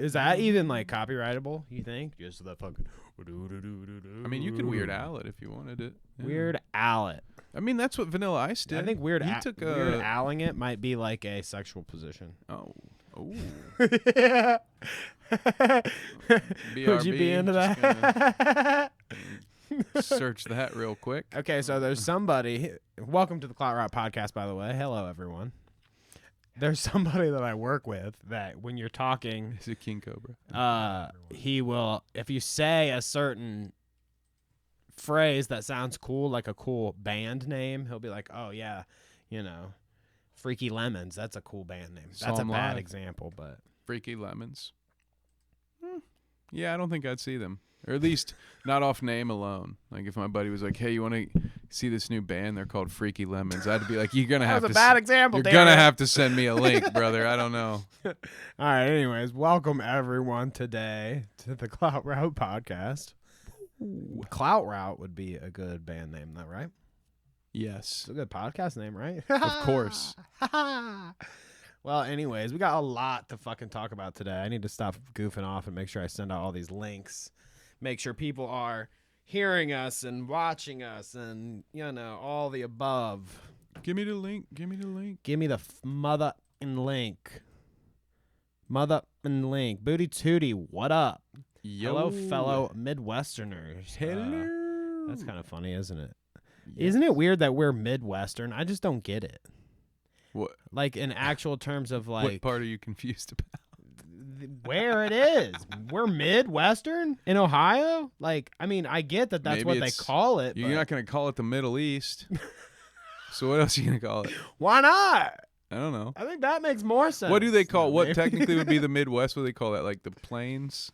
Is that even like copyrightable? You think? Just the fucking. I mean, you could Weird Al it if you wanted it. Yeah. Weird Al it. I mean, that's what Vanilla Ice did. I think Weird Al Al-ing it might be like a sexual position. Oh. Yeah. BRB, Would you be into that? Search that real quick. Okay, so there's somebody. Welcome to the Clout Route podcast, by the way. Hello, everyone. There's somebody that I work with that when you're talking, Is it King Cobra? he will, if you say a certain phrase that sounds cool, like a cool band name, he'll be like, oh, yeah, you know, Freaky Lemons. That's a cool band name. That's a bad example, but. Freaky Lemons. Yeah, I don't think I'd see them. Or at least not off name alone. Like if my buddy was like, hey, you want to see this new band? They're called Freaky Lemons. I'd be like, you're going to have to. That was a bad example, You're going to have to send me a link, brother. I don't know. All right. Anyways, welcome everyone today to the Clout Route podcast. Ooh. Clout Route would be a good band name, though, right? Yes. It's a good podcast name, right? Of course. Well, anyways, we got a lot to fucking talk about today. I need to stop goofing off and make sure I send out all these links. Make sure people are hearing us and watching us and, you know, all the above. Give me the link. Give me the link. Give me the mother and link. Mother and link. Booty Tootie, what up? Yo. Hello, fellow Midwesterners. Hello. That's kind of funny, isn't it? Yes. Isn't it weird that we're Midwestern? I just don't get it. What? Like in actual terms of like. What part are you confused about? Where it is. We're Midwestern in Ohio? Like, I mean, I get that that's Maybe what they call it. You're not going to call it the Middle East. So what else are you going to call it? Why not? I don't know. I think that makes more sense. What do they call what technically would be the Midwest? What do they call that? Like the Plains?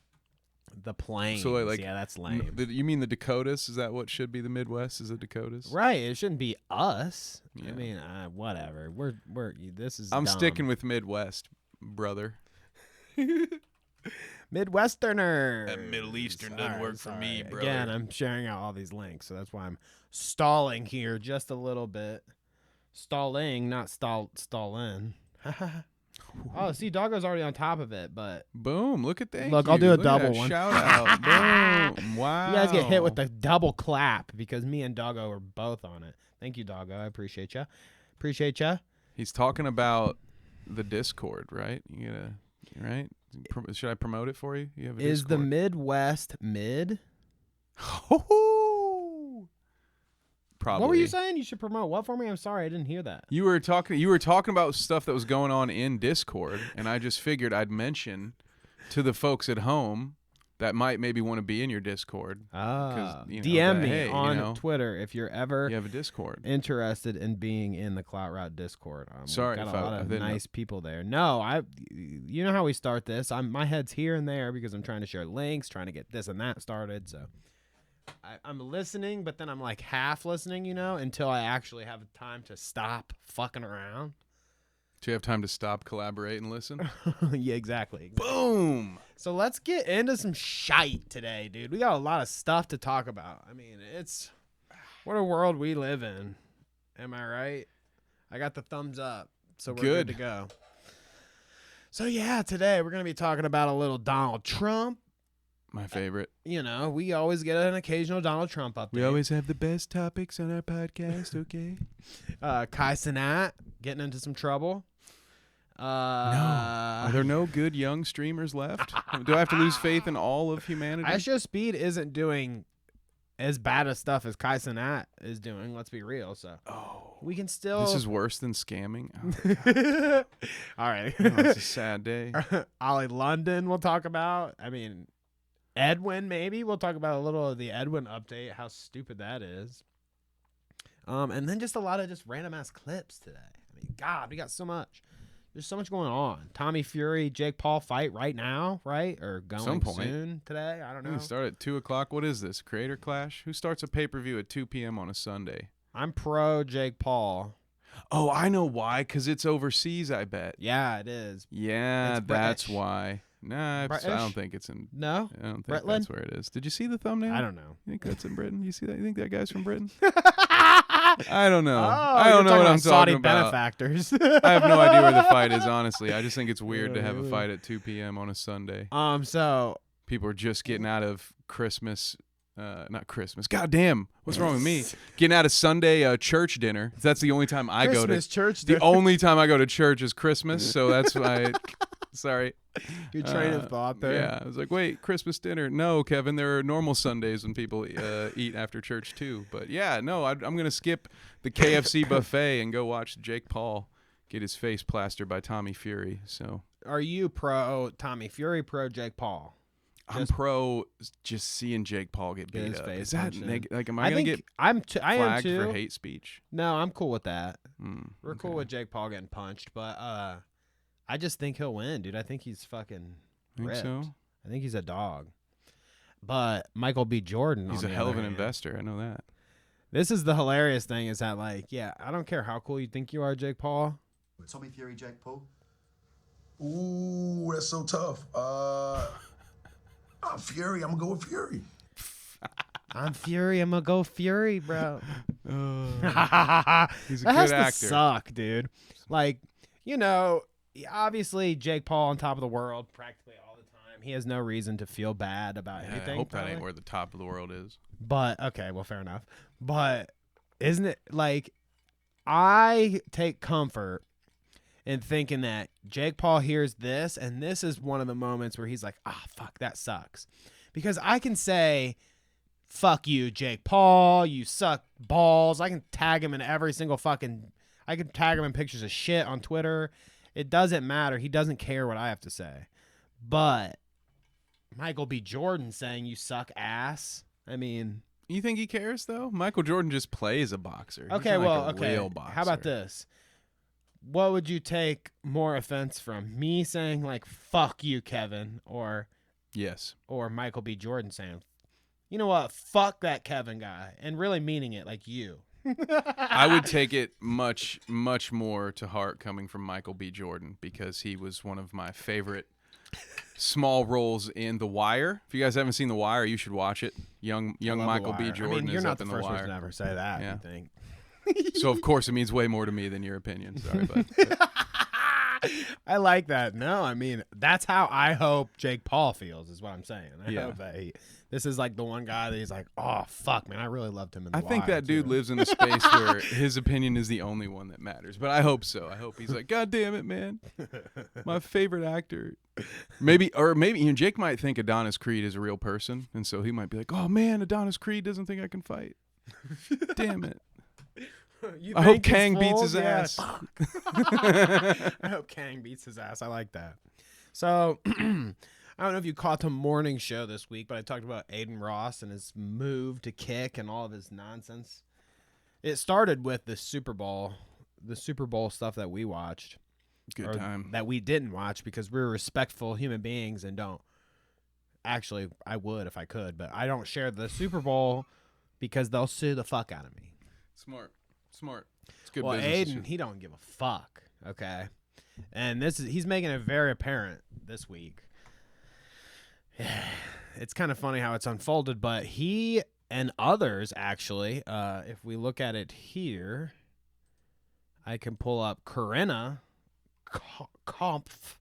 The Plains. So like yeah, that's lame. You mean the Dakotas? Is that what should be the Midwest? Is the Dakotas? Right. It shouldn't be us. Yeah. I mean, whatever. We're this is I'm dumb. sticking with Midwest, brother. Midwesterner. That Middle Eastern doesn't work for me, brother. Again, I'm sharing out all these links, so that's why I'm stalling here just a little bit. Stalling, not stalling. Oh, see, Doggo's already on top of it, but Boom! Look at that. Look, I'll do a double one. Shout out! Boom! Wow! You guys get hit with the double clap because me and Doggo are both on it. Thank you, Doggo. I appreciate you. Appreciate you. He's talking about the Discord, right? You gotta. Right? Should I promote it for you? You have a Is the Discord. Midwest mid? Probably. What were you saying? You should promote what for me? I'm sorry, I didn't hear that. You were talking about stuff that was going on in Discord, and I just figured I'd mention to the folks at home that might maybe want to be in your Discord. DM me on Twitter if you're ever you have a Discord interested in being in the Clout Route Discord. Sorry, got a lot of nice people there. No, you know how we start this. My head's here and there because I'm trying to share links, trying to get this and that started. So I'm listening, but then I'm like half listening, you know, until I actually have time to stop fucking around. Do you have time to stop, collaborate, and listen? Yeah, exactly. Boom! So let's get into some shite today, dude. We got a lot of stuff to talk about. I mean, it's what a world we live in. Am I right? I got the thumbs up, so we're good to go. So yeah, today we're going to be talking about a little Donald Trump. My favorite. You know, we always get an occasional Donald Trump update. We always have the best topics on our podcast, okay? Kai Cenat getting into some trouble. No. Are there no good young streamers left? Do I have to lose faith in all of humanity? ISO Speed isn't doing as bad of stuff as Kai Cenat is doing, let's be real. So we can still... This is worse than scamming? Oh, all right. It's a sad day. Oli London we'll talk about. I mean... Edwin, maybe. We'll talk about a little of the Edwin update, how stupid that is. And then just a lot of just random-ass clips today. I mean, God, we got so much. There's so much going on. Tommy Fury, Jake Paul fight right now, right? Or going soon today? I don't know. We start at 2 o'clock. What is this, Creator Clash? Who starts a pay-per-view at 2 p.m. on a Sunday? I'm pro Jake Paul. Oh, I know why. Because it's overseas, I bet. Yeah, it is. Yeah, that's why. Nah, I don't think it's in. No? I don't think that's where it is. Did you see the thumbnail? I don't know. You think that's in Britain? You see that? You think that guy's from Britain? I don't know. Oh, I you're don't know what I'm Saudi talking about. benefactors. I have no idea where the fight is, honestly. I just think it's weird to have a fight at 2 p.m. on a Sunday. So People are just getting out of Christmas. Not Christmas. God damn. What's wrong with me? Getting out of Sunday church dinner. That's the only time I go to church. The only time I go to church is Christmas, so that's why. Sorry. Your train of thought there. Yeah, I was like, wait, Christmas dinner? No, Kevin. There are normal Sundays when people eat after church too. But yeah, no, I'm gonna skip the KFC buffet and go watch Jake Paul get his face plastered by Tommy Fury. So, are you pro Tommy Fury, pro Jake Paul? I'm pro just seeing Jake Paul get beat his up. face Is that punched like, am I gonna get I am flagged too. for hate speech? No, I'm cool with that. We're Okay. cool with Jake Paul getting punched, but I just think he'll win, dude. I think he's fucking Think ripped. so? I think he's a dog. But Michael B. Jordan, He's on a the hell of other an hand- investor. I know that. This is the hilarious thing is that, like, yeah, I don't care how cool you think you are, Jake Paul. Tommy Fury, Jake Paul. Ooh, that's so tough. I'm Fury. I'm gonna go with Fury. I'm Fury. I'm gonna go Fury, bro. He's a That good has to actor. suck, dude. Like, obviously Jake Paul on top of the world practically all the time. He has no reason to feel bad about Yeah, anything. I hope that probably. ain't where the top of the world is. But okay, well, fair enough. But isn't it like I take comfort in thinking that Jake Paul hears this, and this is one of the moments where he's like, fuck, that sucks. Because I can say, fuck you, Jake Paul, you suck balls. I can tag him in every single I can tag him in pictures of shit on Twitter. It doesn't matter. He doesn't care what I have to say. But Michael B. Jordan saying you suck ass, I mean... You think he cares though? Michael Jordan just plays a boxer. He's Okay, not well, like a real boxer. How about this? What would you take more offense from? Me saying like "fuck you, Kevin," or Yes. Michael B. Jordan saying, "You know what? Fuck that Kevin guy," and really meaning it like you. I would take it much, much more to heart coming from Michael B. Jordan because he was one of my favorite small roles in The Wire. If you guys haven't seen The Wire, you should watch it. Young I love Michael The B. Wire. Jordan I mean, you're is not up the in The first person Wire. to ever say that. Yeah. You think? So of course it means way more to me than your opinion. Sorry, bud. I like that. No, I mean that's how I hope Jake Paul feels. Is what I'm saying. I Yeah. hope that this is like the one guy that he's like, oh fuck, man, I really loved him in The I think Wire, that dude too." lives in a space where his opinion is the only one that matters. But I hope so. I hope he's like, God damn it, man. My favorite actor. Maybe Jake might think Adonis Creed is a real person, and so he might be like, oh man, Adonis Creed doesn't think I can fight. Damn it. You I hope think he's Kang beats full? his Yeah. ass. I hope Kang beats his ass. I like that. So, I don't know if you caught the morning show this week, but I talked about Aiden Ross and his move to kick and all of his nonsense. It started with the Super Bowl stuff that we watched. Good or time. That we didn't watch because we're respectful human beings and don't. Actually, I would if I could, but I don't share the Super Bowl because they'll sue the fuck out of me. Smart. It's good Well, business. Aiden, he don't give a fuck. Okay, and he's making it very apparent this week. It's kind of funny how it's unfolded, but he and others actually, if we look at it here, I can pull up Corinna Kampf.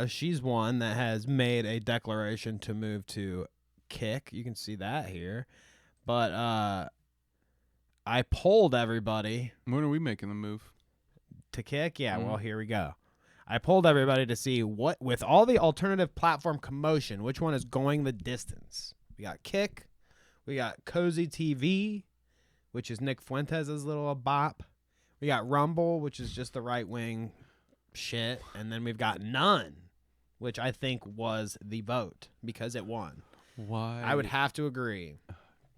She's one that has made a declaration to move to kick. You can see that here, but I polled everybody When are we making the move? to kick. Yeah, well, here we go. I polled everybody to see what, with all the alternative platform commotion, which one is going the distance. We got Kick, we got Cozy TV, which is Nick Fuentes' little bop. We got Rumble, which is just the right wing shit, and then we've got None, which I think was the vote because it won. Why? I would have to agree.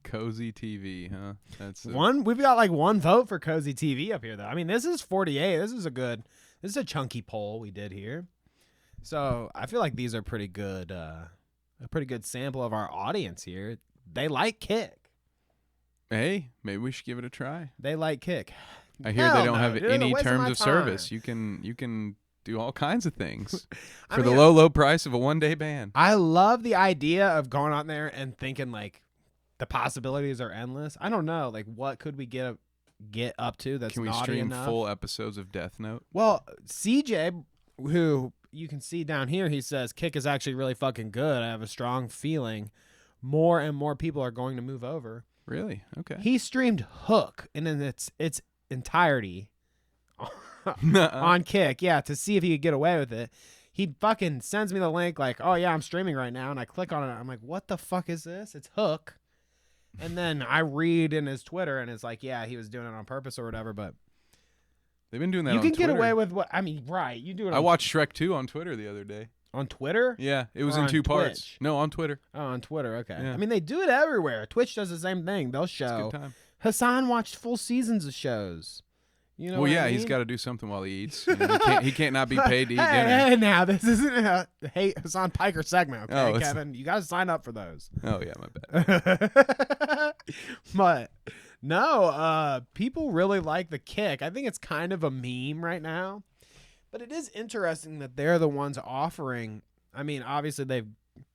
Cozy TV, huh? That's We've got like one vote for Cozy TV up here, though. I mean, this is 48. This is a chunky poll we did here. So I feel like these are pretty good, a pretty good sample of our audience here. They like Kick. Hey, maybe we should give it a try. They like Kick. I hear Hell they don't no, have dude, any a waste of terms my of service. time. You can do all kinds of things I for the mean, low price of a one-day ban. I love the idea of going out there and thinking like, the possibilities are endless. I don't know. Like, what could we get up to that's Can we naughty stream enough? full episodes of Death Note? Well, CJ, who you can see down here, he says Kick is actually really fucking good. I have a strong feeling more and more people are going to move over. Really? Okay. He streamed Hook in its entirety on Kick, yeah, to see if he could get away with it. He fucking sends me the link like, oh yeah, I'm streaming right now, and I click on it. I'm like, what the fuck is this? It's Hook. And then I read in his Twitter, and it's like, yeah, he was doing it on purpose or whatever. But they've been doing that. You on can get Twitter. away with what I mean, right? You do it. I watched Shrek 2 on Twitter the other day. On Twitter? Yeah, it was Or in on 2 parts. Twitch? No, on Twitter. Oh, on Twitter. Okay. Yeah. I mean, they do it everywhere. Twitch does the same thing. They'll It's a show. good time. Hassan watched full seasons of shows. You know. Well, what yeah, I mean? he's got to do something while he eats. You know, he can't not be paid to eat dinner. Hey, now this isn't a Hey Hassan Piker segment, okay, Oh, it's- Kevin? You got to sign up for those. Oh yeah, my bad. But no, people really like the Kick. I think it's kind of a meme right now, but it is interesting that they're the ones offering. I mean, obviously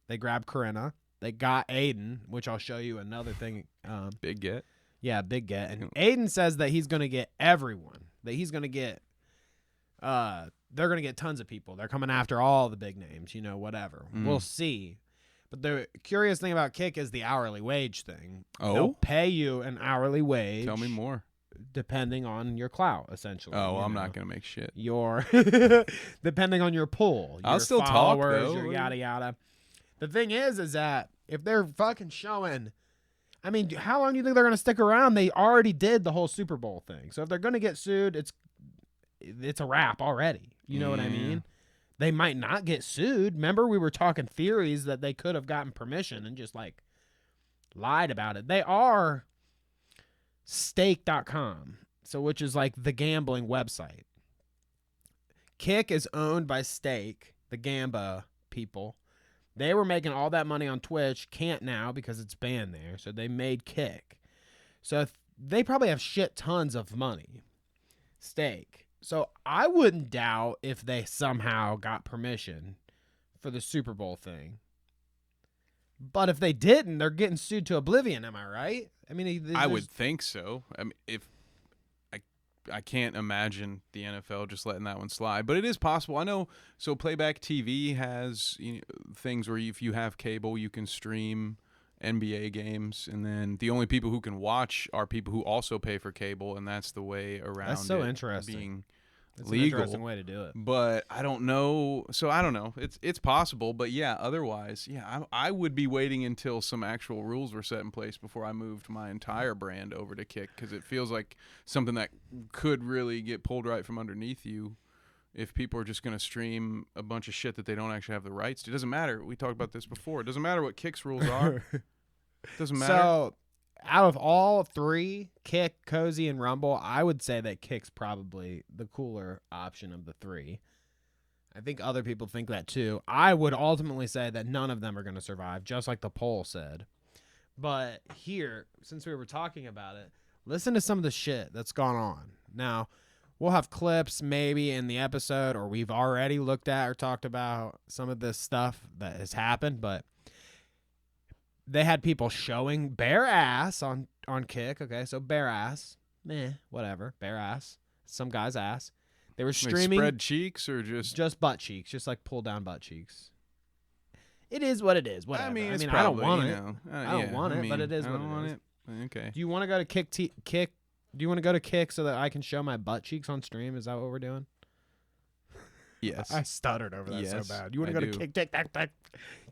they grabbed Corinna, they got Aiden, which I'll show you another thing. Big get. Yeah, big get. And Aiden says that he's going to get everyone. That he's going to get they're going to get tons of people. They're coming after all the big names, you know, whatever. We'll see. But the curious thing about Kick is the hourly wage thing. Oh? They'll pay you an hourly wage. Tell me more. Depending on your clout, essentially. Oh, well, you I'm know. not gonna make shit. Your depending on your pull. I'll your still talk, followers, though. your yada yada. The thing is that if they're fucking showing, I mean, how long do you think they're gonna stick around? They already did the whole Super Bowl thing. So if they're gonna get sued, it's a wrap already. You know what I mean? They might not get sued. Remember, we were talking theories that they could have gotten permission and just like lied about it. They are stake.com, so which is like the gambling website. Kick is owned by Stake, the Gamba people. They were making all that money on Twitch, can't now because it's banned there, so they made Kick. So they probably have shit tons of money. Stake. So I wouldn't doubt if they somehow got permission for the Super Bowl thing. But if they didn't, they're getting sued to oblivion, am I right? I mean, I would think so. I mean, if I can't imagine the NFL just letting that one slide, but it is possible. I know. So Playback TV has things where if you have cable, you can stream NBA games, and then the only people who can watch are people who also pay for cable, and that's the way around. That's so it interesting. Being It's legal. an interesting way to do it. But I don't know. So I don't know. It's possible, but yeah. Otherwise, yeah, I would be waiting until some actual rules were set in place before I moved my entire brand over to Kick, because it feels like something that could really get pulled right from underneath you if people are just going to stream a bunch of shit that they don't actually have the rights to. It doesn't matter. We talked about this before. It doesn't matter what Kick's rules are. It doesn't matter. So, out of all three, Kick, Cozy, and Rumble, I would say that Kick's probably the cooler option of the three. I think other people think that too. I would ultimately say that none of them are going to survive, just like the poll said. But here, since we were talking about it, listen to some of the shit that's gone on. Now, we'll have clips maybe in the episode, or we've already looked at or talked about some of this stuff that has happened, but they had people showing bare ass on Kick. Okay, so bare ass, whatever, bare ass, some guy's ass. They were Like streaming spread cheeks or just butt cheeks, just like pull down butt cheeks. It is what it is. Whatever. I mean, it's I probably, don't want you it. know, I don't want it, but it is I what don't it want is. it. Okay. Do you want to go to Kick? Do you want to go to Kick so that I can show my butt cheeks on stream? Is that what we're doing? Yes. I stuttered over that so Yes, bad. You want to I go to do. Kick, tic, tac, tac,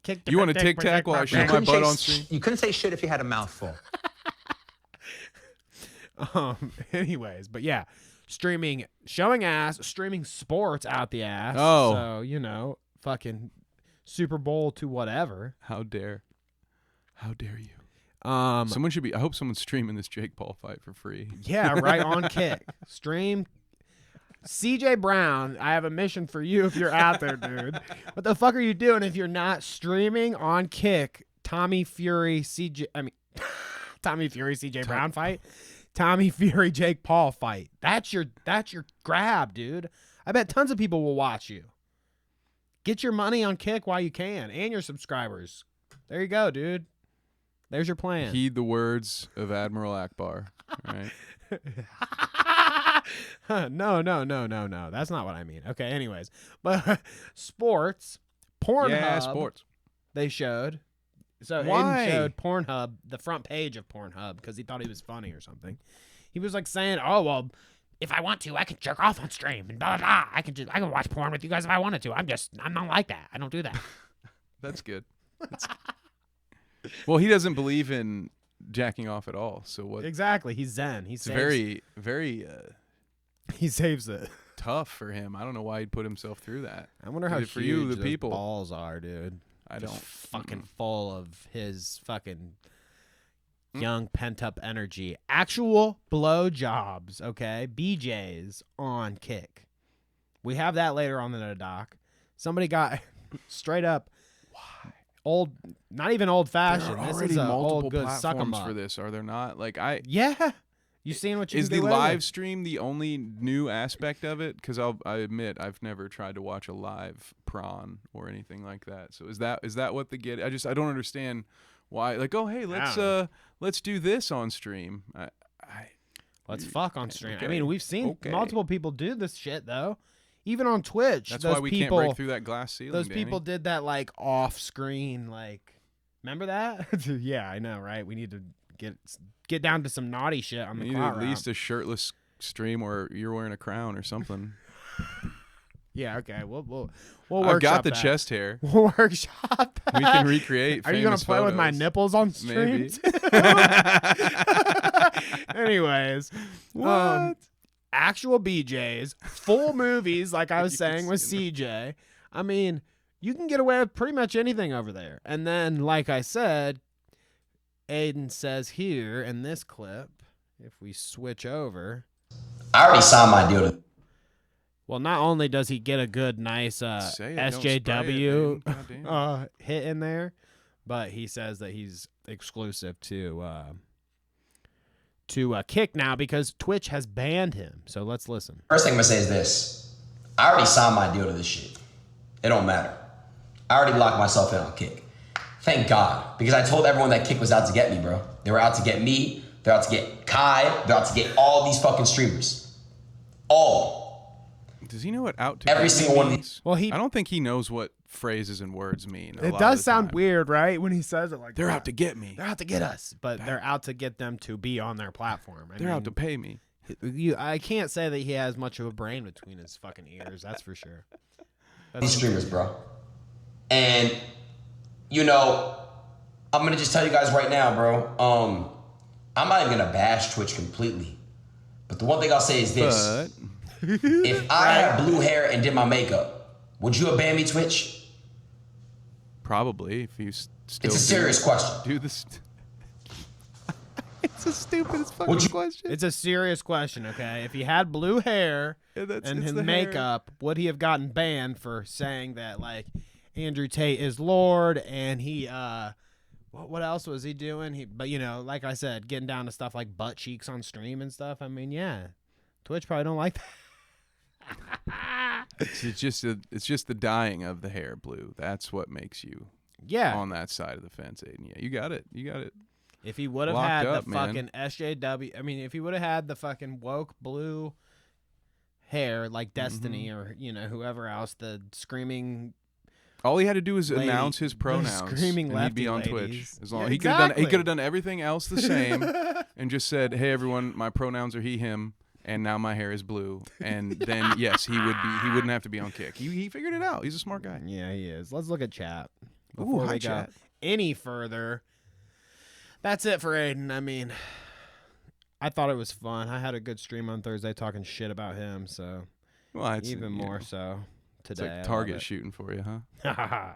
kick? You want to tic tac while I show my butt on stream? You couldn't say shit if you had a mouthful. Anyways, but yeah, streaming, showing ass, streaming sports out the ass. Oh. So fucking Super Bowl to whatever. How dare you? Um, Someone should be. I hope someone's streaming this Jake Paul fight for free. Yeah, right on Kick. Stream. CJ Brown, I have a mission for you if you're out there, dude. What the fuck are you doing if you're not streaming on Kick? Tommy Fury, CJ Brown fight? Tommy Fury, Jake Paul fight. That's your grab, dude. I bet tons of people will watch you. Get your money on Kick while you can, and your subscribers. There you go, dude. There's your plan. Heed the words of Admiral Akbar. Right? No. That's not what I mean. Okay, anyways. But sports, Pornhub. Yeah, sports. They showed. So Why? Aiden showed Pornhub, the front page of Pornhub, because he thought he was funny or something. He was like saying, "Oh well, if I want to, I can jerk off on stream and blah blah blah. I can watch porn with you guys if I wanted to. I'm not like that. I don't do that." That's good. Well, he doesn't believe in jacking off at all. So what? Exactly. He's Zen. It's very, very he saves it. tough for him. I don't know why he'd put himself through that. I wonder how Is it for you, huge the those people? balls are, dude. I Just don't. fucking full of his fucking young pent up energy. Actual blow jobs, okay? BJs on Kick. We have that later on in the doc. Somebody got straight up old, not even old There fashioned. are This already is a multiple old good suck 'em platforms up. for this, are there not? Like Yeah. You seen what you is can the do with live it? stream the only new aspect of it? Because I admit I've never tried to watch a live prawn or anything like that. So is that what the get? I don't understand why. Like, oh hey, let's do this on stream. Let's fuck on stream. I Okay. mean, we've seen Okay. multiple people do this shit though. Even on Twitch. That's those why we people, can't break through that glass ceiling. Those Danny. people did that like off screen, like remember that? Yeah, I know, right? We need to get down to some naughty shit on the We need clout at least a shirtless stream where you're wearing a crown or something. Yeah, okay. We'll I've got workshop the that. chest hair. We'll workshop that. We can recreate. Are you gonna famous play with my photos. nipples on stream? Maybe. too? Anyways, What? actual BJs, full movies, like I was You saying with seen CJ. I mean, you can get away with pretty much anything over there. And then, like I said, Aiden says here in this clip, if we switch over, I already signed my deal to well, not only does he get a good, nice Say it, don't spray it, SJW man. Goddamn. hit in there, but he says that he's exclusive to Kick now because Twitch has banned him. So let's listen. First thing I'm gonna say is this. I already signed my deal to this shit. It don't matter. I already locked myself in on Kick. Thank God. Because I told everyone that Kick was out to get me, bro. They were out to get me. They're out to get Kai. They're out to get all these fucking streamers. All. Does he know what out to Every get single one of means? Well, I don't think he knows what phrases and words mean. a it lot does of the sound time. weird, right? When he says it like They're that. out to get me. They're out to get us, but they're out to get them to be on their platform. They're out to pay me. I can't say that he has much of a brain between his fucking ears. That's for sure. These streamers, bro. And, you know, I'm gonna just tell you guys right now, bro. I'm not even gonna bash Twitch completely. But the one thing I'll say is this. But If I had blue hair and did my makeup, would you have banned me, Twitch? probably if you still It's a serious question. do this. It's the stupidest fucking Would you- question. It's a serious question, okay? If he had blue hair Yeah, that's- and it's his the hair. makeup, would he have gotten banned for saying that like Andrew Tate is Lord and he what else was he doing? But you know, like I said, getting down to stuff like butt cheeks on stream and stuff. I mean, yeah. Twitch probably don't like that. It's just the dyeing of the hair blue. That's what makes you Yeah. on that side of the fence, Aiden. Yeah, you got it. If he would have Locked had up, the man. fucking SJW, I mean, if he would have had the fucking woke blue hair like Destiny Mm-hmm. or, you know, whoever else, the screaming All he had to do was Lady- announce his the pronouns, screaming and he'd be on lefty Twitch. ladies. As long Yeah, he exactly. could have done everything else the same, and just said, "Hey everyone, my pronouns are he/him, and now my hair is blue." And then yes, he wouldn't have to be on Kick. He figured it out. He's a smart guy. Yeah, he is. Let's look at chat Ooh, before hi, we go chat. any further. That's it for Aiden. I mean, I thought it was fun. I had a good stream on Thursday talking shit about him, so Well, it's even you more know, so It's today. like I Target love it. shooting for you, huh?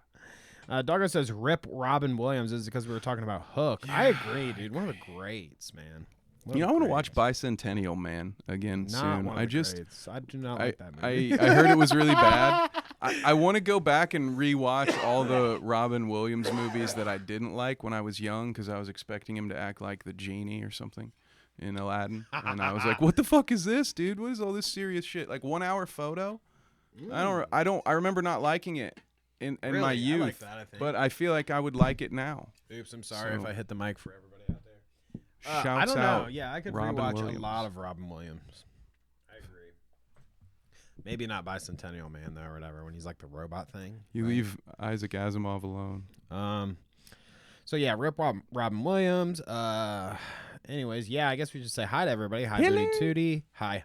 Doggo says rip Robin Williams. Is it because we were talking about Hook? I agree, dude. One of the greats, man. One You know, of I the want to watch greats. Bicentennial Man again Not soon. one of I the just greats. I do not I, like that movie. I heard it was really bad. I want to go back and rewatch all the Robin Williams movies that I didn't like when I was young because I was expecting him to act like the genie or something in Aladdin, and I was like, "What the fuck is this, dude? What is all this serious shit? Like 1 hour photo?" I remember not liking it, in Really? my I youth, like that, I think. but I feel like I would like it now. Oops, I'm sorry if So- I hit the mic for everybody out there. I Shouts don't know. out. Yeah, I could Robin rewatch Williams. a lot of Robin Williams. I agree. Maybe not Bicentennial Man though, or whatever. When he's like the robot thing. You right? leave Isaac Asimov alone. So yeah, rip Robin Williams. Anyways, yeah, I guess we should say hi to everybody. Hi, Hello. Booty Tootie. Hi,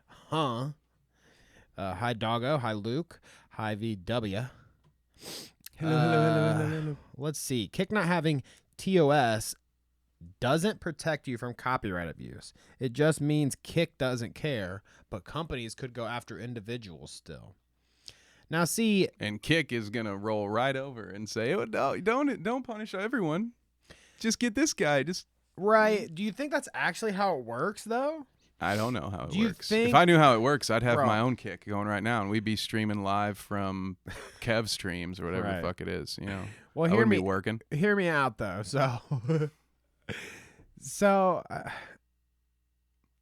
hi, Doggo. Hi, Luke. Hi, VW. Hello. Let's see. Kick not having TOS doesn't protect you from copyright abuse. It just means Kick doesn't care, but companies could go after individuals still. Now, see, And Kick is gonna roll right over and say, "Oh, no, don't punish everyone. Just get this guy." Just right? Do you think that's actually how it works, though? I don't know how it Do you works. think- If I knew how it works, I'd have Bro. my own Kick going right now, and we'd be streaming live from Kev streams or whatever Right. the fuck it is. You know, Well, I hear wouldn't me. be working. Hear me out, though. So,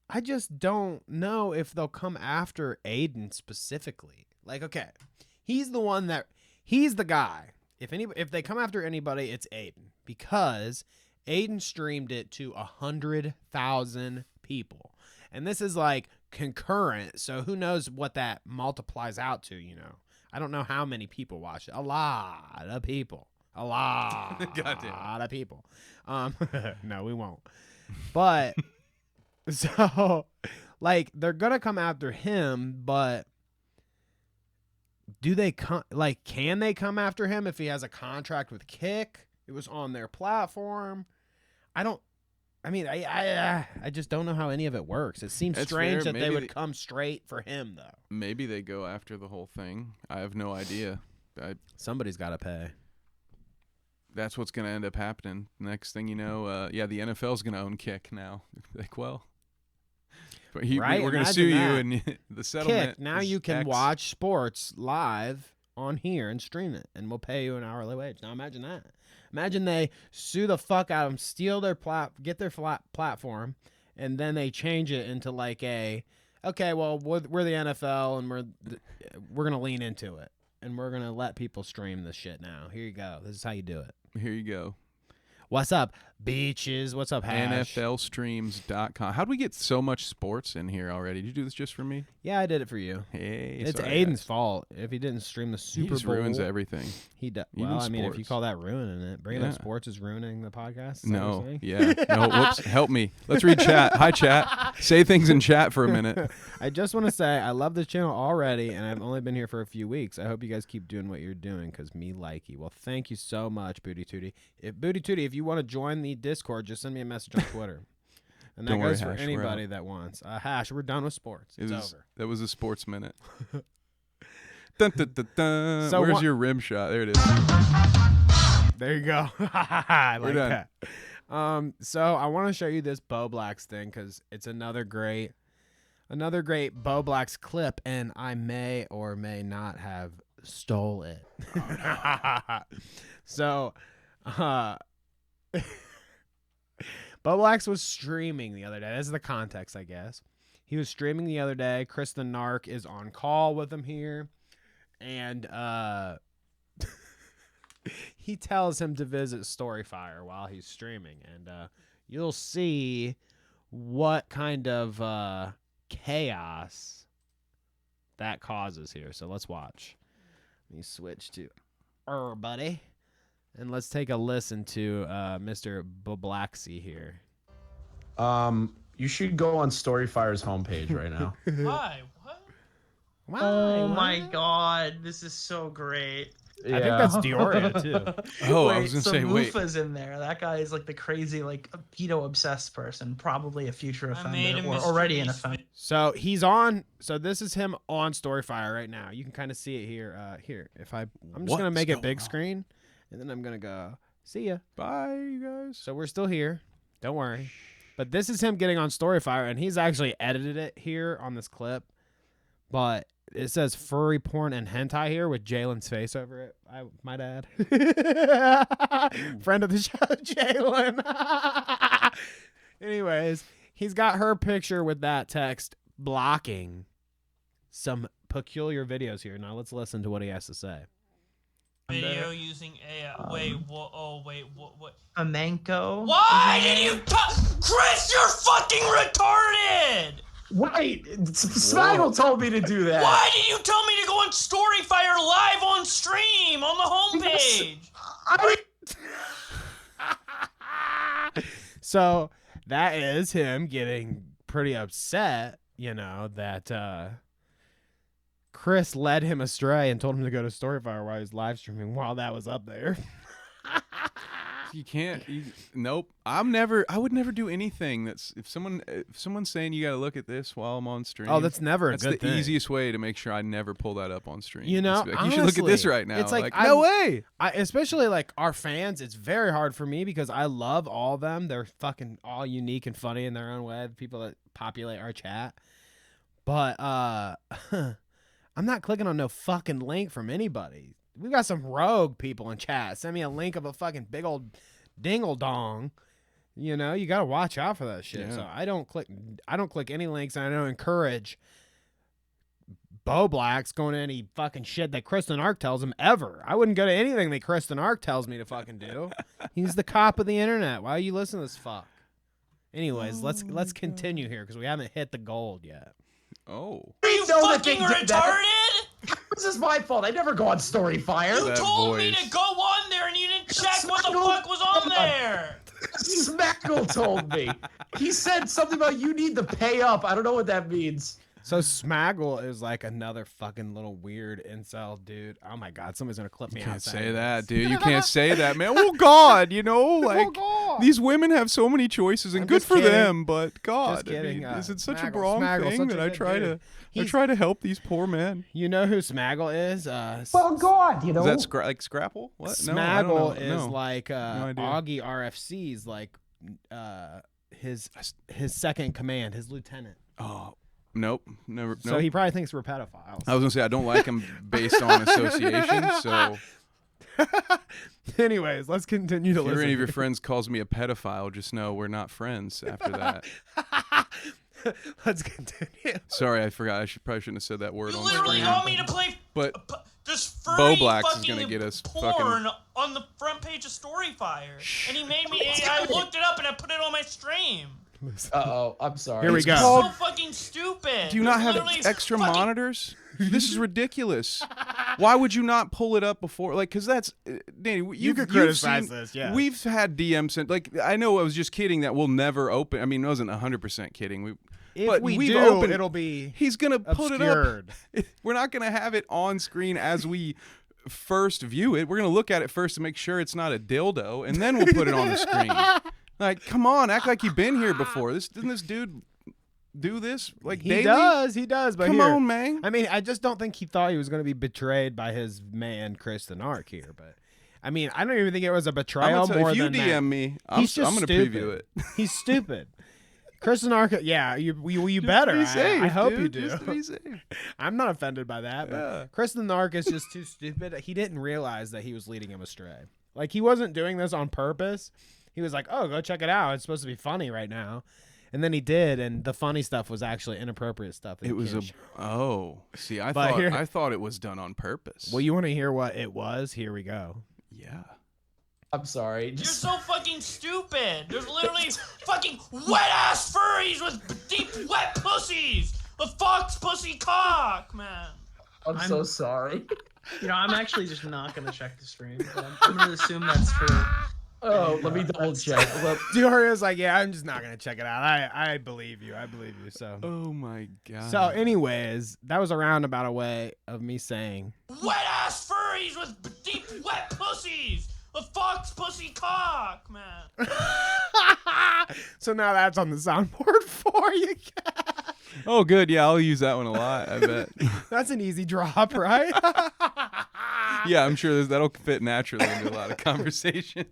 I just don't know if they'll come after Aiden specifically. Like, okay, he's the guy. If they come after anybody, it's Aiden, because Aiden streamed it to 100,000 people, and this is like concurrent. So who knows what that multiplies out to? You know, I don't know how many people watch it. A lot of people. A lot Goddamn. of people. No, we won't. But so, like, they're gonna come after him, but do they come? Like, can they come after him if he has a contract with Kick? It was on their platform. I just don't know how any of it works. It seems That's strange fair. that they Maybe would they- come straight for him, though. Maybe they go after the whole thing. I have no idea. Somebody's got to pay. That's what's going to end up happening. Next thing you know, the NFL's going to own Kick now. Like, well, but Right? we're going to Imagine sue you, that. and the settlement. Kick, now is you can X. watch sports live on here and stream it, and we'll pay you an hourly wage. Now imagine that. Imagine they sue the fuck out of them, steal their get their platform, and then they change it into like okay, well, we're the NFL, and we're gonna lean into it, and we're gonna let people stream this shit now. Here you go. This is how you do it. Here you go. What's up, beaches? What's up, Hash? NFLstreams.com. How'd we get so much sports in here already? Did you do this just for me? Yeah, I did it for you. Hey, It's sorry, Aiden's guys. fault if he didn't stream the Super He just Bowl. ruins everything. He does. Even Well, I mean, if you sports. call that ruining it, bringing up Yeah. sports is ruining the podcast. Is that what you're No, saying? yeah. No, whoops. Help me. Let's read chat. Hi, chat. Say things in chat for a minute. I just want to say I love this channel already, and I've only been here for a few weeks. I hope you guys keep doing what you're doing, because me likey. Well, thank you so much, Booty Tootie. If you want to join the Discord, just send me a message on Twitter. And that Don't worry, goes for Hash, we're anybody out. that wants. Hash, we're done with sports. It's over. That was a sports minute. Dun, dun, dun, dun. So Where's what- your rim shot? There it is. There you go. I like done. that. So I want to show you this Bo Blacks thing, because it's another great Bo Blacks clip, and I may or may not have stole it. So, Bo Blacks was streaming the other day. This is the context, I guess. He was streaming the other day. Chris the Narc is on call with him here, and he tells him to visit Storyfire while he's streaming, and you'll see what kind of chaos that causes here. So let's watch. Let me switch to buddy, and let's take a listen to Mr. Boblaxy here. You should go on Storyfire's homepage right now. Why? What? Why? Oh Why? my god, this is so great. I think that's Dioria too. Oh, I Wait, was gonna so say, wait. Mufa's in there. That guy is like the crazy, like a pedo obsessed person, probably a future I made offender a or already an mystery offender. So he's on. So this is him on Storyfire right now. You can kind of see it here. Here, I'm just gonna What's make it going big on? screen, and then I'm gonna go. See ya. Bye, you guys. So we're still here. Don't worry. But this is him getting on Storyfire, and he's actually edited it here on this clip. But it says furry porn and hentai here with Jalen's face over it. I might add. Friend of the show, Jalen. Anyways, he's got her picture with that text blocking some peculiar videos here. Now let's listen to what he has to say. video using AI. Wait, what? Oh, wait, what? Flamenco. Why did you Chris, you're fucking retarded! Wait, Smaggle told me to do that. Why did you tell me to go on Storyfire live on stream on the homepage? So that is him getting pretty upset, you know, that Chris led him astray and told him to go to Storyfire while he was live streaming while that was up there. You can't. Nope. I would never do anything that's if someone's saying you got to look at this while I'm on stream. Oh, that's never a good thing. That's the easiest way to make sure I never pull that up on stream. You know, like, honestly, you should look at this right now. It's like no way. Especially like our fans, it's very hard for me because I love all of them. They're fucking all unique and funny in their own way. The people that populate our chat, but I'm not clicking on no fucking link from anybody. We've got some rogue people in chat. Send me a link of a fucking big old dingle dong. You know, you gotta watch out for that shit. Yeah. So I don't click any links, and I don't encourage Bo Blacks going to any fucking shit that Kristen Ark tells him ever. I wouldn't go to anything that Kristen Ark tells me to fucking do. He's the cop of the internet. Why are you listening to this fuck? Anyways, let's continue here because we haven't hit the gold yet. Oh. Are you fucking retarded? This is my fault. I never go on Storyfire. You told me to go on there and you didn't check what the fuck was on there. Smaggle told me. He said something about you need to pay up. I don't know what that means. So Smaggle is like another fucking little weird incel dude. Oh my god, somebody's gonna clip me You out. can't say that, dude. You can't say that, man. Oh God, you know, like God. these women have so many choices, and I'm good just for kidding. them. But God, Just kidding. I mean, is it such a Smaggle- wrong Smaggle's thing such that a I good try dude. I try to help these poor men? You know who Smaggle is? God, you know. Is that like Scrapple? What? No, I don't Smaggle know. is No. like idea. Augie RFC's like his second command, his lieutenant. Oh, nope, never. So Nope. he probably thinks we're pedophiles. I was gonna say I don't like him based on association. So Anyways, let's continue to if listen. any of your friends calls me a pedophile, just know we're not friends after that. Let's continue. Sorry, I forgot. Probably shouldn't have said that word You on literally screen. want me to play But this Bo furry Blacks is fucking gonna get us porn on the front page of Storyfire, and he made me. I looked it up and I put it on my stream. Uh-oh, I'm sorry. Here we go. It's so fucking stupid. do you not There's have literally extra fucking- monitors? This is ridiculous. Why would you not pull it up before? Like, because that's Danny. You could criticize this, yeah. We've had DMs sent. Like, I know I was just kidding that we'll never open. I mean, I wasn't 100% kidding. If we we've do, opened, it'll be He's gonna put obscured. it up. We're not gonna have it on screen as we first view it. We're gonna look at it first to make sure it's not a dildo, and then we'll put it on the screen. Like, come on, act like you've been here before. Didn't this dude do this like daily? He does. But Come here, on, man. I mean, I just don't think he thought he was going to be betrayed by his man Kristen Ark here. But I mean, I don't even think it was a betrayal more if you than DM that. me, I'm He's just gonna stupid. preview it. He's stupid. Kristen Ark, yeah, you better. Be safe, I hope dude. you do. Just be safe. I'm not offended by that, but Yeah. Kristen Ark is just too stupid. He didn't realize that he was leading him astray. Like, he wasn't doing this on purpose. He was like, oh, go check it out. It's supposed to be funny right now. And then he did, and the funny stuff was actually inappropriate stuff. that It he was can't show. See, I But here- thought it was done on purpose. Well, you want to hear what it was? Here we go. Yeah. I'm sorry. You're so fucking stupid. There's literally fucking wet ass furries with deep wet pussies. A fox pussy cock, man. I'm so sorry. You know, I'm actually just not gonna check the stream. But I'm gonna assume that's true. Oh, let me double check. Dioria's like, yeah, I'm just not going to check it out. I believe you. I believe you. So, Oh my god. so anyways, that was a roundabout a way of me saying, Wet ass furries with deep wet pussies. A fox pussy cock, man. so now that's on the soundboard for you. Oh, good. Yeah, I'll use that one a lot. I bet. That's an easy drop, right? Yeah, I'm sure that'll fit naturally into a lot of conversations.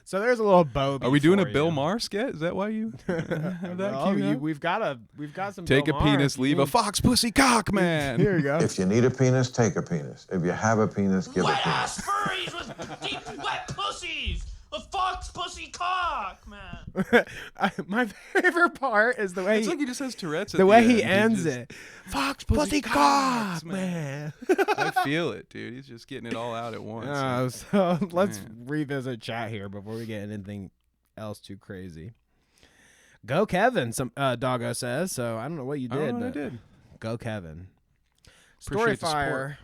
So there's a little Bobby. Are we doing a for Bill you. Maher skit? Is that why you have that Well, queued up? we've got some. Take Bill a Maher penis, if you leave a need. fox pussy cock, man. Here you go. If you need a penis, take a penis. If you have a penis, give a Wet penis. ass furries with deep wet pussies. a fox pussy cock, man. My favorite part is the way It's like he just has Tourette's. the way he end. ends it. Fox pussy cocks, cock, man. I feel it, dude. He's just getting it all out at once. So let's Man. revisit chat here before we get anything else too crazy. Go Kevin, some Doggo says. So I don't know what you I don't did, know what I but did. Go Kevin. Appreciate the Storyfire,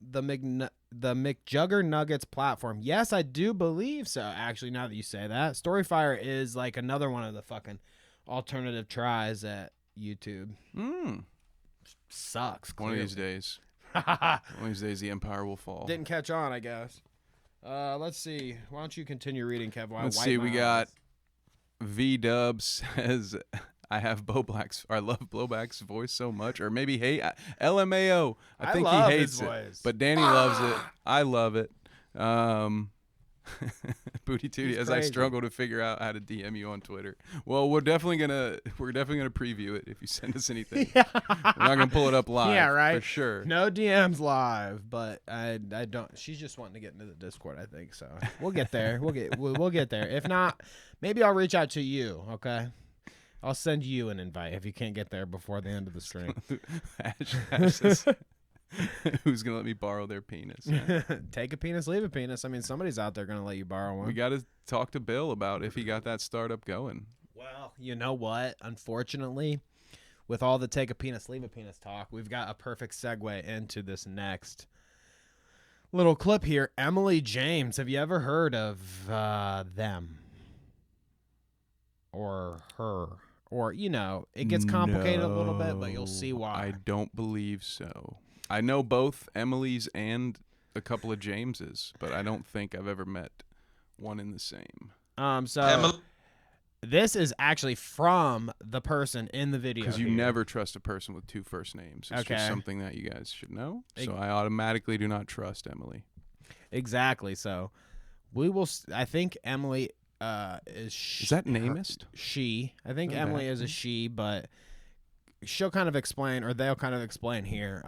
the McJugger Nuggets platform. Yes, I do believe so. Actually, now that you say that, Storyfire is like another one of the fucking alternative tries at YouTube. Sucks. One of these clearly. days. One of these days, the empire will fall. Didn't catch on, I guess. Let's see. Why don't you continue reading, Kev? While I Let's wipe see. my We got eyes? V-Dub says, I have I love Blowback's voice so much. Or maybe hate LMAO. I think love he his hates it. voice. But Danny loves it. I love it. Booty Tootie, He's as I crazy. struggle to figure out how to DM you on Twitter. Well, we're definitely gonna preview it if you send us anything. Yeah. We're not gonna pull it up live. Yeah, right. For sure. No DMs live, but I don't. She's just wanting to get into the Discord, I think. So we'll get there. We'll get there. If not, maybe I'll reach out to you. Okay. I'll send you an invite if you can't get there before the end of the stream. Ash says, who's gonna let me borrow their penis? Take a penis, leave a penis. I mean, somebody's out there gonna let you borrow one. We got to talk to Bill about if he got that startup going. Well, you know what? Unfortunately, with all the take a penis, leave a penis talk, we've got a perfect segue into this next little clip here. Emily James. Have you ever heard of them? Or her? Or, you know, it gets complicated a little bit, but you'll see why. I don't believe so. I know both Emily's and a couple of James's, but I don't think I've ever met one in the same. So this is actually from the person in the video. Because you here. never trust a person with two first names. It's Okay. just something that you guys should know. So I automatically do not trust Emily. Exactly. So we will. I think Emily Is that namist? She. I think Okay. Emily is a she, but she'll kind of explain, or they'll kind of explain here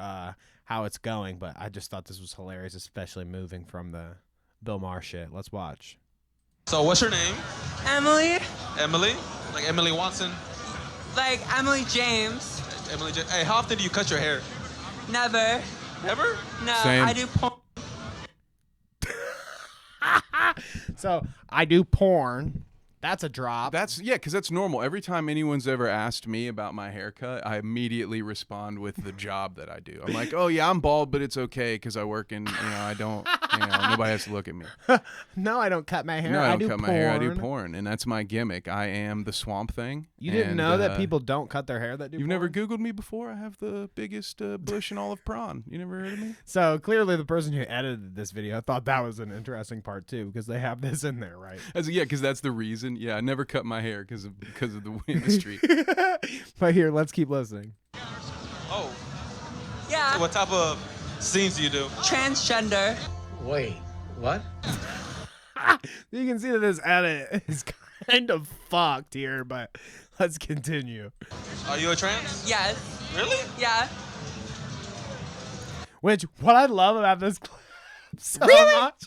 how it's going. But I just thought this was hilarious, especially moving from the Bill Maher shit. Let's watch. So what's your name? Emily, Emily? Like Emily Watson? like Emily James. Hey, how often do you cut your hair? Never. Never? No, Same. I do porn. So I do porn. That's a drop. Because that's normal. Every time anyone's ever asked me about my haircut, I immediately respond with the job that I do. I'm like, oh yeah, I'm bald, but it's okay because I work in, I don't, nobody has to look at me. No, I don't cut my hair. No, I don't do cut my hair. I do porn, and that's my gimmick. I am the Swamp Thing. You didn't and, know that people don't cut their hair that do You've porn? never Googled me before? I have the biggest bush in all of prawn. You never heard of me? So clearly the person who edited this video thought that was an interesting part too, because they have this in there, right? Because that's the reason. Yeah, I never cut my hair because of the industry. But here, let's keep listening. Oh, Yeah. what type of scenes do you do? Transgender. Wait, what? You can see that this edit is kind of fucked here, but let's continue. Are you a trans? Yes. Really? Yeah. Which, what I love about this clip so much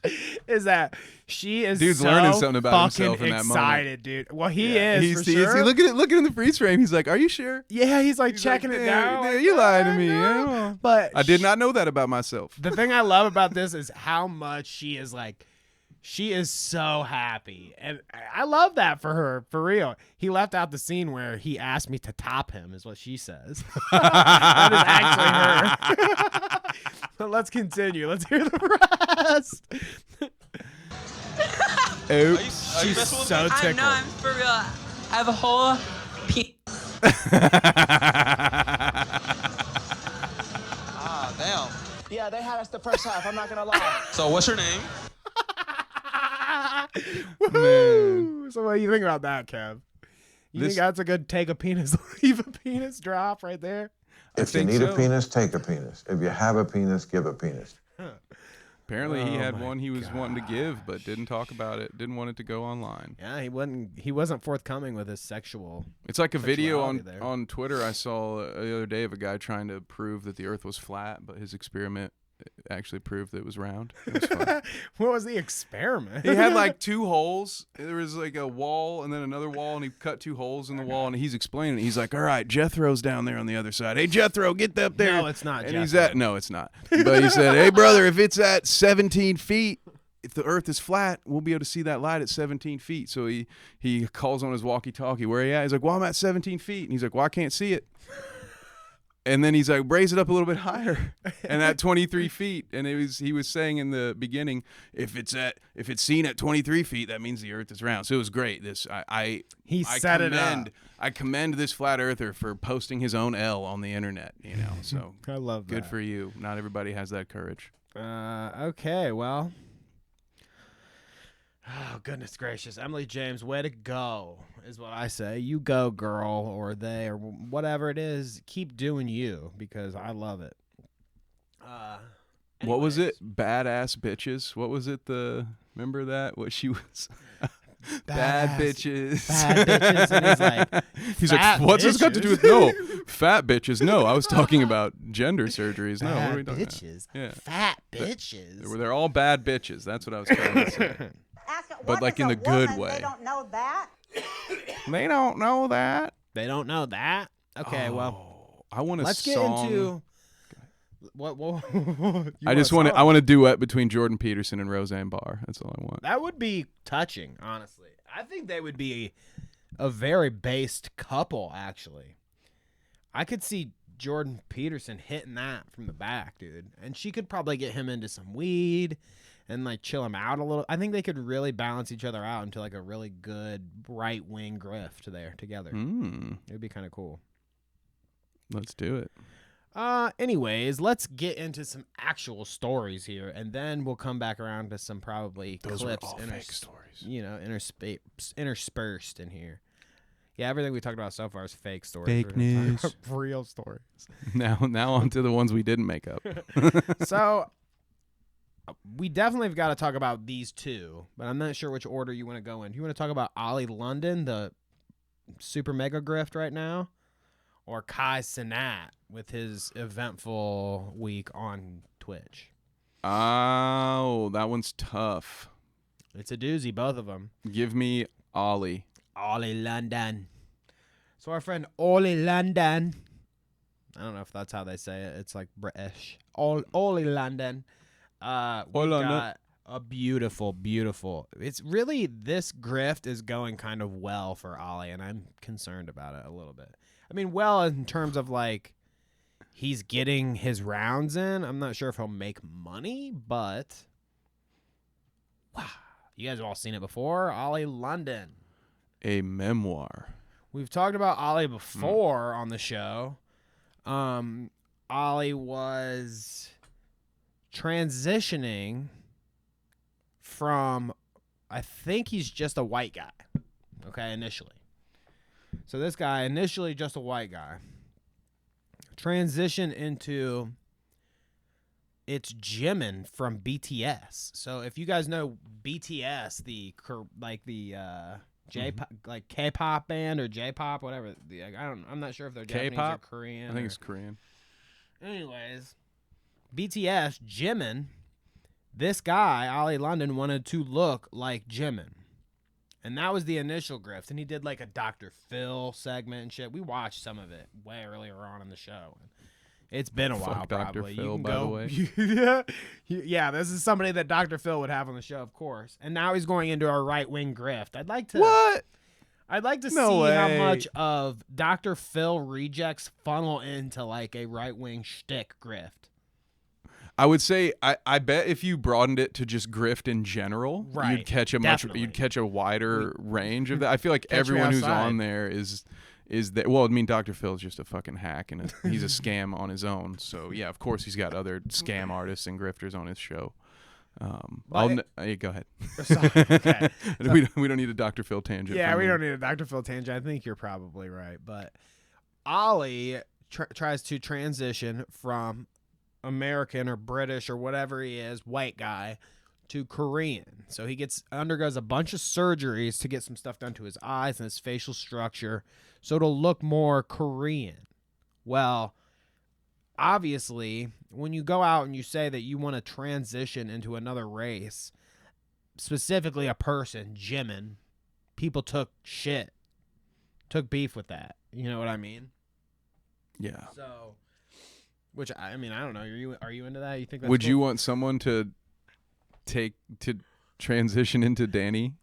is that she is Dude's so learning something about fucking himself in that moment. excited, dude. Well, he is He's, for sure. Look at in the freeze frame. He's like, "Are you sure?" Yeah, he's like He's checking like, it "Yeah, down. yeah, like, you lying to I me. know. But I did not know that about myself. The thing I love about this is how much she is like, she is so happy. And I love that for her, for real. He left out the scene where he asked me to top him, is what she says. That is actually her. But let's continue. Let's hear the rest. Oops. Are you She's messing with so me? tickled. I'm for real. I have a whole penis. Ah, damn. Yeah, they had us the first half. I'm not gonna lie. So what's your name? Woo! So what do you think about that, Kev? You This- think that's a good take a penis, leave a penis drop right there? If you think need so. a penis, take a penis. If you have a penis, give a penis. Apparently, he Oh had my one he was wanting to give, but didn't talk about it. Didn't want it to go online. Yeah, he wasn't forthcoming with his sexual. It's like a video Sexuality there. on Twitter I saw the other day of a guy trying to prove that the Earth was flat, but his experiment actually proved that it was round. It was fun. What was the experiment? He had like 2 holes. There was like a wall and then another wall, and he cut 2 holes in the wall, and he's explaining it. He's like, all right, Jethro's down there on the other side. Hey, Jethro, get up there. No, it's not And Jethro. no, it's not. But he said, hey, brother, if it's at 17 feet, if the earth is flat, we'll be able to see that light at 17 feet. So he calls on his walkie-talkie. Where are you at? He's like, well, I'm at 17 feet. And he's like, well, I can't see it. And then he's like, raise it up a little bit higher, and at 23 feet. And he was saying in the beginning, if it's seen at 23 feet, that means the Earth is round. So it was great. I commend this flat earther for posting his own L on the internet. You know, so I love that. Good for you. Not everybody has that courage. Okay, well. Oh, goodness gracious. Emily James, way to go, is what I say. You go, girl, or they, or whatever it is. Keep doing you, because I love it. What was it? Badass bitches. What was it? Remember that? What she was? Bad bitches. Bad bitches. And he's like, what's this got to do with fat bitches? No, I was talking about gender surgeries. No, what are we talking bitches. about? Yeah. Fat bitches. They're all bad bitches. That's what I was trying to say. But like in the good way. They don't know that. They don't know that. They don't know that. Okay, well, I want to. Let's get into what. I want a duet between Jordan Peterson and Roseanne Barr. That's all I want. That would be touching, honestly. I think they would be a very based couple. Actually, I could see Jordan Peterson hitting that from the back, dude, and she could probably get him into some weed and like chill him out a little. I think they could really balance each other out into like a really good right wing grift there together. It would be kind of cool. Let's do it. Anyways, let's get into some actual stories here, and then we'll come back around to some probably Those clips, are all fake stories. You know, interspersed in here. Yeah, everything we talked about so far is fake stories. Fake news. Real stories. Now on to the ones we didn't make up. So we definitely have got to talk about these two, but I'm not sure which order you want to go in. Do you want to talk about Oli London, the super mega grift right now, or Kai Cenat with his eventful week on Twitch? Oh, that one's tough. It's a doozy, both of them. Give me Oli. Oli London. So our friend Oli London, I don't know if that's how they say it. It's like British. Oli London. We got a beautiful, beautiful. It's really, this grift is going kind of well for Oli, and I'm concerned about it a little bit. I mean, well, in terms of like, he's getting his rounds in. I'm not sure if he'll make money, but wow, you guys have all seen it before. Oli London. A memoir. We've talked about Oli before on the show. Oli was transitioning from, I think he's just a white guy, okay, initially. So this guy, initially just a white guy, transitioned into, it's Jimin from BTS. So if you guys know BTS, J-pop, like K-pop band or J-pop, whatever. I'm not sure if they're Japanese or Korean. I think it's Korean. Anyways, BTS, Jimin, this guy, Oli London, wanted to look like Jimin. And that was the initial grift. And he did like a Dr. Phil segment and shit. We watched some of it way earlier on in the show. It's been a while, probably. Dr. Phil, by the way. Yeah, this is somebody that Dr. Phil would have on the show, of course. And now he's going into a right-wing grift. I'd like to see how much of Dr. Phil rejects funnel into like a right-wing shtick grift. I would say I bet if you broadened it to just grift in general, right, you'd catch a wider range of that. I feel like everyone who's on there is that, well, I mean, Dr. Phil's just a fucking hack and he's a scam on his own. So yeah, of course he's got other scam artists and grifters on his show. Go ahead. Okay. We don't need a Dr. Phil tangent. Yeah, we don't need a Dr. Phil tangent. I think you're probably right. But Oli tries to transition from American or British or whatever he is, white guy, to Korean. So he undergoes a bunch of surgeries to get some stuff done to his eyes and his facial structure so it'll look more Korean. Well, obviously, when you go out and you say that you want to transition into another race, specifically a person, Jimin, people took beef with that. You know what I mean? Yeah. So, which I mean, I don't know. Are you into that? You think? That's Would cool? you want someone to transition into Danny?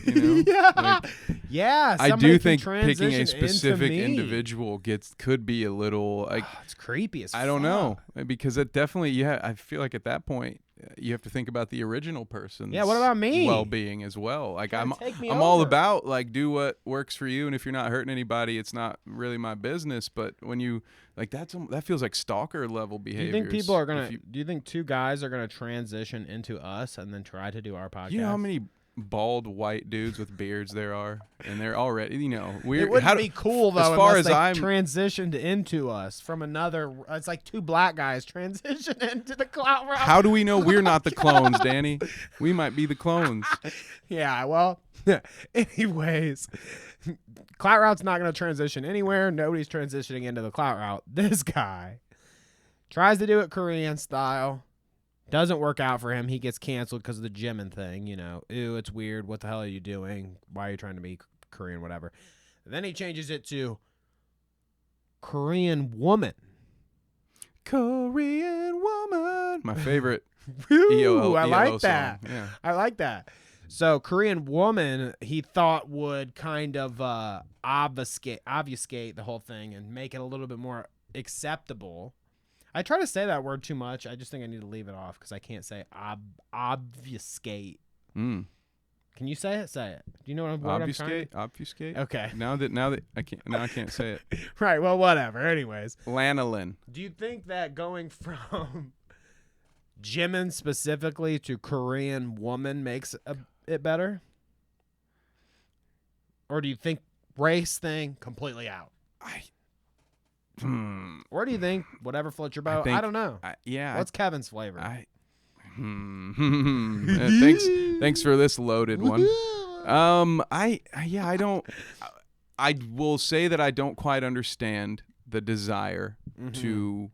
You know? Yeah, Like, yeah. I somebody do can think picking transition a into specific me. individual could be a little like It's creepy as I don't fuck. know, because it definitely I feel like at that point you have to think about the original person's Yeah, what about me? well-being as well. Like I'm take me all over. about like do what works for you, and if you're not hurting anybody, it's not really my business. But when you like that feels like stalker level Do behavior. you think people are gonna? Do you think two guys are gonna transition into us and then try to do our podcast? You know how many bald white dudes with beards there are, and they're already we're It wouldn't be cool though. as far unless as they I'm transitioned into us from another. It's like two black guys transition into the Clout route. How do we know we're not the clones, Danny? We might be the clones. Yeah. Well. Anyways, Clout route's not gonna transition anywhere. Nobody's transitioning into the Clout route. This guy tries to do it Korean style. Doesn't work out for him. He gets canceled because of the Jimin thing. You know, ew, it's weird. What the hell are you doing? Why are you trying to be Korean? Whatever. And then he changes it to Korean woman. Korean woman. My favorite. Ooh, I like ELO that. song. Yeah. I like that. So Korean woman, he thought would kind of obfuscate the whole thing and make it a little bit more acceptable. I try to say that word too much. I just think I need to leave it off because I can't say obfuscate. Mm. Can you say it? Say it. Do you know what I'm trying Obfuscate. to? Obfuscate. Okay. Now that I can't say it. Right. Well, whatever. Anyways, Lanolin. do you think that going from Jimin specifically to Korean woman makes it better? Or do you think race thing completely out? Or do you think whatever floats your boat? I don't know. What's Kevin's flavor? Thanks for this loaded one. I don't. I will say that I don't quite understand the desire to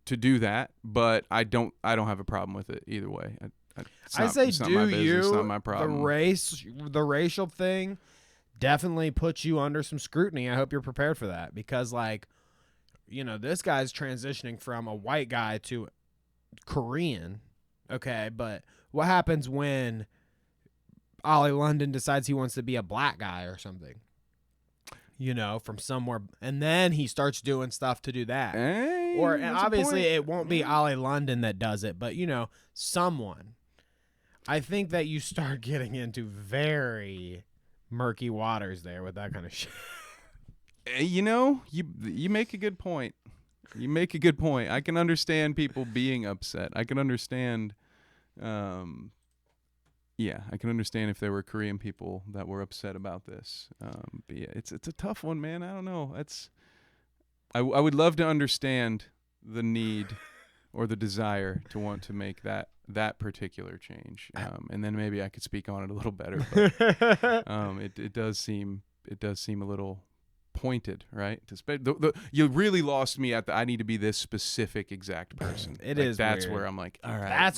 do that, but I don't have a problem with it either way. It's not my business, it's not my problem. The racial thing definitely puts you under some scrutiny. I hope you're prepared for that because, like, you know, this guy's transitioning from a white guy to Korean. Okay, but what happens when Oli London decides he wants to be a black guy or something? You know, from somewhere, and then he starts doing stuff to do that. Hey, And obviously it won't be Oli London that does it, but you know, someone. I think that you start getting into very murky waters there with that kind of shit. You know, you make a good point. You make a good point. I can understand people being upset. I can understand, I can understand if there were Korean people that were upset about this. But yeah, it's a tough one, man. I don't know. I would love to understand the need or the desire to want to make that particular change, and then maybe I could speak on it a little better. But it does seem a little pointed, right? You really lost me at I need to be this specific exact person. That's weird. Where I'm like, all right,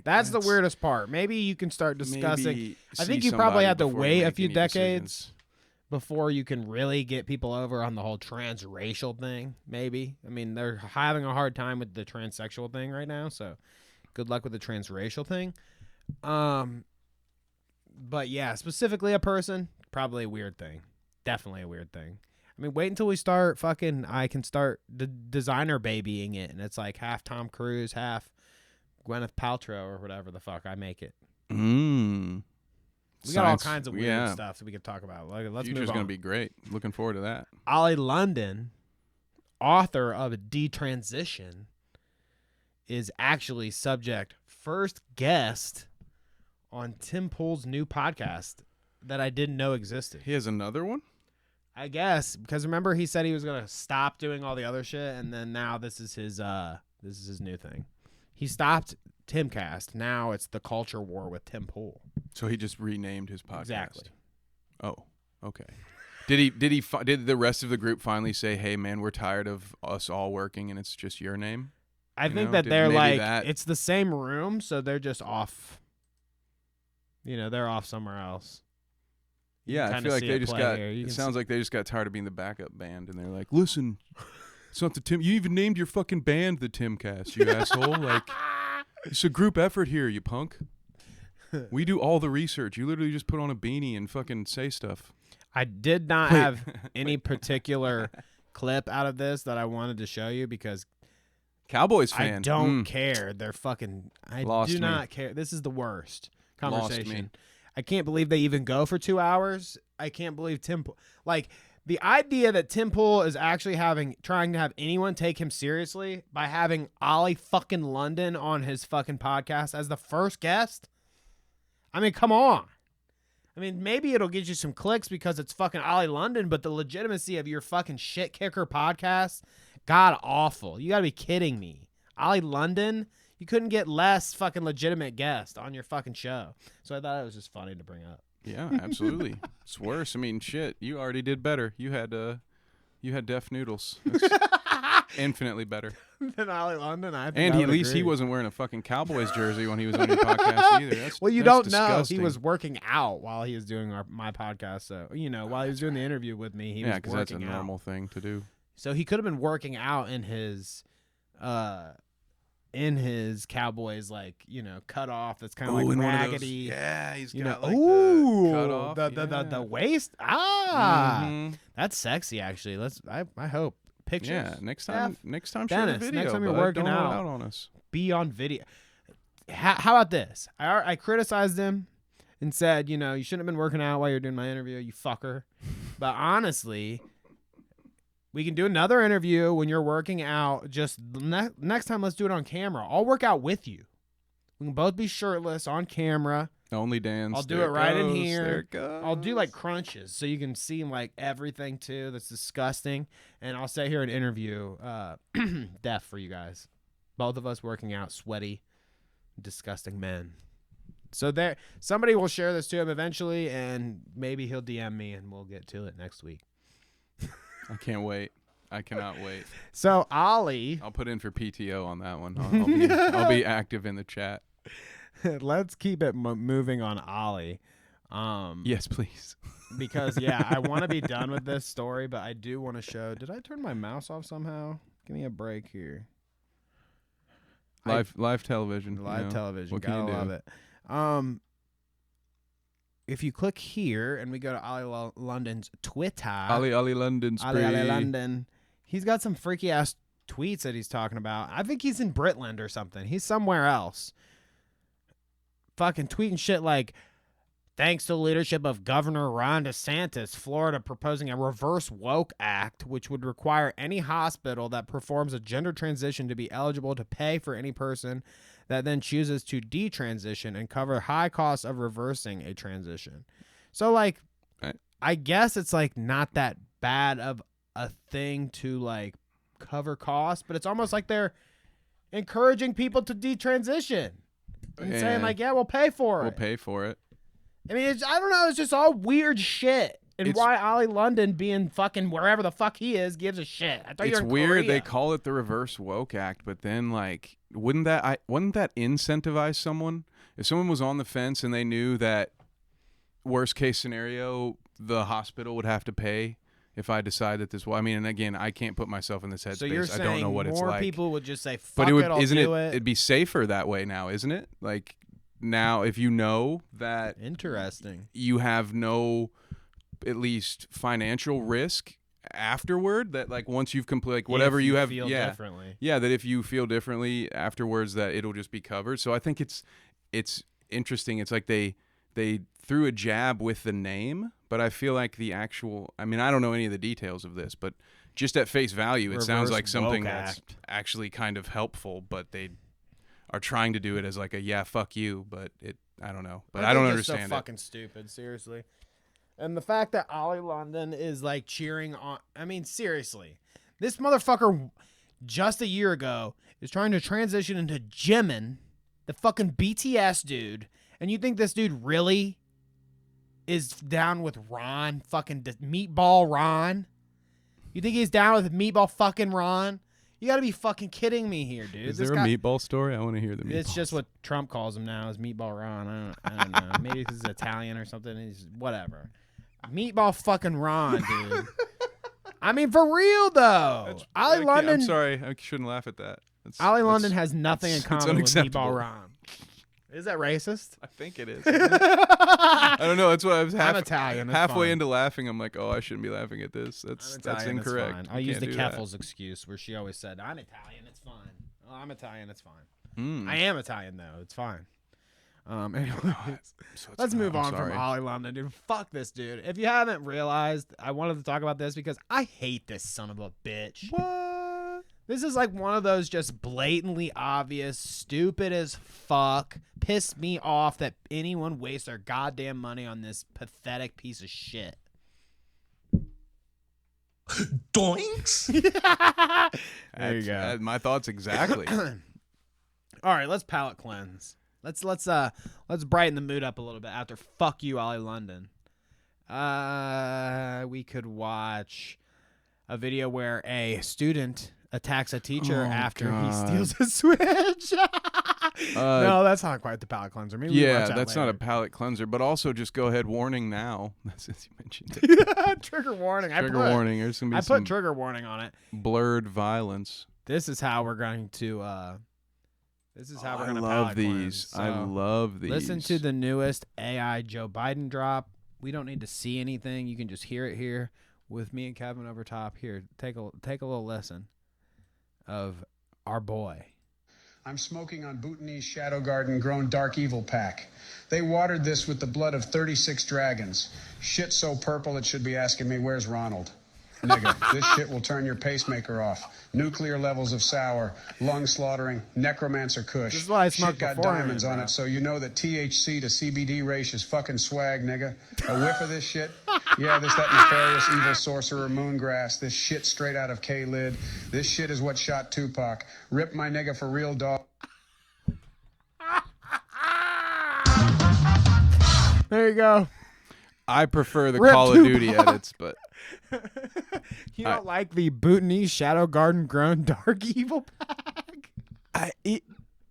that's the weirdest part. Maybe you can start discussing. I think you probably have to wait a few decades before you can really get people over on the whole transracial thing. Maybe. I mean, they're having a hard time with the transsexual thing right now, so good luck with the transracial thing. But yeah, specifically a person, probably a weird thing. Definitely a weird thing. I mean, wait until we start I can start the designer babying it, and it's like half Tom Cruise, half Gwyneth Paltrow or whatever the fuck I make it. We got all kinds of weird stuff that we could talk about. Let's move on. Future's going to be great. Looking forward to that. Oli London, author of Detransition, is actually first guest on Tim Pool's new podcast that I didn't know existed. He has another one? I guess, because remember he said he was going to stop doing all the other shit, and then now this is his new thing. He stopped Timcast. Now it's The Culture War with Tim Pool. So he just renamed his podcast. Exactly. Oh, okay. Did the rest of the group finally say, "Hey, man, we're tired of us all working, and it's just your name"? I You think know? that Did they're maybe like that- it's the same room, so they're just off. They're off somewhere else. You Yeah, can I kinda feel like see they it just play got. here. You It can sounds see- like they just got tired of being the backup band, and they're like, "Listen, it's not the Tim. You even named your fucking band the Timcast, you asshole! Like, it's a group effort here, you punk. We do all the research. You literally just put on a beanie and fucking say stuff." I did not Wait. have any particular clip out of this that I wanted to show you because Cowboys fan. I don't care. They're fucking. I Lost do me. not care. This is the worst Lost me. conversation. I can't believe they even go for 2 hours. I can't believe like the idea that Tim Pool is actually trying to have anyone take him seriously by having Oli fucking London on his fucking podcast as the first guest. I mean, come on. I mean, maybe it'll get you some clicks because it's fucking Oli London, but the legitimacy of your fucking shit kicker podcast, god awful. You gotta be kidding me. Oli London, you couldn't get less fucking legitimate guest on your fucking show. So I thought it was just funny to bring up. Yeah, absolutely. It's worse. I mean, shit. You already did better. You had Deaf Noodles. That's infinitely better. Than Oli London, I think And I at would least he agree. wasn't wearing a fucking Cowboys jersey when he was on your podcast either. That's, Well, you that's don't disgusting. know. He was working out while he was doing my podcast. So, while he was doing the interview with me, he was because working that's a out. normal thing to do. So he could have been working out in his Cowboys, cut off. That's kind of like in one of those- raggedy. yeah, he's you got know, like ooh, the cut off. the yeah. waist. Mhm. That's sexy. Actually, I hope pictures. Yeah, next Steph, time share the Dennis, video. next time you're bud. working Don't hold out. on us. Be on video. How about this? I criticized him and said, you shouldn't have been working out while you're doing my interview, you fucker. But honestly, we can do another interview when you're working out. Just next time, let's do it on camera. I'll work out with you. We can both be shirtless on camera. Only dance. I'll do There it right in goes, here. There it goes. I'll do like crunches so you can see like everything too. That's disgusting. And I'll sit here and interview Def for you guys. Both of us working out, sweaty, disgusting men. So somebody will share this to him eventually, and maybe he'll DM me, and we'll get to it next week. I can't wait. I cannot wait. So Oli, I'll put in for PTO on that one. I'll be active in the chat. let's keep it moving on Oli. Yes, please. Because I want to be done with this story, but I do want to show. Did I turn my mouse off somehow? Give me a break here. Live television. Live television. What can you Gotta do? love it. If you click here and we go to Oli London's Twitter, Oli London spree. Oli London, he's got some freaky ass tweets that he's talking about. I think he's in Britland or something. He's somewhere else. Fucking tweeting shit like, thanks to the leadership of Governor Ron DeSantis, Florida proposing a reverse woke act, which would require any hospital that performs a gender transition to be eligible to pay for any person that then chooses to detransition and cover high costs of reversing a transition. So, I guess it's, not that bad of a thing to, cover costs, but it's almost like they're encouraging people to detransition and saying, we'll pay for it. We'll pay for it. I mean, I don't know. It's just all weird shit. And why Oli London, being fucking wherever the fuck he is, gives a shit. I thought you It's were in weird Korea. they call it the reverse woke act, but then wouldn't that incentivize someone if someone was on the fence and they knew that worst case scenario the hospital would have to pay if I decide that this? Well, I mean, and again, I can't put myself in this headspace. So you're saying I don't know what it's more like. people would just say, "Fuck But it would, I'll isn't do it? it." It'd be safer that way now, isn't it? Now, if you know that Interesting. you have no, at least financial risk afterward, that once you've completed whatever If you have, feel differently. that if you feel differently afterwards, that it'll just be covered. So I think it's interesting. It's like they threw a jab with the name, but I feel like the actual. I mean, I don't know any of the details of this, but just at face value, it sounds Reverse like something woke that's act. actually kind of helpful, but they are trying to do it as fuck you, but I don't know. But I don't think it's understand so it. fucking stupid, seriously. And the fact that Oli London is cheering on. I mean, seriously, this motherfucker just a year ago is trying to transition into Jimin, the fucking BTS dude, and you think this dude really is down with Ron, fucking Meatball Ron? You think he's down with Meatball fucking Ron? You got to be fucking kidding me here, dude. Is there a meatball story? I want to hear the meatball. It's just what Trump calls him now, is Meatball Ron. I don't know. Maybe because he's Italian or something. He's whatever. Meatball fucking Ron, dude. I mean, for real though. Oli London. I'm sorry, I shouldn't laugh at that. Oli London has nothing in common with Meatball Ron. Is that racist? I think it is. I don't know. That's what I was I'm Italian. It's halfway fine. into laughing. I'm like, oh, I shouldn't be laughing at this. That's Italian, it's incorrect. fine. I'll You use can't the do that. Keffel's excuse where she always said, I'm Italian, it's fine. Oh, I'm Italian, it's fine. I am Italian, though. It's fine. Anyways, let's move on from Oli London, dude. Fuck this dude. If you haven't realized, I wanted to talk about this because I hate this son of a bitch. What? This is like one of those just blatantly obvious, stupid as fuck, pissed me off that anyone wastes their goddamn money on this pathetic piece of shit. Doinks. There you go. My thoughts exactly. All right, let's palate cleanse. Let's brighten the mood up a little bit after fuck you, Oli London. We could watch a video where a student attacks a teacher after he steals a Switch. No, that's not quite the palate cleanser. Maybe we watch that that's not later. a palate cleanser. But also, just go ahead. Warning now. Since you mentioned it. Trigger warning. Trigger warning. There's gonna be I some put trigger warning on it. blurred violence. This is how we're going to. This is how we're going to. I love palate these. cleanse. I So, love these. listen to the newest AI Joe Biden drop. We don't need to see anything. You can just hear it here with me and Kevin over top. Here, take a little listen of our boy. I'm smoking on Bhutanese Shadow Garden grown Dark Evil pack. They watered this with the blood of 36 dragons. Shit so purple it should be asking me, where's Ronald? Nigga, this shit will turn your pacemaker off. Nuclear levels of sour, lung slaughtering, necromancer kush. This is why I Shit smoked got beforehand, diamonds on bro. it, so you know that THC to CBD ratio is fucking swag, nigga. A whiff of this shit? Yeah, this that nefarious evil sorcerer Moongrass. This shit straight out of K-Lid. This shit is what shot Tupac. Rip my nigga for real, dog. There you go. I prefer the Rip Call of Duty Tupac. edits, but You don't like the Bhutanese Shadow Garden grown Dark Evil pack?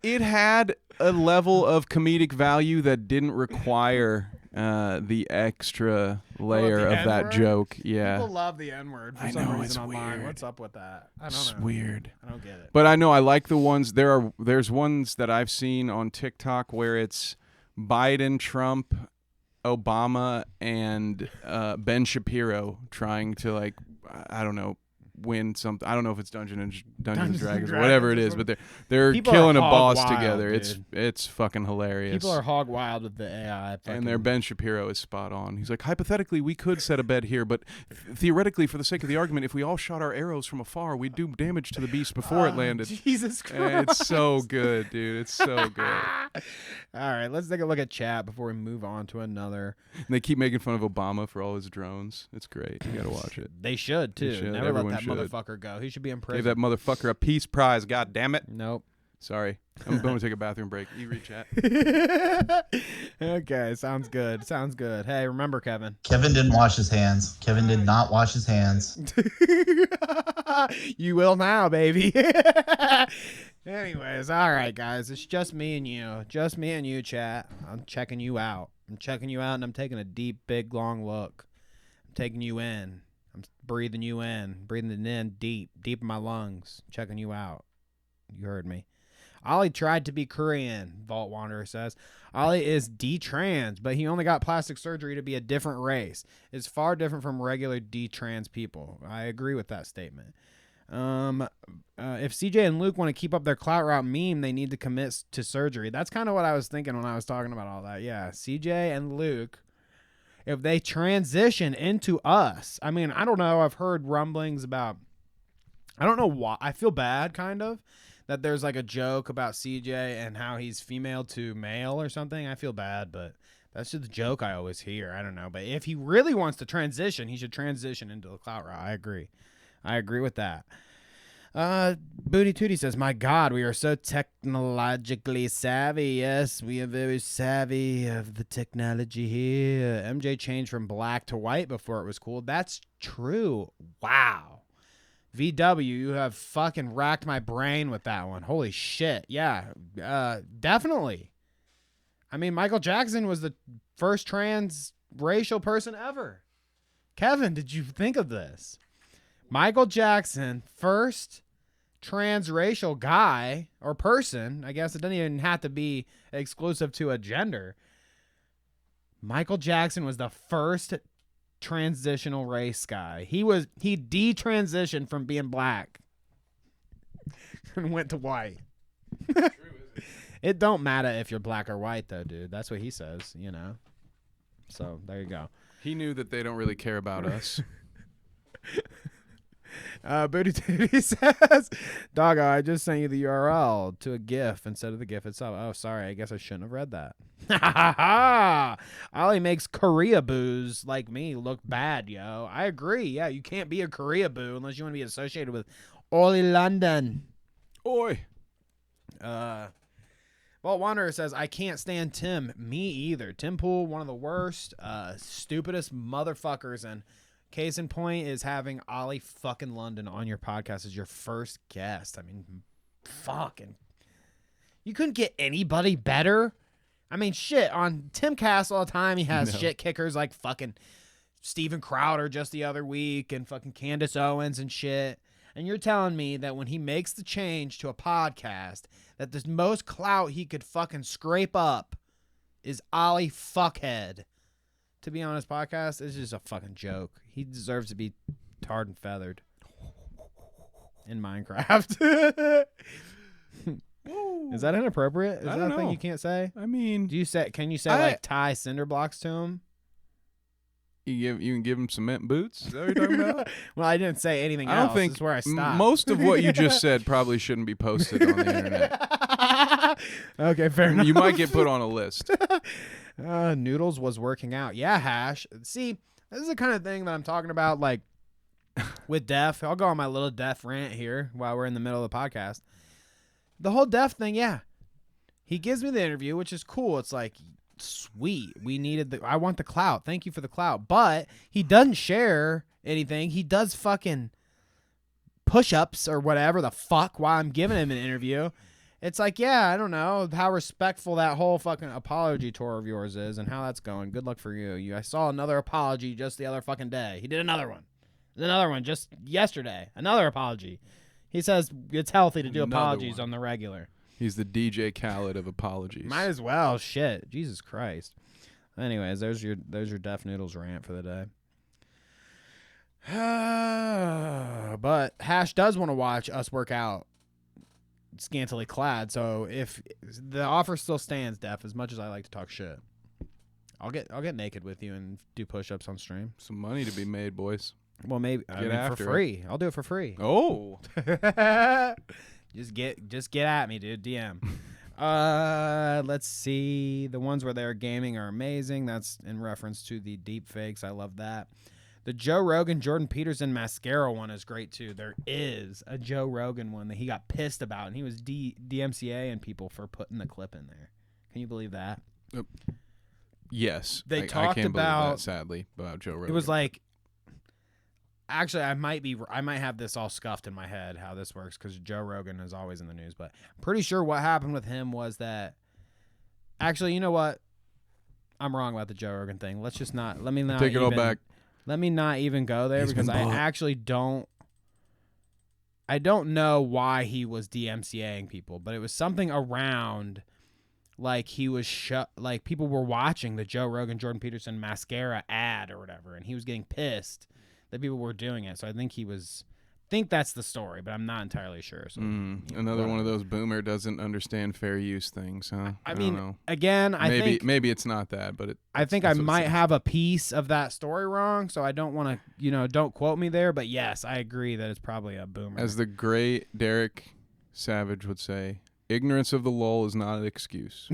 it had a level of comedic value that didn't require the extra layer the of that N-word? joke. Yeah. People love the N-word for I some know, reason it's online. weird. What's up with that? I don't It's know. weird. I don't get it. But I know I like the ones. There's ones that I've seen on TikTok where it's Biden, Trump, Obama, and Ben Shapiro trying to, like, I don't know, win something. I don't know if it's Dungeons and Dragons or whatever it is, but they're People killing are a boss hog wild, together. dude. It's fucking hilarious. People are hog wild with the AI. And their Ben Shapiro is spot on. He's like, hypothetically, we could set a bed here, but theoretically, for the sake of the argument, if we all shot our arrows from afar, we'd do damage to the beast before it landed. Jesus Christ. And it's so good, dude. It's so good. All right, let's take a look at chat before we move on to another. And they keep making fun of Obama for all his drones. It's great. You got to watch it. They should, too. They should. Never Everyone let that should. motherfucker go. He should be in prison. Give that motherfucker a peace prize. God damn it. Nope. Sorry. I'm going to take a bathroom break. You read chat. Okay, sounds good. Sounds good. Hey, remember, Kevin. Kevin didn't wash his hands. Kevin did not wash his hands. You will now, baby. Anyways, all right, guys. It's just me and you. Just me and you, chat. I'm checking you out. I'm checking you out, and I'm taking a deep, big, long look. I'm taking you in. I'm breathing you in. Breathing it in deep in my lungs. Checking you out. You heard me. Oli tried to be Korean, Vault Wanderer says. Oli is detrans, but he only got plastic surgery to be a different race. It's far different from regular detrans people. I agree with that statement. If CJ and Luke want to keep up their Clout Route meme, they need to commit to surgery. That's kind of what I was thinking when I was talking about all that. Yeah, CJ and Luke, if they transition into us, I mean, I don't know. I've heard rumblings about, I don't know why. I feel bad, kind of, that there's like a joke about CJ and how he's female to male or something. I feel bad, but that's just the joke I always hear. I don't know. But if he really wants to transition, he should transition into the Clout Route. I agree with that. Booty Tootie says, my God, we are so technologically savvy. Yes, we are very savvy of the technology here. MJ changed from black to white before it was cool. That's true. Wow. VW, you have fucking racked my brain with that one. Holy shit. Yeah, definitely. I mean, Michael Jackson was the first transracial person ever. Kevin, did you think of this? Michael Jackson, first transracial guy or person. I guess it doesn't even have to be exclusive to a gender. Michael Jackson was the first transitional race guy. He detransitioned from being black and went to white. It don't matter if you're black or white though, dude. That's what he says, you know. So there you go. He knew that they don't really care about us. Booty Tootie says, Doggo, I just sent you the URL to a GIF instead of the GIF itself. Oh, sorry. I guess I shouldn't have read that. Ollie makes Korea boos like me look bad, yo. I agree. Yeah, you can't be a Korea boo unless you want to be associated with Oli London. Oi. Walt Wanderer says, I can't stand Tim. Me either. Tim Pool, one of the worst, stupidest motherfuckers. And case in point is having Oli fucking London on your podcast as your first guest. I mean, fucking. You couldn't get anybody better. I mean, shit. On Tim Castle all the time, he has shit kickers like fucking Steven Crowder just the other week and fucking Candace Owens and shit. And you're telling me that when he makes the change to a podcast, that the most clout he could fucking scrape up is Oli Fuckhead to be on his podcast? It's just a fucking joke. He deserves to be tarred and feathered in Minecraft. Is that inappropriate? Is that a thing you can't say? I mean, can you say like tie cinder blocks to him? You can give him cement boots? Is that what you're talking about? Well, I didn't say anything else. I don't think That's where I stopped. Most of what you just said probably shouldn't be posted on the internet. Okay, fair enough. You might get put on a list. Noodles was working out. Yeah, Hash. See, this is the kind of thing that I'm talking about, like, with Def. I'll go on my little Def rant here while we're in the middle of the podcast. The whole Def thing, yeah. He gives me the interview, which is cool. It's like, sweet. I want the clout. Thank you for the clout. But he doesn't share anything. He does fucking push-ups or whatever the fuck while I'm giving him an interview. It's like, yeah, I don't know how respectful that whole fucking apology tour of yours is and how that's going. Good luck for you. I saw another apology just the other fucking day. He did another one. Another one just yesterday. Another apology. He says it's healthy to do apologies on the regular. He's the DJ Khaled of apologies. Might as well. Shit. Jesus Christ. Anyways, there's your Def Noodles rant for the day. But Hash does want to watch us work out scantily clad. So if the offer still stands, Def, as much as I like to talk shit, I'll get naked with you and do push-ups on stream. Some money to be made, boys. Well, maybe for free. I'll do it for free. Oh. Just get at me, dude. DM. Let's see. The ones where they're gaming are amazing. That's in reference to the deep fakes. I love that. The Joe Rogan, Jordan Peterson mascara one is great too. There is a Joe Rogan one that he got pissed about, and he was DMCA and people for putting the clip in there. Can you believe that? Yes. They I talked can't about believe that, sadly, about Joe Rogan. It was like, actually, I might have this all scuffed in my head how this works because Joe Rogan is always in the news. But I'm pretty sure what happened with him was that. Actually, you know what? I'm wrong about the Joe Rogan thing. Let me not take it all back. Let me not even go there because I actually don't. I don't know why he was DMCAing people, but it was something around, like he was like people were watching the Joe Rogan Jordan Peterson mascara ad or whatever, and he was getting pissed that people were doing it. So I think that's the story, but I'm not entirely sure. So another one of those boomer doesn't understand fair use things, huh? I mean, don't know. Again, maybe it's not that, but I think I might have a piece of that story wrong, so I don't want to, don't quote me there. But yes, I agree that it's probably a boomer. As the great Derek Savage would say, ignorance of the law is not an excuse.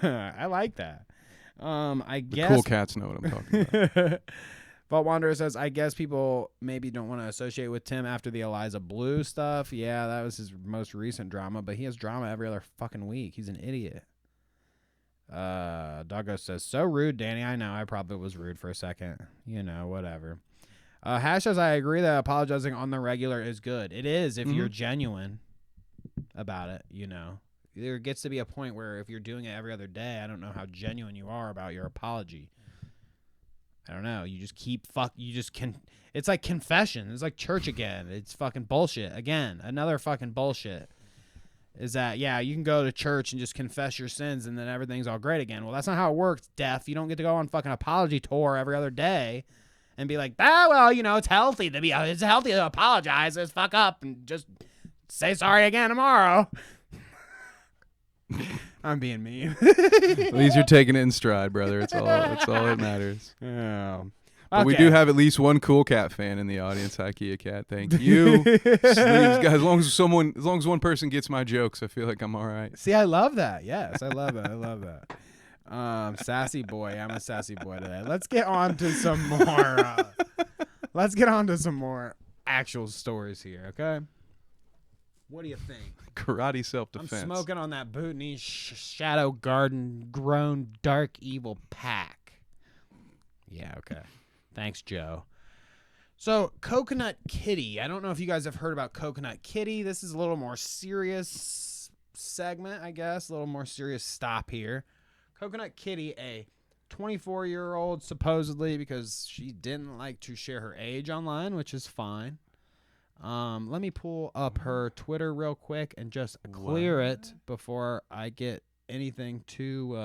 I like that. I guess the cool cats know what I'm talking about. Fault Wanderer says, I guess people maybe don't want to associate with Tim after the Eliza Blue stuff. Yeah, that was his most recent drama, but he has drama every other fucking week. He's an idiot. Doggo says, so rude, Danny. I know, I probably was rude for a second. You know, whatever. Hash says, I agree that apologizing on the regular is good. It is if you're genuine about it, you know. There gets to be a point where if you're doing it every other day, I don't know how genuine you are about your apology. I don't know. You just it's like confession. It's like church again. It's fucking bullshit. Again, another fucking bullshit. Is that, yeah, you can go to church and just confess your sins and then everything's all great again. Well, that's not how it works, deaf. You don't get to go on fucking apology tour every other day and be like, well, you know, it's healthy to apologize. Let's fuck up and just say sorry again tomorrow. I'm being mean. At least you're taking it in stride, brother. It's all that matters. Yeah. But we do have at least one Cool Cat fan in the audience. Hi, Kia Cat. Thank you. Sleeves, guys, as long as one person gets my jokes, I feel like I'm all right. See, I love that. Yes, I love it. I love that. Sassy boy. I'm a sassy boy today. Let's get on to some more. Let's get on to some more actual stories here. Okay. What do you think? Karate self-defense. I'm smoking on that Bhutanese Shadow Garden grown dark evil pack. Yeah, okay. Thanks, Joe. So, Coconut Kitty. I don't know if you guys have heard about Coconut Kitty. This is a little more serious segment, I guess. A little more serious stop here. Coconut Kitty, a 24-year-old, supposedly, because she didn't like to share her age online, which is fine. Let me pull up her Twitter real quick and just clear it before I get anything too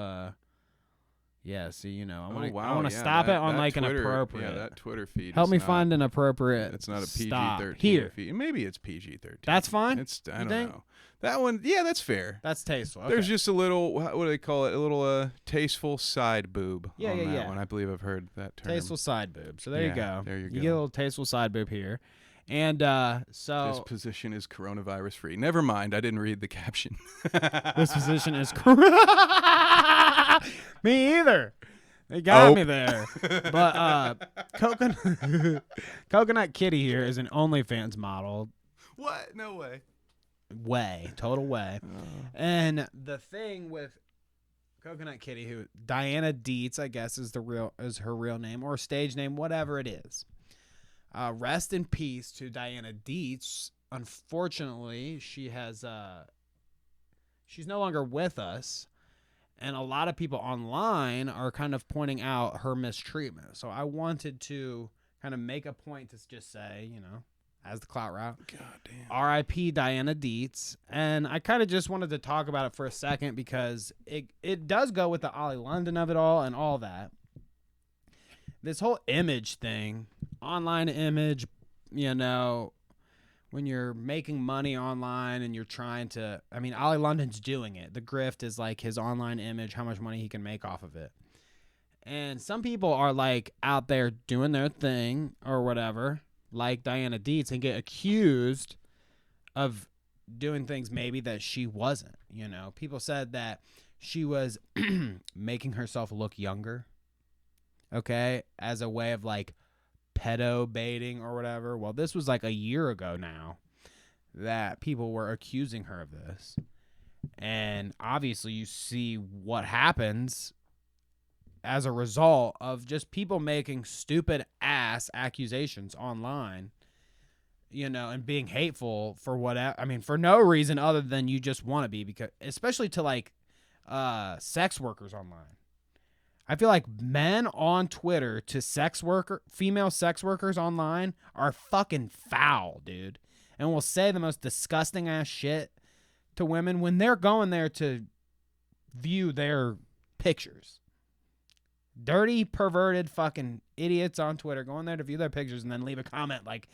yeah, see, you know, I want to stop it on like Twitter, an appropriate. Yeah, that Twitter feed. Help me find an appropriate. It's not a PG-13 PG-13 feed. Maybe it's PG-13. That's fine. I don't know. That one, yeah, that's fair. That's tasteful. Okay. There's just a little, what do they call it? A little tasteful side boob. Yeah, on yeah, that yeah. one. I believe I've heard that term. Tasteful side boob. So there you go. There you go. You get a little tasteful side boob here. And so this position is coronavirus free. Never mind, I didn't read the caption. This position is me either. They got me there. But Coconut Kitty here is an OnlyFans model. What? No way. Total way. And the thing with Coconut Kitty, who Diana Dietz, I guess, is her real name or stage name, whatever it is. Rest in peace to Diana Dietz. Unfortunately, she's no longer with us, and a lot of people online are kind of pointing out her mistreatment. So I wanted to kind of make a point to just say, you know, as the Clout route, R.I.P. Diana Dietz, and I kind of just wanted to talk about it for a second because it does go with the Oli London of it all and all that. This whole image thing, online image, you know, when you're making money online and you're trying to, I mean, Oli London's doing it. The grift is like his online image, how much money he can make off of it. And some people are like out there doing their thing or whatever, like Diana Dietz, and get accused of doing things maybe that she wasn't, you know. People said that she was making herself look younger. Okay, as a way of like pedo baiting or whatever. Well, this was like a year ago now that people were accusing her of this. And obviously you see what happens as a result of just people making stupid ass accusations online, you know, and being hateful for whatever. I mean, for no reason other than you just want to be, because especially to like sex workers online. I feel like men on Twitter to female sex workers online are fucking foul, dude. And will say the most disgusting ass shit to women when they're going there to view their pictures. Dirty, perverted fucking idiots on Twitter going there to view their pictures and then leave a comment like,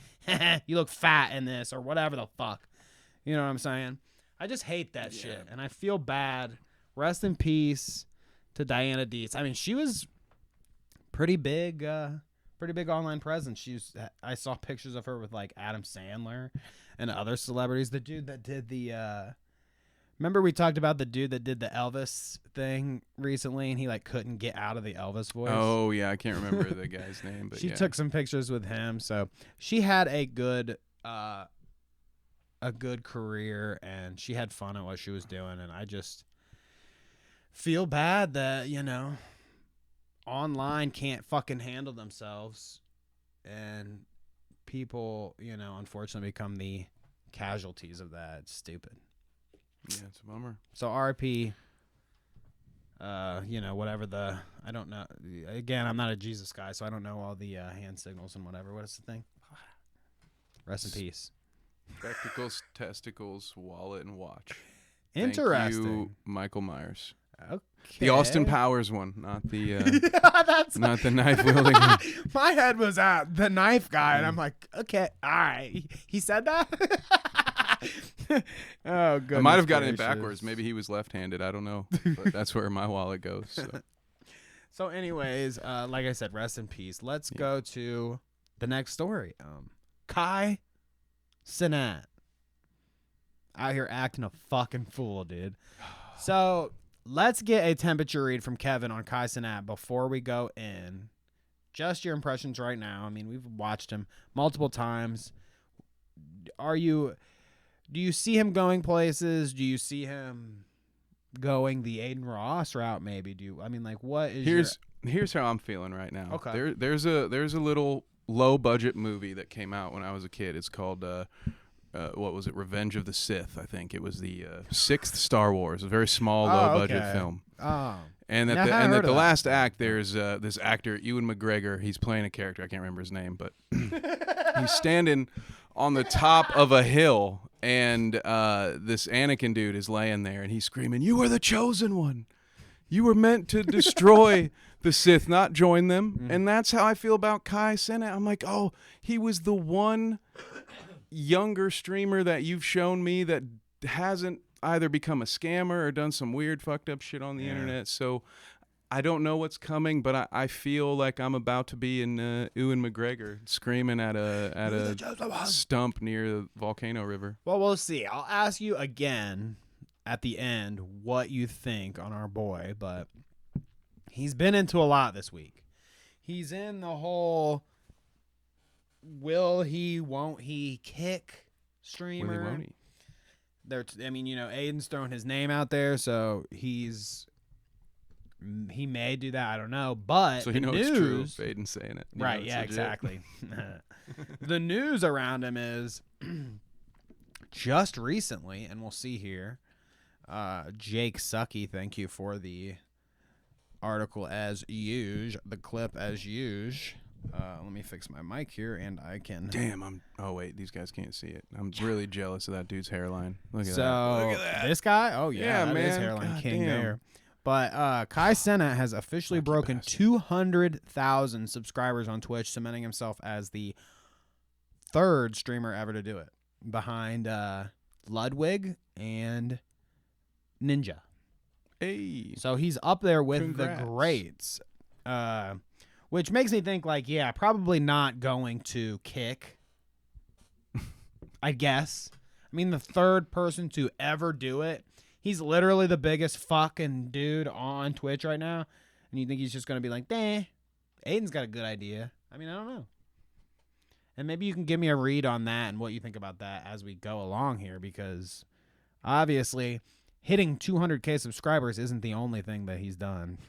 you look fat in this or whatever the fuck. You know what I'm saying? I just hate that shit. And I feel bad. Rest in peace to Diana Dietz. I mean, she was pretty big online presence. I saw pictures of her with like Adam Sandler and other celebrities. The dude that did the Remember we talked about the dude that did the Elvis thing recently, and he like couldn't get out of the Elvis voice. Oh yeah, I can't remember the guy's name, but she yeah. took some pictures with him, so she had a good career, and she had fun at what she was doing, and I just feel bad that online can't fucking handle themselves, and people unfortunately become the casualties of that. It's stupid. Yeah, it's a bummer. So RP, whatever I don't know. Again, I'm not a Jesus guy, so I don't know all the hand signals and whatever. What is the thing? Rest in peace. Spectacles, testicles, wallet, and watch. Interesting. Thank you, Michael Myers. Okay. The Austin Powers one, not the yeah, that's not the knife wielding one. My head was at the knife guy, and I'm like, okay, all right. He said that. Oh, good. I might have gotten it backwards. Maybe he was left-handed. I don't know. But that's where my wallet goes. So anyways, like I said, rest in peace. Let's go to the next story. Kai Cenat out here acting a fucking fool, dude. So let's get a temperature read from Kevin on Kai Cenat before we go in. Just your impressions right now. I mean, we've watched him multiple times. Do you see him going places? Do you see him going the Aiden Ross route? Maybe. What is here's how I'm feeling right now. Okay. There's a little low budget movie that came out when I was a kid. It's called what was it? Revenge of the Sith. I think it was the 6th Star Wars. A very small, low budget film. Oh. And at the last act, there's this actor, Ewan McGregor. He's playing a character. I can't remember his name, but he's standing on the top of a hill, and this Anakin dude is laying there, and he's screaming, "You are the chosen one. You were meant to destroy the Sith, not join them." And that's how I feel about Kai Cenat. I'm like, oh, he was the one younger streamer that you've shown me that hasn't either become a scammer or done some weird fucked up shit on the internet. So I don't know what's coming, but I feel like I'm about to be in Ewan McGregor screaming at a stump near the Volcano River. Well, we'll see. I'll ask you again at the end what you think on our boy, but he's been into a lot this week. He's in the whole will he, won't he kick streamer. Will he, won't he? Aiden's throwing his name out there, so he may do that. I don't know, but so it's true. Aiden's saying it, right? Yeah, exactly. The news around him is just recently, and we'll see here. Jake Sucky, thank you for the article as usual, the clip as usual. Let me fix my mic here, and I can. Damn, oh wait, these guys can't see it. I'm really jealous of that dude's hairline. Look at so, that. Look at that. This guy, oh yeah, man, is hairline God king damn. there. But Kai Cenat has officially broken 200,000 subscribers on Twitch, cementing himself as the 3rd streamer ever to do it, behind Ludwig and Ninja. Hey, so he's up there with Congrats. the greats, which makes me think probably not going to kick. I guess. I mean, the 3rd person to ever do it. He's literally the biggest fucking dude on Twitch right now, and you think he's just gonna be like, "Nah, Aiden's got a good idea." I mean, I don't know. And maybe you can give me a read on that and what you think about that as we go along here, because obviously hitting 200K subscribers isn't the only thing that he's done.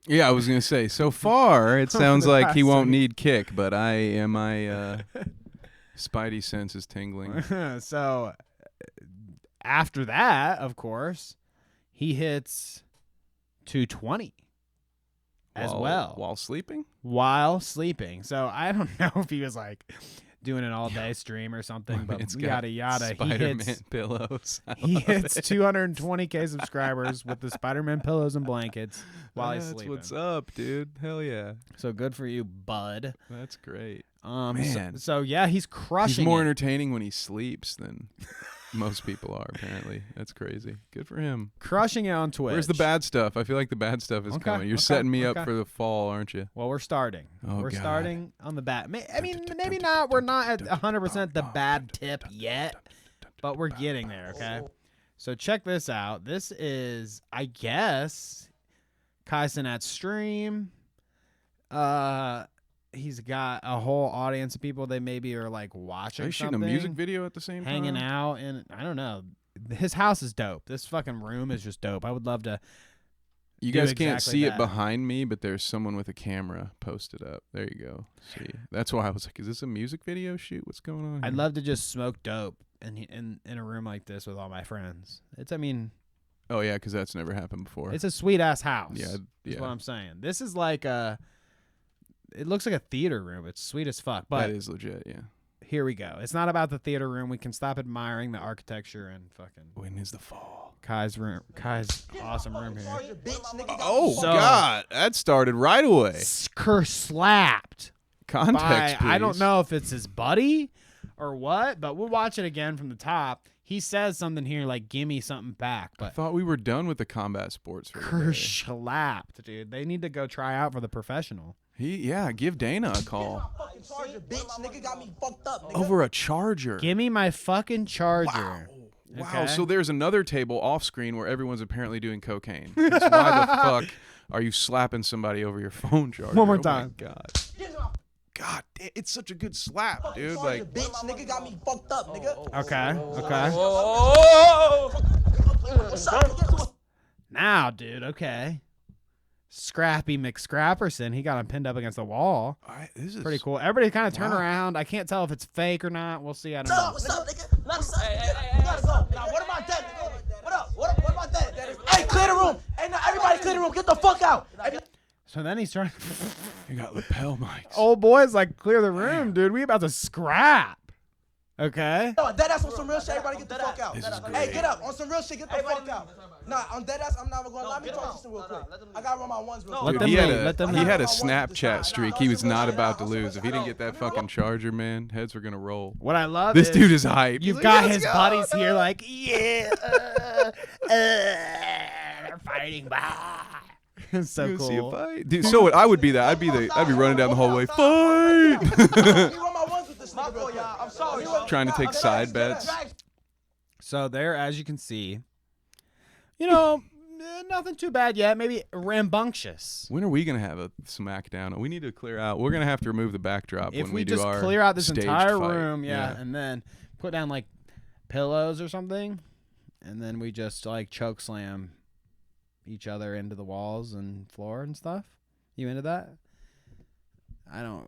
Yeah, I was gonna say. So far, it sounds like he won't need kick, but my spidey sense is tingling. So after that, of course, he hits 220 as well while sleeping. So I don't know if he was doing an all-day stream or something, but it's yada yada. Spider-Man pillows. He hits 220K subscribers with the Spider-Man pillows and blankets while he's sleeping. That's what's up, dude. Hell yeah. So good for you, bud. That's great. Man. So yeah, he's crushing. He's more it. entertaining when he sleeps than most people are, apparently. That's crazy. Good for him. Crushing it on Twitch. Where's the bad stuff? I feel like the bad stuff is coming. You're setting me up for the fall, aren't you? Well, we're starting. Oh, we're God. starting on the bad. I mean, maybe not. We're not at 100% the bad tip yet, but we're getting there, okay? So check this out. This is, I guess, Kai Cenat's stream. He's got a whole audience of people. They maybe are like watching. Are you shooting a music video at the same time? Hanging out, and I don't know. His house is dope. This fucking room is just dope. I would love to. You guys can't exactly see that. it behind me, but there's someone with a camera posted up. There you go. See, that's why I was like, "Is this a music video shoot? What's going on?" I'd here? love to just smoke dope in a room like this with all my friends. I mean, Oh yeah, because that's never happened before. it's a sweet ass house. Yeah, That's yeah. what I'm saying. This is like it looks like a theater room. It's sweet as fuck. But that is legit. Yeah. here we go. It's not about the theater room. We can stop admiring the architecture and fucking When is the fall? Kai's room. Kai's awesome room here. Oh So- God, that started right away. Skur slapped. Context, please. I don't know if it's his buddy or what, but we'll watch it again from the top. He says something here like, "Give me something back," I but thought we were done with the combat sports for the day. slapped, dude. They need to go try out for the professional. Give Dana a call Charger, bitch, nigga got me fucked up, nigga. over a charger. Give me my fucking charger. Wow. Okay? So there's another table off screen where everyone's apparently doing cocaine. Why the fuck are you slapping somebody over your phone charger? One more Oh my time. God, it's such a good slap, dude. Charger, Like, bitch, nigga got me fucked up, nigga. Okay. What's up, nigga? Now, dude. Okay. Scrappy McScrapperson. He got him pinned up against the wall. this is Pretty cool. Everybody kind of turn around. I can't tell if it's fake or not. We'll see. I don't know. What's up, nigga? What's up, nigga? You gotta go. Now, what about that, nigga? What up? What about that? Hey, clear the room. Hey, now, everybody clear the room. Get the fuck out. So then he's trying. You got lapel mics. Old boy's like, clear the room, dude. We about to scrap. Okay. No, deadass on some real shit. Everybody get the fuck out. This is Hey, great. get up. On some real shit, get the fuck out. Nah, on deadass, I'm not even gonna let me talk to some real quick. I gotta run my ones real quick. Let Dude, them he had leave. a Let them he leave. had a Snapchat streak. He was not about to lose. If he didn't get that fucking charger, man, heads were gonna roll. What I love This is dude is hype. You've He's got like, his "Let's go." buddies here like, yeah, they're fighting. Bah. It's so You see a cool. fight? Dude, so what? I would be that. I'd be running down the hallway. Fight! I'm sorry. Trying to take side bets. So there, as you can see, you know, nothing too bad yet. Maybe rambunctious. When are we gonna have a smackdown? We need to clear out. We're gonna have to remove the backdrop If when we do just our clear out this staged entire fight. room, and then put down like pillows or something, and then we just like choke slam each other into the walls and floor and stuff. You into that? I don't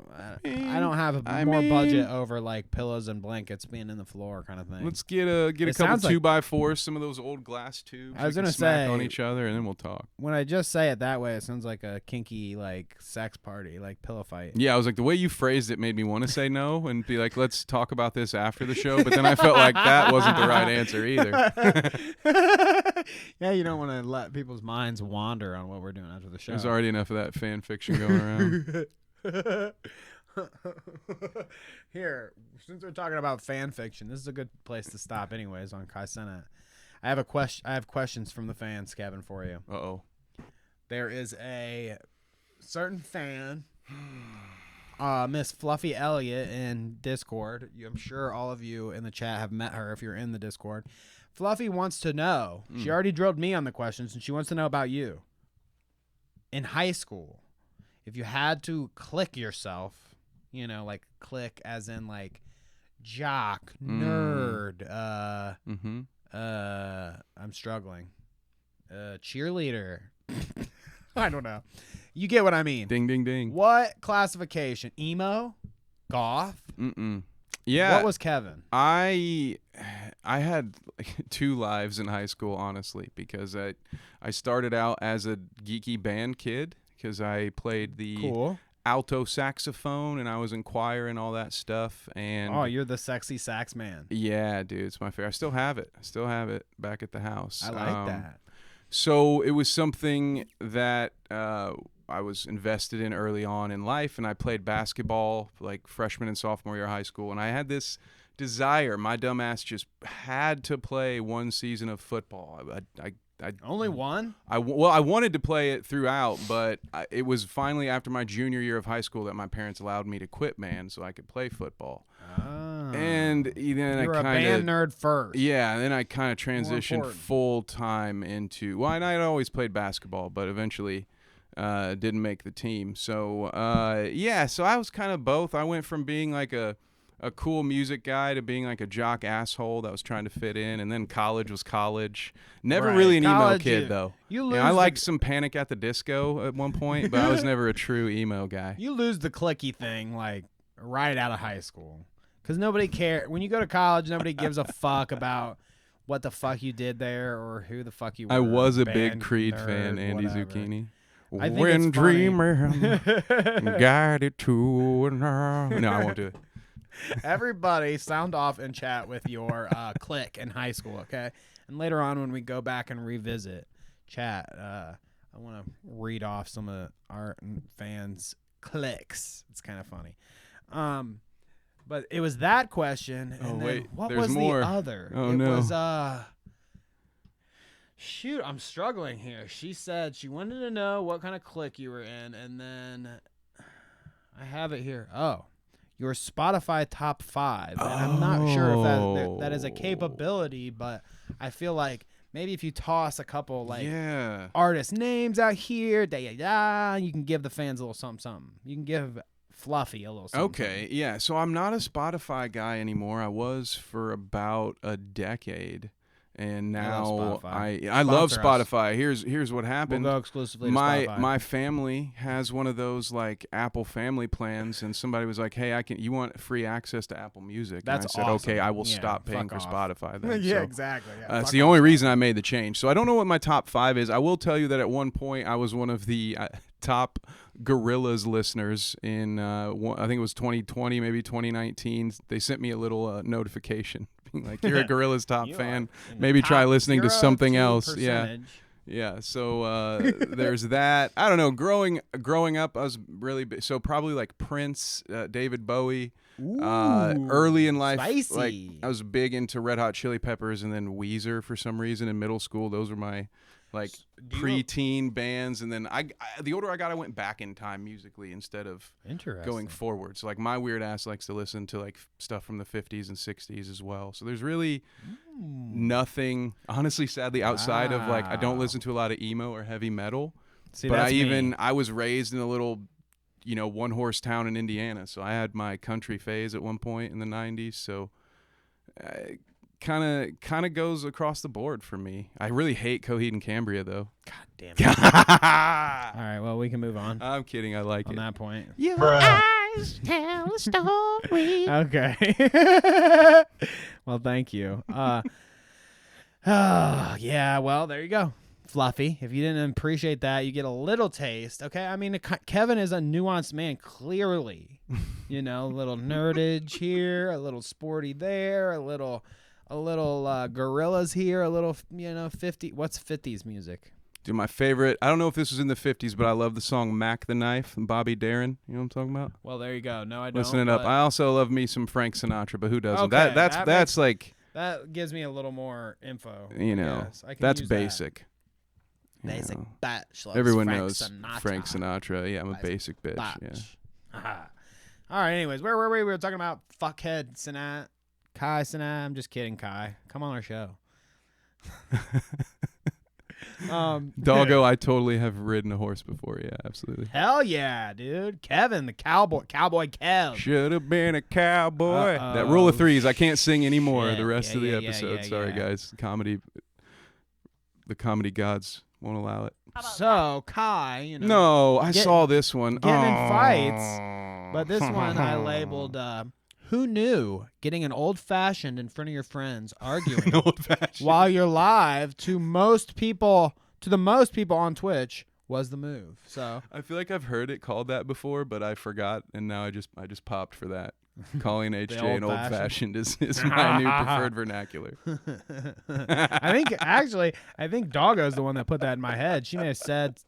have more budget over like pillows and blankets being in the floor kind of thing. Let's get a couple sounds like- 2x4s, some of those old glass tubes. I was we can gonna smack say- on each other, and then we'll talk. When I just say it that way, it sounds like a kinky like sex party, like pillow fight. Yeah, I was like, the way you phrased it made me want to say no and be like, let's talk about this after the show. But then I felt like that wasn't the right answer either. Yeah, you don't want to let people's minds wander on what we're doing after the show. There's already enough of that fan fiction going around. Here, since we're talking about fan fiction, this is a good place to stop anyways on Kai Cenat. I have questions from the fans, Kevin, for you. Uh-oh. There is a certain fan, Miss Fluffy Elliott in Discord. I'm sure all of you in the chat have met her if you're in the Discord. Fluffy wants to know. She already drilled me on the questions, and she wants to know about you. In high school, if you had to click yourself, you know, like click as in like jock, nerd, I'm struggling, cheerleader. I don't know. You get what I mean. Ding, ding, ding. What classification? Emo? Goth? Yeah. What was Kevin? I had like 2 lives in high school, honestly, because I started out as a geeky band kid because I played the alto saxophone and I was in choir and all that stuff. And oh, you're the sexy sax man. Yeah, dude, it's my favorite. I still have it. Back at the house. I like that. So it was something that I was invested in early on in life, and I played basketball like freshman and sophomore year of high school, and I had this desire. My dumb ass just had to play one season of football. I only one? I wanted to play it throughout, but it was finally after my junior year of high school that my parents allowed me to quit, man, so I could play football. And then You're I a kind band nerd first. Yeah, and then I kind of transitioned important. full time into. Well, and I had always played basketball, but eventually didn't make the team. So yeah, so I was kind of both. I went from being like a cool music guy to being like a jock asshole that was trying to fit in, and then college was college. Never Right. really an College, emo kid though. You know, lose I the- liked some Panic at the Disco at one point, but I was never a true emo guy. You lose the clicky thing like right out of high school, because nobody cares. When you go to college, nobody gives a fuck about what the fuck you did there or who the fuck you were. I was a big band, Creed nerd, fan, Andy whatever. Zucchini. I think When it's funny. dreaming, guided to an No, I won't do it. Everybody sound off in chat with your clique in high school, okay? And later on when we go back and revisit chat, I want to read off some of our fans' cliques. It's kind of funny. But it was that question. And Oh, then wait, what there's was more. the other? Oh, it no. was shoot, I'm struggling here. She said she wanted to know what kind of clique you were in, and then I have it here. Oh, your Spotify top 5, and I'm not sure if that is a capability, but I feel like maybe if you toss a couple like artist names out here, you can give the fans a little something. You can give Fluffy a little something. Okay, yeah. So I'm not a Spotify guy anymore. I was for about a decade. And now I love Spotify. Here's what happened. We'll go exclusively to Spotify. My family has one of those like Apple family plans, and somebody was like, "Hey, you want free access to Apple Music?" That's and I said, awesome. "Okay, I will Yeah, stop paying fuck for off. Spotify." Then. Yeah, So, exactly. Yeah, it's the only reason I made the change. So I don't know what my top 5 is. I will tell you that at one point I was one of the top Gorillaz listeners in I think it was 2020, maybe 2019. They sent me a little notification. Like, you're a Gorillaz top fan. Maybe try listening to something else. Yeah. So there's that. I don't know. Growing up, I was really big, so probably like Prince, David Bowie. Early in life, spicy. like I was big into Red Hot Chili Peppers, and then Weezer for some reason in middle school. Those were my like preteen bands, and then the older I got, I went back in time musically instead of going forward. So like my weird ass likes to listen to like stuff from the 50s and 60s as well. So there's really nothing, honestly, sadly, outside of like I don't listen to a lot of emo or heavy metal. See, but that's I was raised in a little, one horse town in Indiana, so I had my country phase at one point in the 90s. So kind of goes across the board for me. I really hate Coheed and Cambria though. God damn it. All right, well, we can move on. I'm kidding. I like on it. that point. Your eyes tell a story. Okay. Well, thank you. Yeah, well, there you go. Fluffy. If you didn't appreciate that, you get a little taste. Okay, I mean, Kevin is a nuanced man, clearly. A little nerdage here, a little sporty there, a little Gorillaz here, a little 50. What's 50s music? Dude, my favorite. I don't know if this was in the 50s, but I love the song "Mac the Knife" from Bobby Darin. You know what I'm talking about? Well, there you go. No, I don't. Listen it up. I also love me some Frank Sinatra, but who doesn't? Okay, That's like. That gives me a little more info. That's basic. Basic bitch. Everyone Frank knows Sinatra. Frank Sinatra. Yeah, I'm a basic bitch. Yeah. All right. Anyways, where were we? We were talking about fuckhead Cenat, Kai Cenat. I'm just kidding, Kai. Come on our show. Doggo, I totally have ridden a horse before. Yeah, absolutely. Hell yeah, dude. Kevin, the cowboy Kev. Should have been a cowboy. That rule of threes. I can't sing anymore the rest of the episode. Sorry, guys. The comedy gods won't allow it. So, Kai, No, I saw this one. Getting in fights. But this one I labeled, who knew getting an old-fashioned in front of your friends, arguing while you're live to the most people on Twitch was the move. So I feel like I've heard it called that before, but I forgot, and now I just popped for that. Calling HJ an old-fashioned is my new preferred vernacular. I think Doggo's the one that put that in my head. She may have said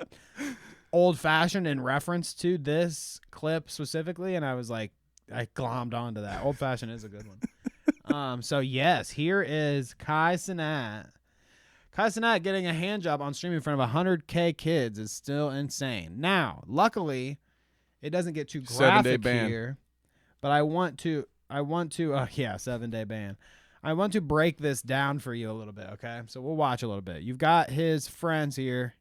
old-fashioned in reference to this clip specifically, and I was like, I glommed onto that. Old-fashioned is a good one. So yes, here is Kai Cenat. Kai Cenat getting a hand job on stream in front of 100K kids is still insane. Now, luckily, it doesn't get too graphic 7-day ban. here. But I want to want to, yeah, 7-day ban. I want to break this down for you a little bit, okay? So we'll watch a little bit. You've got his friends here.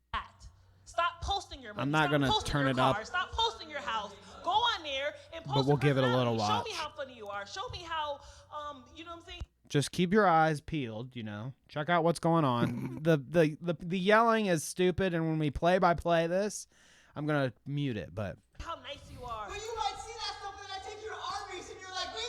Stop posting your money. I'm not gonna turn it up. Stop posting your house. Go on there and post. But we'll give it a little Show watch. me how funny you are. Show me how, you know what I'm saying? Just keep your eyes peeled, you know. Check out what's going on. the yelling is stupid, and when we play by play this, I'm gonna mute it. But How nice you are. But you might see that stuff and I take you to Arby's and you're like, we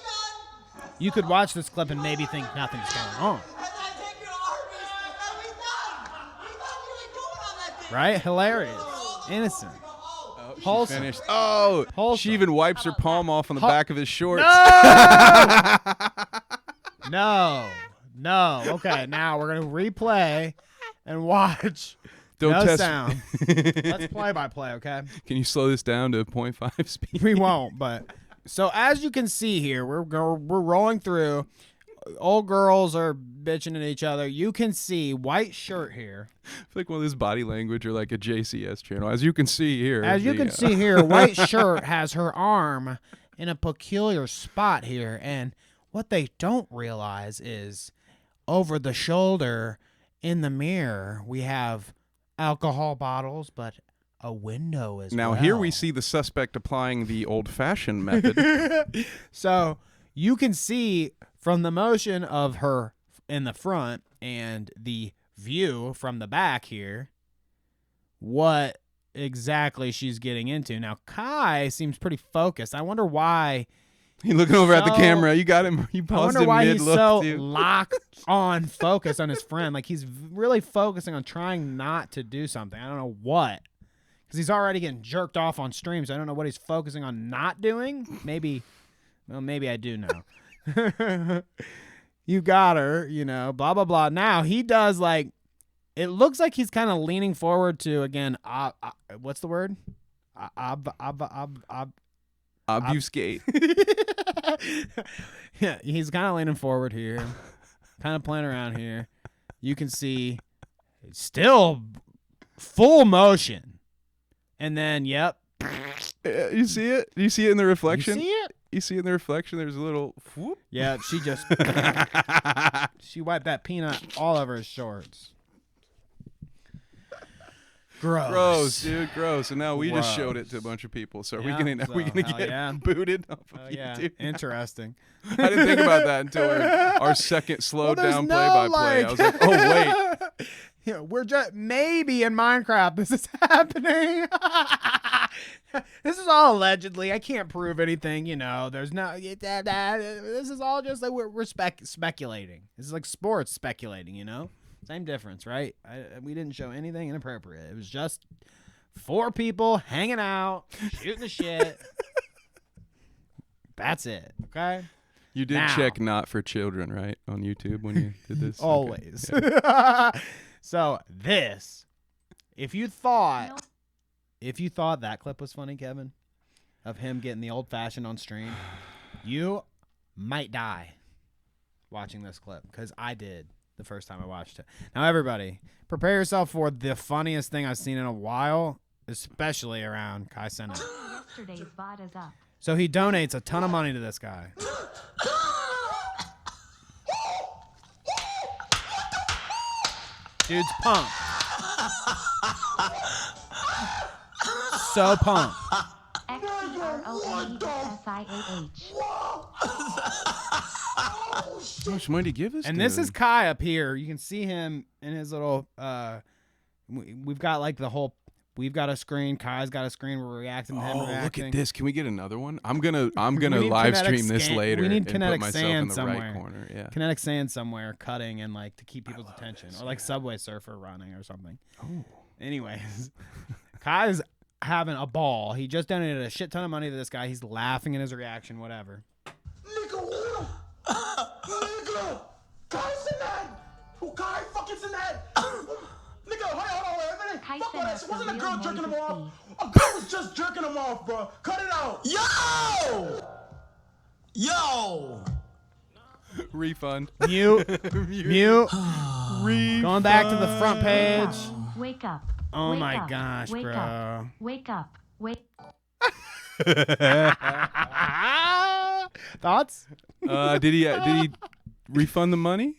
done. you could watch this clip and maybe think nothing's going on, And I take you to Arby's and we done. We done. You ain't going on that thing. right? Hilarious, innocent, wholesome. Finished. Oh, Wholesome. she even wipes her palm off on the back of his shorts. No, no. Okay, now we're gonna replay and watch. Don't no test- sound. Let's play by play, okay? Can you slow this down to 0.5 speed? We won't, but so as you can see here, we're rolling through. Old girls are bitching at each other. You can see white shirt here. I feel like one of this body language or like a JCS channel. As you can see here. As you can see here, white shirt has her arm in a peculiar spot here, and what they don't realize is over the shoulder in the mirror we have alcohol bottles, but a window as Now well. here we see the suspect applying the old-fashioned method. So you can see from the motion of her in the front and the view from the back here what exactly she's getting into. Now Kai seems pretty focused. I wonder why. He's looking over at the So- camera. You got him. You I paused wonder him why he's mid-look, so dude. locked on focus on his friend. Like he's really focusing on trying not to do something. I don't know what. Because he's already getting jerked off on stream, so I don't know what he's focusing on not doing. Maybe I do know. You got her, you know, blah, blah, blah. Now he does like, it looks like he's kind of leaning forward to, again, what's the word? Obfuscate. Yeah, he's kind of leaning forward here, kind of playing around here. You can see still full motion. And then, yep. You see it? Do you see it in the reflection? You see it? You see it in the reflection? There's a little whoop. Yeah, she just she wiped that peanut all over his shorts. Gross, dude, gross. And now we just Gross. showed it to a bunch of people. So are Yeah, we gonna hell get yeah. booted off of Yeah, YouTube? interesting. I didn't think about that until our second slowed Well, there's down no, play-by-play. I was like, oh wait. Yeah, we're just maybe in Minecraft this is happening. This is all allegedly. I can't prove anything, you know. There's no this is all just like we're speculating. This is like sports speculating, you know? Same difference, right? We didn't show anything inappropriate. It was just 4 people hanging out, shooting the shit. That's it, okay? You did Now. check not for children, right, on YouTube when you did this? Okay. Always. Yeah. So this, if you thought that clip was funny, Kevin, of him getting the old fashioned on stream, you might die watching this clip because I did the first time I watched it. Now everybody, prepare yourself for the funniest thing I've seen in a while, especially around Kai Cenat. Yesterday's bot is up. So he donates a ton of money to this guy. Dude's pumped. So pumped. XRONESSIAH. How much money to give us? And this is Kai up here. You can see him in his little we've got like we've got a screen, Kai's got a screen, we're reacting to him Oh, reacting. look at this. Can we get another one? I'm gonna We need live kinetic stream this sand- later We need and put kinetic myself sand in the somewhere. right corner. Yeah. Kinetic sand somewhere cutting and like to keep people's attention. Or like Subway Surfer running or something. Oh. Anyways, Kai's having a ball. He just donated a shit ton of money to this guy. He's laughing at his reaction, whatever. Nigga, Kai Cenat! Who Kai fucking Cenat? Nigga, hold on, wait a minute. Fuck all that shit. Wasn't a girl jerking him off? A girl was just jerking him off, bro. Cut it out. Yo! Refund. Mute. Going back to the front page. Wake up. Oh Wake my up. gosh, Wake bro. up. Wake up. Wake. Thoughts? Did he refund the money?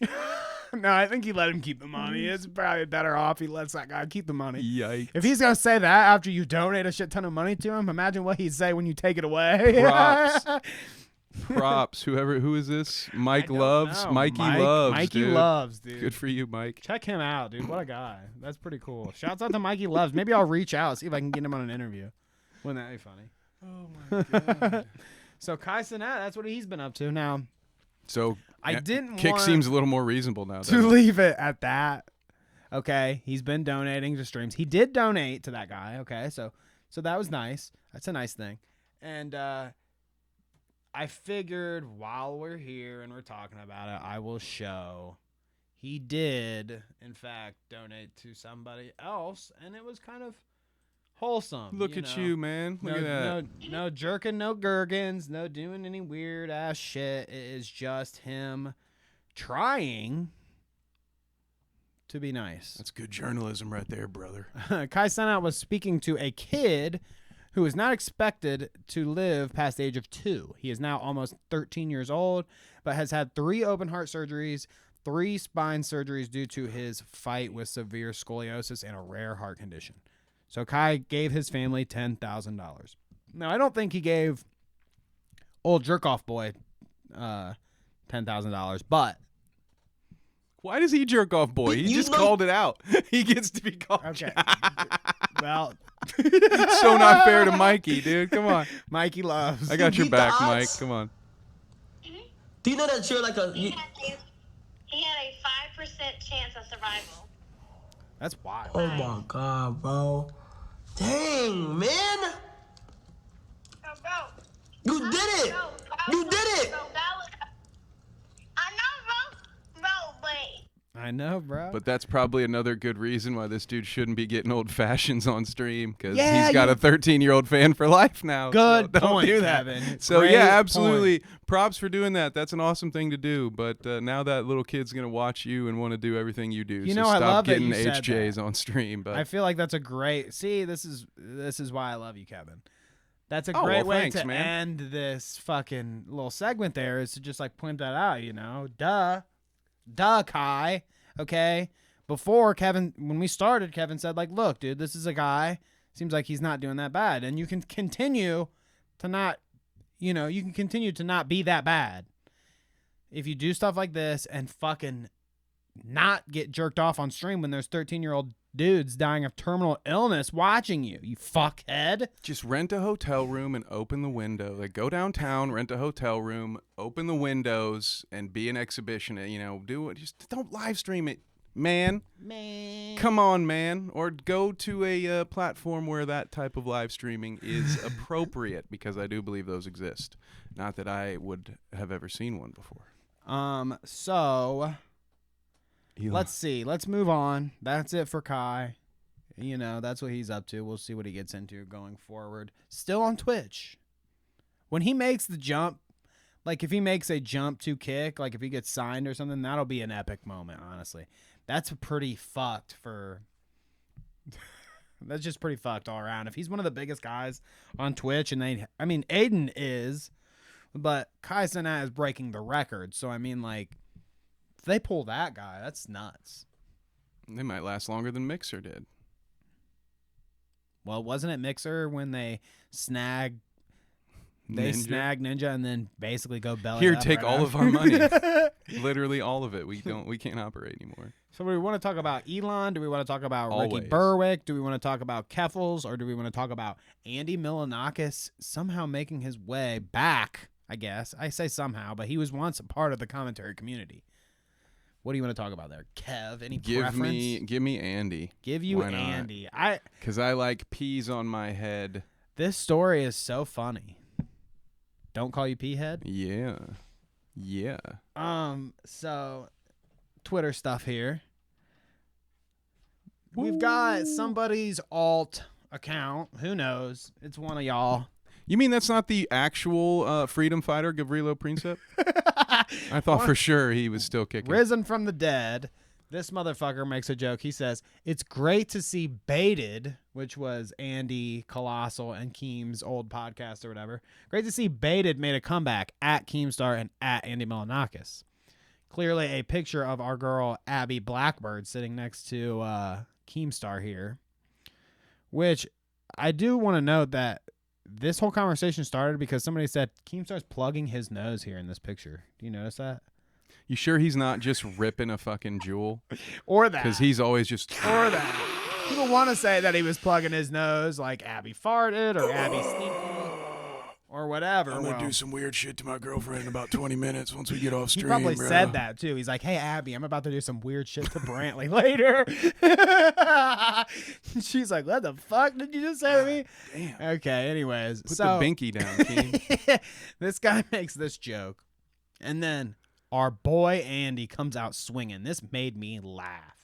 No, I think he let him keep the money. It's probably better off he lets that guy keep the money. Yikes. If he's going to say that after you donate a shit ton of money to him, imagine what he'd say when you take it away. Props. Who is this? Mike don't Loves? know. Mikey Loves, Mikey dude. Loves, dude. Good for you, Mike. Check him out, dude. What a guy. That's pretty cool. Shouts out to Mikey Loves. Maybe I'll reach out, see if I can get him on an interview. Wouldn't that be funny? Oh, my God. So Kai Cenat, that's what he's been up to. Now, So I didn't Kick want seems a little more reasonable now. to leave it at that. Okay, he's been donating to streams. He did donate to that guy. Okay, so that was nice. That's a nice thing. And I figured while we're here and we're talking about it, I will show he did, in fact, donate to somebody else, and it was kind of wholesome. Look at you, man. Look at that. No jerking, no gherkins, no doing any weird ass shit. It is just him trying to be nice. That's good journalism right there, brother. Kai Cenat was speaking to a kid who is not expected to live past the age of 2. He is now almost 13 years old, but has had 3 open heart surgeries, 3 spine surgeries due to his fight with severe scoliosis and a rare heart condition. So Kai gave his family $10,000. Now, I don't think he gave old jerk-off boy $10,000, but Why does he jerk off boy? He just called it out. He gets to be called. Okay. Well, so not fair to Mikey, dude. Come on. Mikey Loves. I got your back, Mike. Come on. Do you know that you're like a... He had a 5% chance of survival. That's wild. Oh my God, bro. Dang, man. You did it. You did it. I know, bro. But that's probably another good reason why this dude shouldn't be getting old fashions on stream, because Yeah, he's got you- a 13-year-old fan for life now. Good so don't point, do that. Kevin. So Great yeah, absolutely. Props for doing that. That's an awesome thing to do. But now that little kid's gonna watch you and want to do everything you do. You so know, I stop love that getting you said HJs that. on stream. But I feel like that's a great. See, this is why I love you, Kevin. That's a Oh, great well, way thanks, to man. end this fucking little segment. There is to just like point that out. You know, duh, Kai. Okay. Before Kevin, when we started, Kevin said like, "Look, dude, this is a guy. Seems like he's not doing that bad, and you can continue to not, you know, you can continue to not be that bad if you do stuff like this and fucking not get jerked off on stream when there's 13-year-old dudes dying of terminal illness watching you. You fuckhead. just rent a hotel room and open the window. Like, go downtown, rent a hotel room, open the windows, and be an exhibitionist. You know, do it. Just don't live stream it, man. Come on, man. Or go to a platform where that type of live streaming is appropriate, because I do believe those exist. Not that I would have ever seen one before. So let's see. Let's move on. That's it for Kai. You know, that's what he's up to. We'll see what he gets into going forward. Still on Twitch. When he makes the jump, like if he makes a jump to kick, like if he gets signed or something, that'll be an epic moment, honestly. That's pretty fucked for... That's just pretty fucked all around. If he's one of the biggest guys on Twitch, and I mean, Aiden is, but Kai Cenat is breaking the record. So, I mean, like, if they pull that guy, that's nuts. They might last longer than Mixer did. Well, wasn't it Mixer when they snag Ninja and then basically go belly Here, up take right all of after? our money. Literally all of it. We can't operate anymore. So do we want to talk about Elon? Do we want to talk about Always. Ricky Berwick? Do we want to talk about Keffels? Or do we want to talk about Andy Milonakis somehow making his way back, I guess? I say somehow, but he was once a part of the commentary community. What do you want to talk about there? Kev, any preference? Give me Andy. Give you Why not? Andy. Because I like peas on my head. This story is so funny. Don't call you P-head? Yeah. Yeah. So Twitter stuff here. We've got somebody's alt account. Who knows? It's one of y'all. You mean that's not the actual freedom fighter, Gavrilo Princip? I thought for sure he was still kicking. Risen from the dead. This motherfucker makes a joke. He says, it's great to see Baited, which was Andy, Colossal, and Keem's old podcast or whatever. Great to see Baited made a comeback at Keemstar and at Andy Milonakis. Clearly a picture of our girl Abby Blackbird sitting next to Keemstar here. Which I do want to note that this whole conversation started because somebody said Keemstar's plugging his nose here in this picture. Do you notice that? You sure he's not just ripping a fucking jewel? Or that. Because he's always just... Or that. People want to say that he was plugging his nose like Abby farted or Abby stinky or whatever. I'm going to do some weird shit to my girlfend in about 20 minutes once we get off stream. He probably bro. said that, too. He's like, hey, Abby, I'm about to do some weird shit to Brantley later. She's like, what the fuck did you just say to me? Damn. Okay, anyways. Put the binky down, Keem. This guy makes this joke. And then our boy Andy comes out swinging. This made me laugh.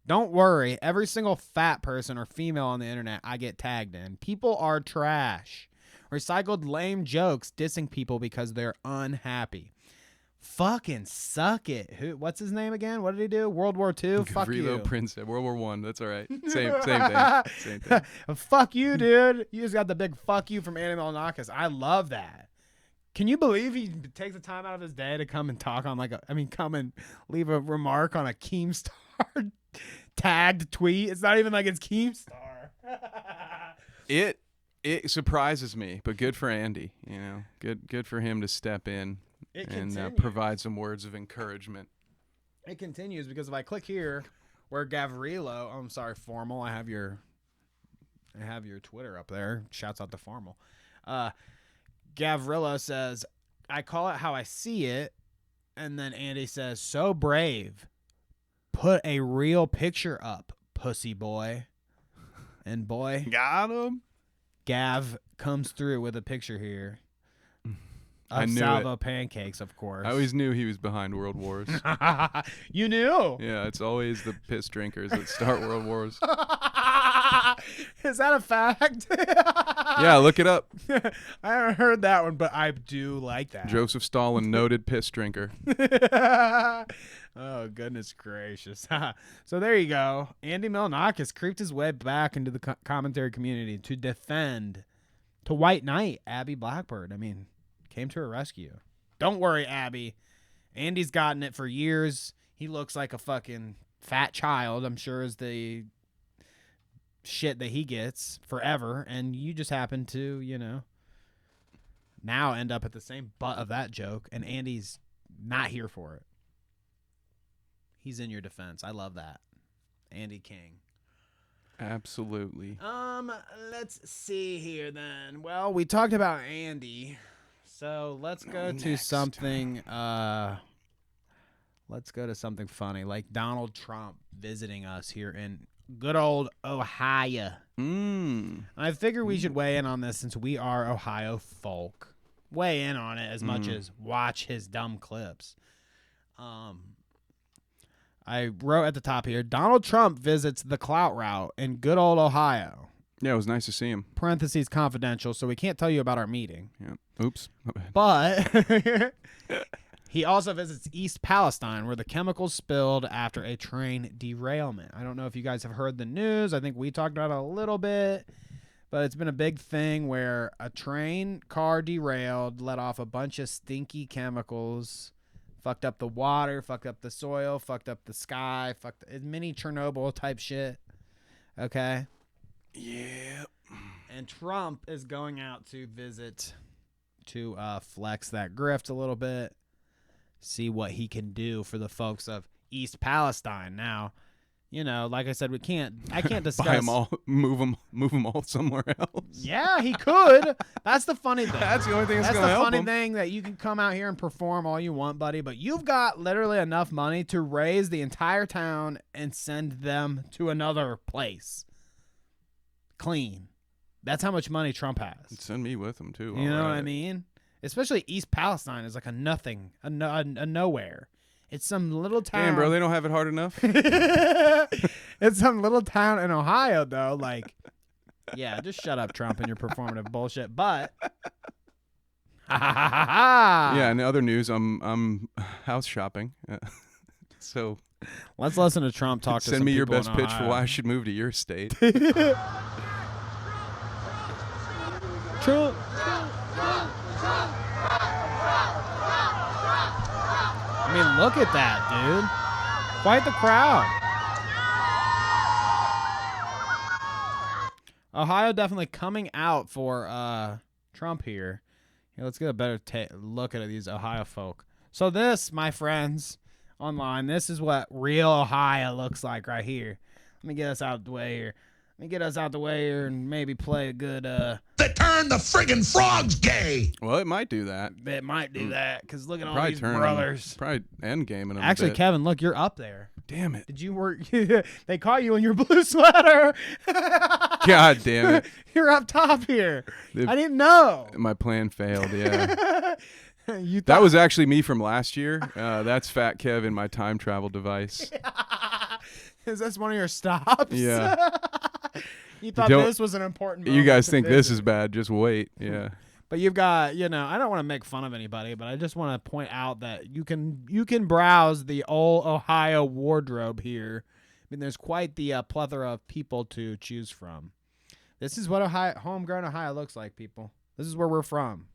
Don't worry. Every single fat person or female on the internet I get tagged in. People are trash. Recycled lame jokes dissing people because they're unhappy. Fucking suck it. What's his name again? What did he do? World War II? Fuck you. Prince, World War I. That's all right. Same thing. Same thing. Fuck you, dude. You just got the big fuck you from Andy Milonakis. I love that. Can you believe he takes the time out of his day to come and talk on come and leave a remark on a Keemstar tagged tweet? It's not even like it's Keemstar. It surprises me, but good for Andy. You know, good for him to step in and provide some words of encouragement. It continues because if I click here, where Gavrilo, I'm sorry, Formal. I have your Twitter up there. Shouts out to Formal. Gavrilo says, I call it how I see it, and then Andy says, so brave. Put a real picture up, pussy boy. And boy, got him. Gav comes through with a picture here I of knew Salvo it. Pancakes, of course. I always knew he was behind World Wars. You knew? Yeah, it's always the piss drinkers that start World Wars. Is that a fact? Yeah, look it up. I haven't heard that one, but I do like that. Joseph Stalin, noted piss drinker. Oh, goodness gracious. So there you go. Andy Milonakis creeped his way back into the commentary community to defend, to White Knight, Abby Blackbird. I mean, came to her rescue. Don't worry, Abby. Andy's gotten it for years. He looks like a fucking fat child, I'm sure, is the shit that he gets forever. And you just happen to, now end up at the same butt of that joke. And Andy's not here for it. He's in your defense. I love that. Andy King. Absolutely. Let's see here then. Well, we talked about Andy. So let's go to something let's go to something funny, like Donald Trump visiting us here in good old Ohio. I figure we should weigh in on this since we are Ohio folk. Weigh in on it as much as watch his dumb clips. I wrote at the top here, Donald Trump visits the Clout route in good old Ohio. Yeah, it was nice to see him. Parentheses confidential, so we can't tell you about our meeting. Yeah. Oops. But he also visits East Palestine, where the chemicals spilled after a train derailment. I don't know if you guys have heard the news. I think we talked about it a little bit. But it's been a big thing where a train car derailed, let off a bunch of stinky chemicals, fucked up the water, fucked up the soil, fucked up the sky, mini Chernobyl type shit. Okay? Yeah. And Trump is going out to visit to flex that grift a little bit, see what he can do for the folks of East Palestine. Now, like I said, I can't discuss. Buy them all, move them all somewhere else. Yeah, he could. That's the funny thing. That's the only thing that's going to to help funny him. thing that you can come out here and perform all you want, buddy, but you've got literally enough money to raise the entire town and send them to another place. Clean. That's how much money Trump has. Send me with him too. You know what I mean? Especially East Palestine is like a nothing, a nowhere. It's some little town. Damn, bro, they don't have it hard enough. It's some little town in Ohio, though. Like, yeah, just shut up, Trump, and your performative bullshit. But, yeah. In other news, I'm house shopping, so Let's listen to Trump talk to Send some me your people best in pitch for Ohio. why I should move to your state. Trump. I mean, look at that, dude. Quite the crowd. Ohio definitely coming out for Trump here. Here, let's get a better look at these Ohio folk. So this, my friends, online, this is what real Ohio looks like right here. Let me get us out the way here. And maybe play a good They turned the friggin' frogs gay. Well, it might do that. It might do that because look at all Probably these turn brothers. Probably end gaming them. Actually, a bit. Kevin, look, you're up there. Damn it. Did you work? They caught you in your blue sweater. God damn it. You're up top here. I didn't know. My plan failed, yeah. You That was actually me from last year. That's Fat Kev in my time travel device. Is this one of your stops? Yeah. You thought Don't- this was an important You moment guys to think this visit. is bad. Just wait. Yeah. But you've got, I don't want to make fun of anybody, but I just want to point out that you can browse the old Ohio wardrobe here. I mean, there's quite the plethora of people to choose from. This is what homegrown Ohio looks like, people. This is where we're from.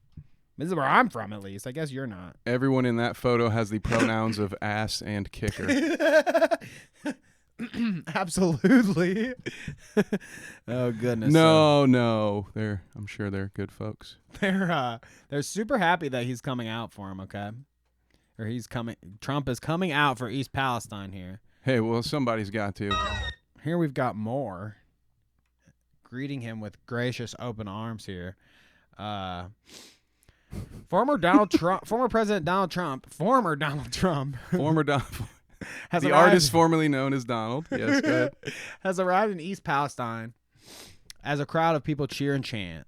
This is where I'm from, at least. I guess you're not. Everyone in that photo has the pronouns of ass and kicker. Absolutely. Oh goodness. No. I'm sure they're good folks. They're super happy that he's coming out for him, okay? Or Trump is coming out for East Palestine here. Hey, well, somebody's got to. Here we've got more greeting him with gracious open arms here. Former President Donald Trump has the arrived- artist formerly known as Donald. Yes, go ahead. has arrived in East Palestine as a crowd of people cheer and chant.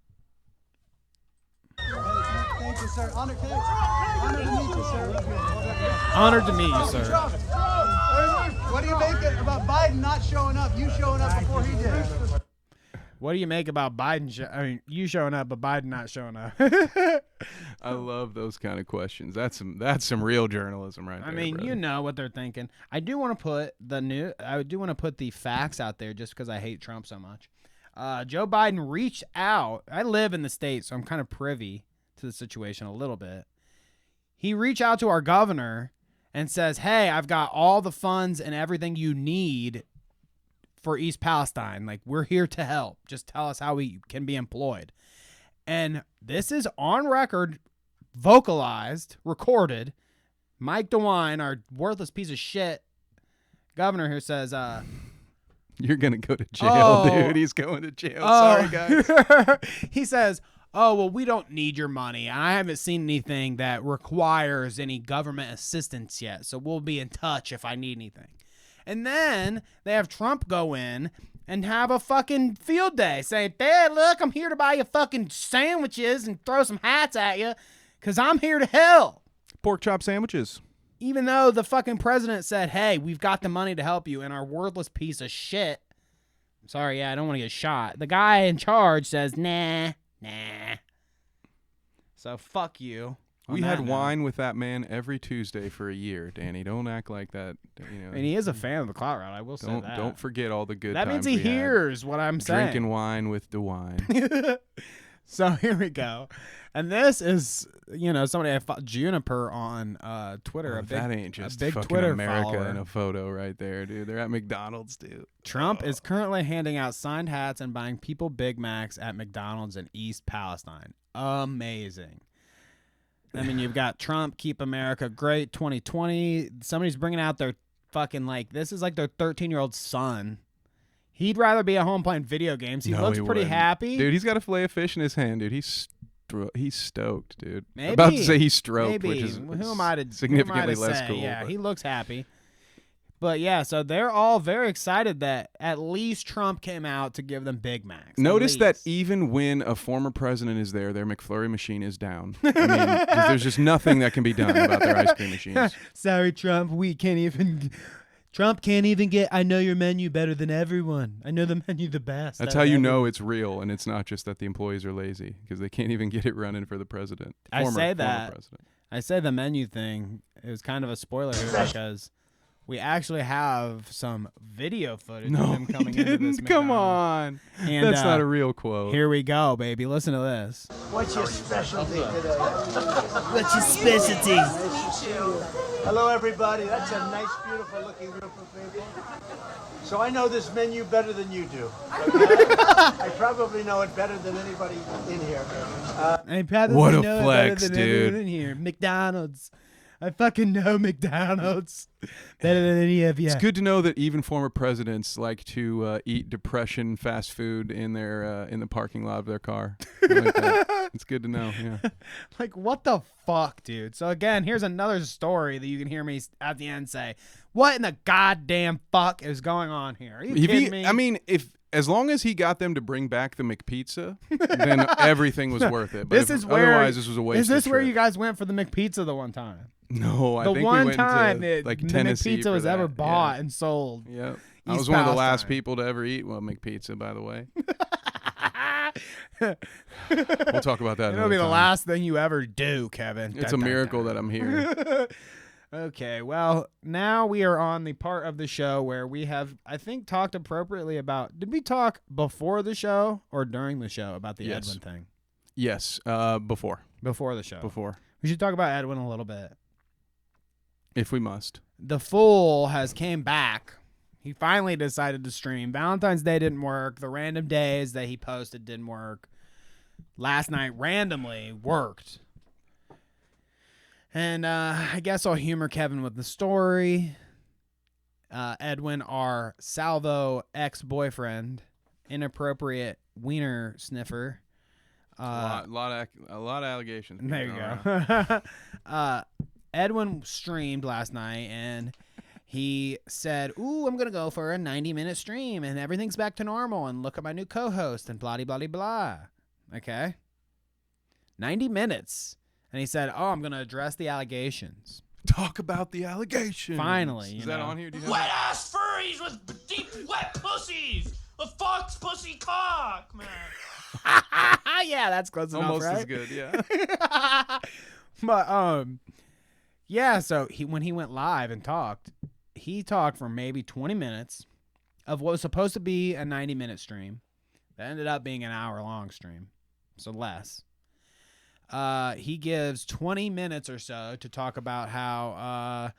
Thank you, sir. Honored to meet you, sir. Honored to meet you, sir. What do you make about Biden not showing up? You showing up before he did. What do you make about Biden? You showing up, but Biden not showing up. I love those kind of questions. That's some real journalism right there. I mean, brother. you know what they're thinking. I do want to put the facts out there just because I hate Trump so much. Joe Biden reached out. I live in the States, so I'm kind of privy to the situation a little bit. He reached out to our governor and says, "Hey, I've got all the funds and everything you need for East Palestine. Like, we're here to help. Just tell us how we can be employed." And this is on record, vocalized, recorded. Mike DeWine, our worthless piece of shit governor, who says, You're going to go to jail, dude. He's going to jail. Sorry, guys. He says, "Oh, well, we don't need your money. I haven't seen anything that requires any government assistance yet, so we'll be in touch if I need anything." And then they have Trump go in and have a fucking field day. Say, "Dad, look, I'm here to buy you fucking sandwiches and throw some hats at you because I'm here to help." Pork chop sandwiches. Even though the fucking president said, "Hey, we've got the money to help you," and our worthless piece of shit, sorry, I don't want to get shot. The guy in charge says, nah. So fuck you. We had wine with that man every Tuesday for a year, Danny. Don't act like that. And he is a fan of the Clout route. I will say that. Don't forget all the good That times means he we had hears what I'm saying. Drinking wine with DeWine. So here we go. And this is, somebody I fought Juniper on Twitter. That ain't just a big fucking Twitter America follower. in a photo right there, dude. They're at McDonald's, dude. Trump is currently handing out signed hats and buying people Big Macs at McDonald's in East Palestine. Amazing. I mean, you've got Trump, Keep America Great 2020. Somebody's bringing out their fucking, this is like their 13-year-old son. He'd rather be at home playing video games. He looks pretty wouldn't. happy. Dude, he's got a fillet of fish in his hand, dude. He's stoked, dude. Maybe. About to say he's stroked, Maybe. which is who am I to significantly who am I to less say? cool. Yeah, but- he looks happy. But yeah, so they're all very excited that at least Trump came out to give them Big Macs. at Notice that least. even when a former president is there, their McFlurry machine is down. I mean, 'cause there's just nothing that can be done about their ice cream machines. Sorry, Trump. Trump can't even get. I know your menu better than everyone. I know the menu the best. That's how you know it's real, and it's not just that the employees are lazy because they can't even get it running for the president. I say Former that. president. I say the menu thing. It was kind of a spoiler here because We actually have some video footage No, of him coming into this. Come McDonald's. on. And, That's not a real quote. Here we go, baby. Listen to this. What's your specialty today? What's your specialty? Hello, everybody. That's a nice, beautiful looking group of people. So I know this menu better than you do. I probably know it better than anybody in here. What a flex, dude. In here. McDonald's. I fucking know McDonald's better than any of you. It's good to know that even former presidents like to eat depression fast food in their in the parking lot of their car. I like that. It's good to know. Yeah. Like, what the fuck, dude? So again, here's another story that you can hear me at the end say, "What in the goddamn fuck is going on here?" Are you kidding me? I mean, as long as he got them to bring back the McPizza, then everything was worth it. But otherwise, this was a waste. Is this of where trip. you guys went for the McPizza the one time? No, I think one we went time to, like the Tennessee McPizza was for ever that. bought and sold. Yep. I East was one of the last Palestine. people to ever eat McPizza, by the way. We'll talk about that. It'll be the time. last thing you ever do, Kevin. It's a miracle that I'm here. Okay, well, now we are on the part of the show where we have, I think, talked appropriately about. Did we talk before the show or during the show about the Yes. Edwin thing? Yes, before. Before the show. Before. We should talk about Edwin a little bit. If we must. The fool has came back. He finally decided to stream. Valentine's Day didn't work. The random days that he posted didn't work. Last night randomly worked. And I guess I'll humor Kevin with the story. Edwin, our salvo ex-boyfriend, inappropriate wiener sniffer. A lot of allegations. There you going go. Edwin streamed last night, and he said, "Ooh, I'm going to go for a 90-minute stream, and everything's back to normal, and look at my new co-host, and blah, blah, blah, blah." Okay? 90 minutes. And he said, "Oh, I'm going to address the allegations." Talk about the allegations. Finally. Is that on here? Do you have Wet ass furries with deep wet pussies. A fox pussy cock, man. Yeah, that's close enough, Almost right? as good, yeah. But yeah, so when he went live and talked, he talked for maybe 20 minutes of what was supposed to be a 90-minute stream. That ended up being an hour-long stream, so less. He gives 20 minutes or so to talk about how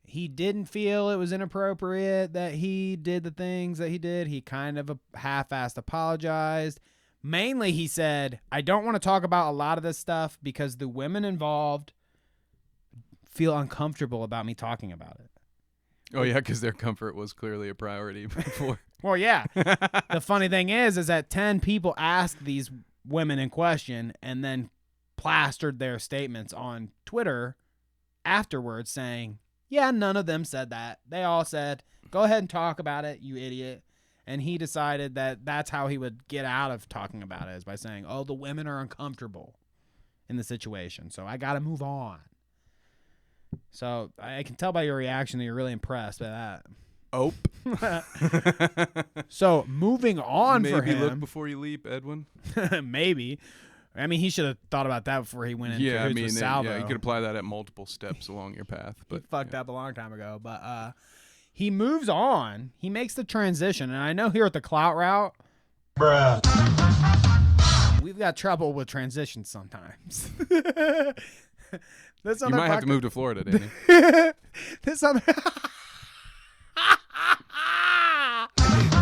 he didn't feel it was inappropriate that he did the things that he did. He kind of half-assed apologized. Mainly, he said, "I don't want to talk about a lot of this stuff because the women involved feel uncomfortable about me talking about it." Oh, yeah, because their comfort was clearly a priority before. Well, yeah. The funny thing is that 10 people asked these women in question and then plastered their statements on Twitter afterwards saying, "Yeah, none of them said that. They all said, go ahead and talk about it, you idiot." And he decided that that's how he would get out of talking about it, is by saying, "Oh, the women are uncomfortable in the situation, so I got to move on." So I can tell by your reaction that you're really impressed by that. Oh. So moving on for Maybe him. look before you leap, Edwin. Maybe. I mean, he should have thought about that before he went into Yeah, I Cahoots mean, with Salvo. you could apply that at multiple steps along your path. But He fucked up a long time ago. But he moves on. He makes the transition. And I know here at the Clout route, we've got trouble with transitions sometimes. You might have to move to Florida, Danny. This other...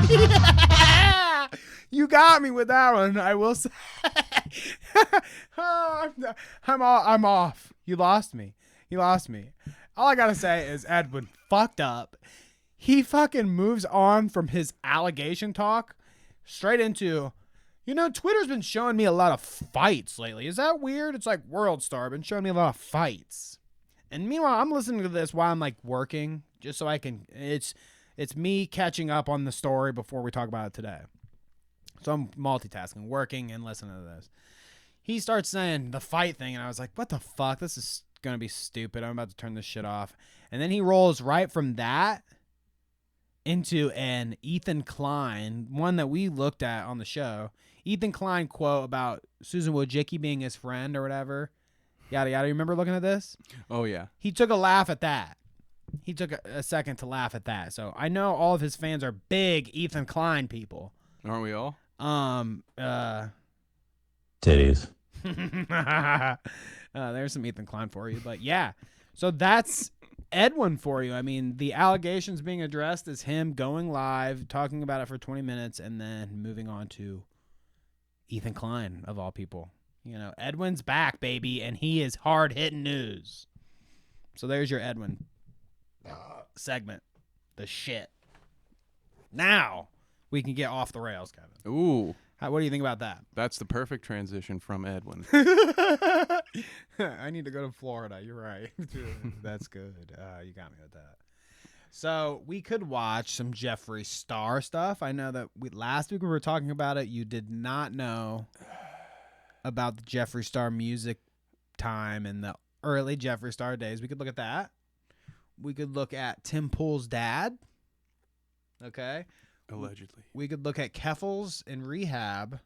Yeah! You got me with that one, I will say. Oh, I'm off. You lost me. All I gotta say is Edwin fucked up. He fucking moves on from his allegation talk straight into, Twitter's been showing me a lot of fights lately. Is that weird? It's like WorldStar been showing me a lot of fights. And meanwhile, I'm listening to this while I'm like working, just so I can, it's me catching up on the story before we talk about it today. So I'm multitasking, working and listening to this. He starts saying the fight thing, and I was like, what the fuck? This is going to be stupid. I'm about to turn this shit off. And then he rolls right from that into an Ethan Klein, one that we looked at on the show. Ethan Klein quote about Susan Wojcicki being his friend or whatever. Yada, yada. You remember looking at this? Oh, yeah. He took a laugh at that. he took a second to laugh at that. So I know all of his fans are big Ethan Klein people. Aren't we all? Titties. There's some Ethan Klein for you, but yeah. So that's Edwin for you. I mean, the allegations being addressed is him going live, talking about it for 20 minutes, and then moving on to Ethan Klein, of all people. You know, Edwin's back, baby, and he is hard-hitting news. So there's your Edwin segment. The shit. Now we can get off the rails, Kevin. Ooh. What do you think about that? That's the perfect transition from Edwin. I need to go to Florida. You're right. That's good. You got me with that. So we could watch some Jeffree Star stuff. I know that last week we were talking about it. You did not know about the Jeffree Star music time and the early Jeffree Star days. We could look at that. We could look at Tim Pool's dad. Okay. Allegedly. We could look at Keffels in rehab,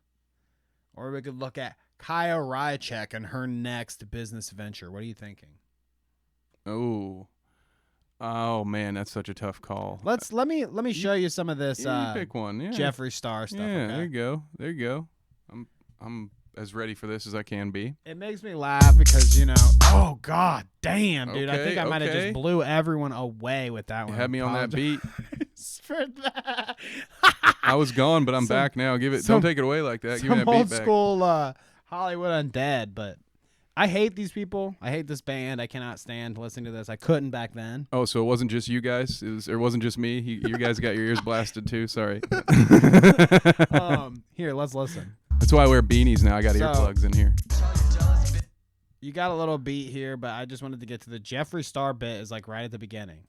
or we could look at Kaya Ryachek and her next business venture. What are you thinking? Oh man, that's such a tough call. Let me show you some of this. You pick one. Yeah. Jeffree Star stuff. Yeah, okay? there you go. I'm as ready for this as I can be. It makes me laugh because, you know, oh god damn, dude, I think I might have just blew everyone away with that one. You had me on that beat. For that. I was gone, but I'm back now. Don't take it away like that. Give me that beat old back. School Hollywood Undead, but I hate these people. I hate this band. I cannot stand listening to this. I couldn't back then. Oh, so it wasn't just you guys? It wasn't just me? You guys got your ears blasted too? Sorry. Here, let's listen. That's why I wear beanies now. I got earplugs in here. You got a little beat here, but I just wanted to get to the Jeffree Star bit is like right at the beginning.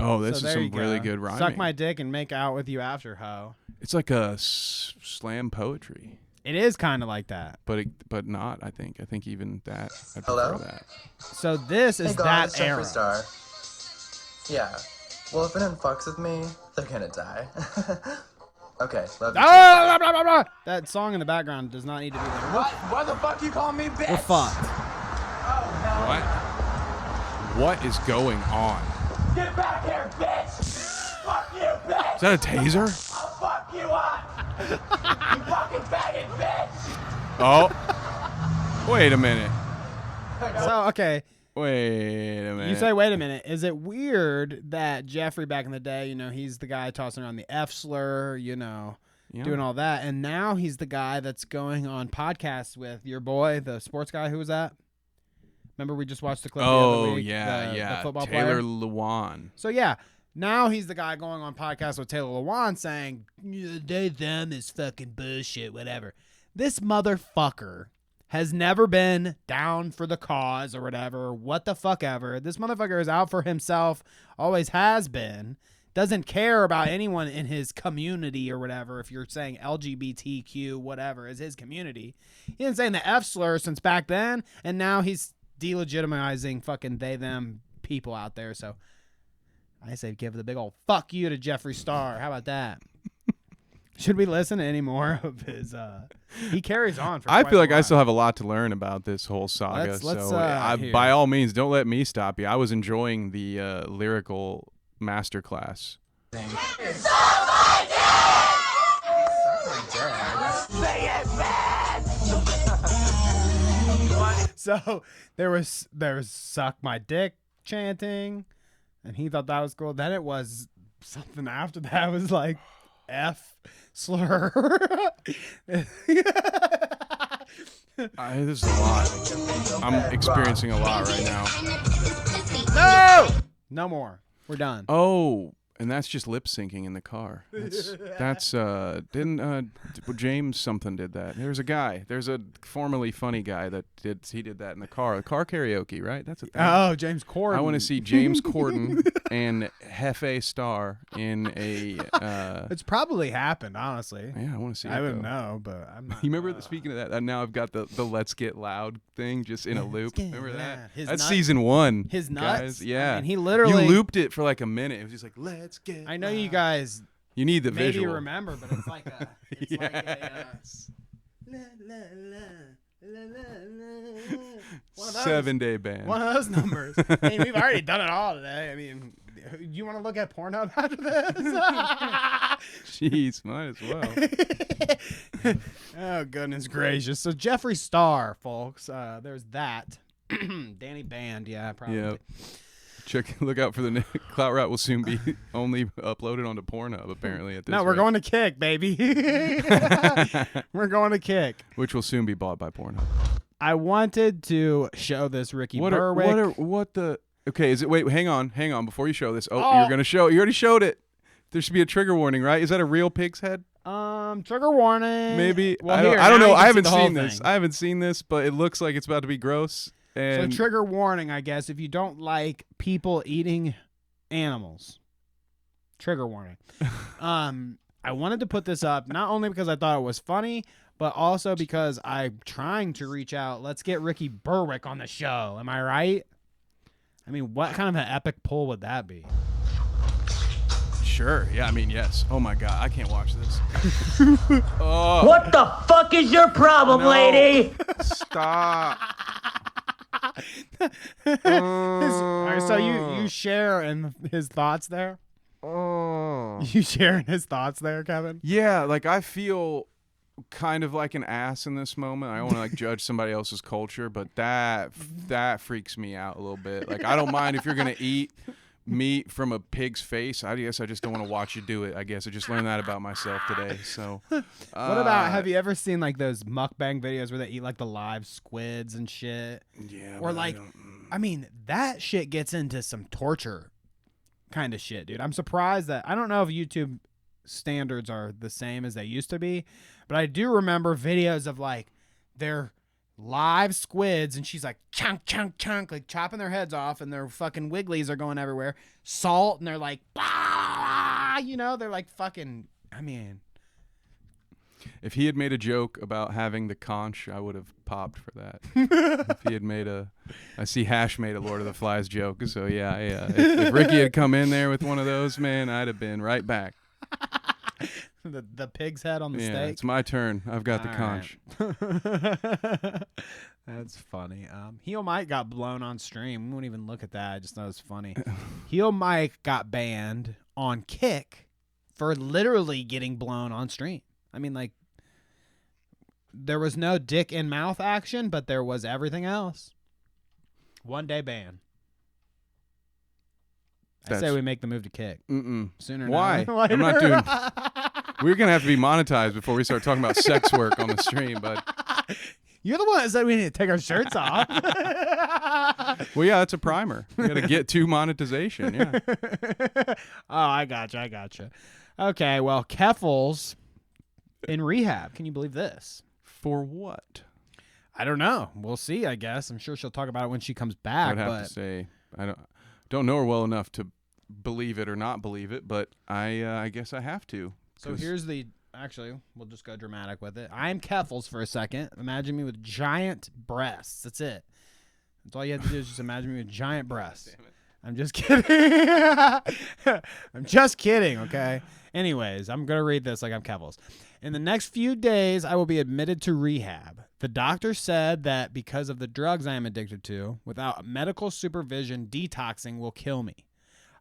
Oh, this is some really good rhyming. Suck my dick and make out with you after, ho. It's like a slam poetry. It is kind of like that. But not, I think. I think even that, I prefer that. So this is that era. Jeffree Star. Yeah. Well, if anyone fucks with me, they're gonna die. Okay, love you. Blah, blah, blah, blah. That song in the background does not need to be there. Why the fuck you call me bitch? We're fucked. What is going on? Get back here, bitch! Fuck you, bitch! Is that a taser? I'll fuck you up! You fucking faggot, bitch! Oh. Wait a minute. So, okay. Wait a minute. You say, wait a minute. Is it weird that Jeffree back in the day, you know, he's the guy tossing around the F slur, you know, doing all that. And now he's the guy that's going on podcasts with your boy, the sports guy. Who was that? Remember we just watched the clip the other week? Yeah. The football Taylor player? Lewan. So, yeah. Now he's the guy going on podcasts with Taylor Lewan saying, they, them is fucking bullshit, whatever. This motherfucker has never been down for the cause or whatever, what the fuck ever. This motherfucker is out for himself, always has been, doesn't care about anyone in his community or whatever. If you're saying LGBTQ, whatever, is his community. He didn't say the F slur since back then, and now he's delegitimizing fucking they, them people out there. So I say give the big old fuck you to Jeffree Star. How about that? Should we listen to any more of his? He carries on. For I feel like I still have a lot to learn about this whole saga. Let's, by all means, don't let me stop you. I was enjoying the lyrical masterclass. So there was suck my dick chanting, and he thought that was cool. Then it was something after that was like F slur. This is a lot. I'm experiencing a lot right now. No more. We're done. Oh, and that's just lip syncing in the car. That's didn't James something did that. There's a formerly funny guy that did that in the car. Car karaoke, right? That's a thing. Oh, James Corden. I want to see James Corden and Hefe Star in a It's probably happened, honestly. Yeah, I want to see it. I wouldn't though. know, but I'm not. You remember speaking of that, now I've got the Let's Get Loud thing just in a loop. Remember that? That's season 1. His nuts? Guys. Yeah. And he literally You looped it for like a minute. It was just like, let's get I know you guys You need the maybe visual. remember, but it's like a Yes. la, la, la, One of those. 7-day ban. One of those numbers. I mean, we've already done it all today. I mean, you want to look at Pornhub after this? Jeez, might as well. Oh, goodness gracious. So Jeffree Star, folks. There's that. Danny Band, yeah, probably. Yep. Look out for the Clout Route will soon be only uploaded onto Pornhub, apparently. At this No, we're rate. going to Kick, baby. We're going to Kick. Which will soon be bought by Pornhub. I wanted to show this Ricky Berwick. Okay, is it? Wait, hang on, before you show this. Oh, you're gonna show. You already showed it. There should be a trigger warning, right? Is that a real pig's head? Trigger warning. Maybe. Well, I don't know. I haven't haven't seen this, but it looks like it's about to be gross. And So trigger warning, I guess, if you don't like people eating animals. Trigger warning. I wanted to put this up not only because I thought it was funny, but also because I'm trying to reach out. Let's get Ricky Berwick on the show. Am I right? I mean, what kind of an epic pull would that be? Sure. Yeah, I mean, yes. Oh my God, I can't watch this. Oh. What the fuck is your problem, No. lady? Stop. All right, so you share in his thoughts there? You share in his thoughts there, Kevin? Yeah, like I feel kind of like an ass in this moment. I don't want to like judge somebody else's culture, but that freaks me out a little bit. Like I don't mind if you're gonna eat meat from a pig's face. I guess I just don't want to watch you do it. I guess I just learned that about myself today. So, What about, have you ever seen like those mukbang videos where they eat like the live squids and shit? Yeah. Or like, I mean, that shit gets into some torture kind of shit, dude. I'm surprised that, I don't know if YouTube standards are the same as they used to be, but I do remember videos of like their live squids and she's like chunk chunk chunk, like chopping their heads off and their fucking wigglies are going everywhere, salt, and they're like bah! You know, they're like fucking, I mean, if he had made a joke about having the conch, I would have popped for that. If he had made I see Hash made a Lord of the Flies joke, so yeah. If Ricky had come in there with one of those, man, I'd have been right back. the pig's head on the Yeah, steak. it's my turn. I've got the conch. Right. That's funny. Heel Mike got blown on stream. We won't even look at that. I just thought it was funny. Heel Mike got banned on Kick for literally getting blown on stream. I mean, like, there was no dick in mouth action, but there was everything else. 1 day ban. I say we make the move to Kick. Sooner. Why? Not later. I'm not doing. We're gonna have to be monetized before we start talking about sex work on the stream, but You're the one that said we need to take our shirts off. well, yeah, that's a primer. We got to get to monetization. Yeah. Oh, I gotcha. Okay, well, Keffels in rehab. Can you believe this? For what? I don't know. We'll see, I guess. I'm sure she'll talk about it when she comes back. I would have to say I don't know her well enough to believe it or not believe it, but I guess I have to. So here's the. Actually, we'll just go dramatic with it. I'm Keffels for a second. Imagine me with giant breasts. That's it. That's all you have to do is just imagine me with giant breasts. I'm just kidding. I'm just kidding, okay? Anyways, I'm going to read this like I'm Keffels. In the next few days, I will be admitted to rehab. The doctor said that because of the drugs I am addicted to, without medical supervision, detoxing will kill me.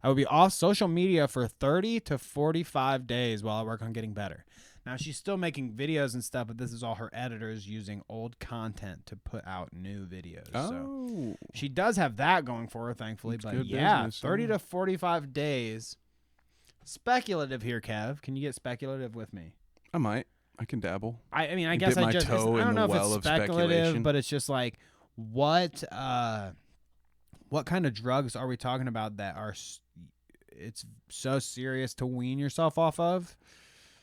I will be off social media for 30 to 45 days while I work on getting better. Now, she's still making videos and stuff, but this is all her editors using old content to put out new videos. So she does have that going for her, thankfully. It's but good yeah, business, 30 to 45 days. Speculative here, Kev. Can you get speculative with me? I might. I can dabble. I mean, I can guess dip I my just toe I in don't the know if well it's of speculative, speculation. but it's just like what kind of drugs are we talking about that are it's so serious to wean yourself off of?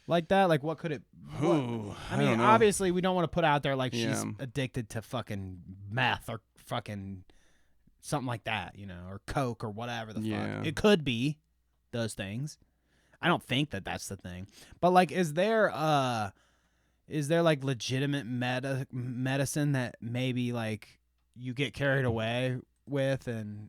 Like that? Like what could it I mean, don't know. obviously we don't want to put out there like she's Yeah. addicted to fucking meth or fucking something like that, you know, or coke or whatever the Yeah. fuck. It could be those things. I don't think that that's the thing. But like is there like legitimate medicine that maybe like you get carried away with and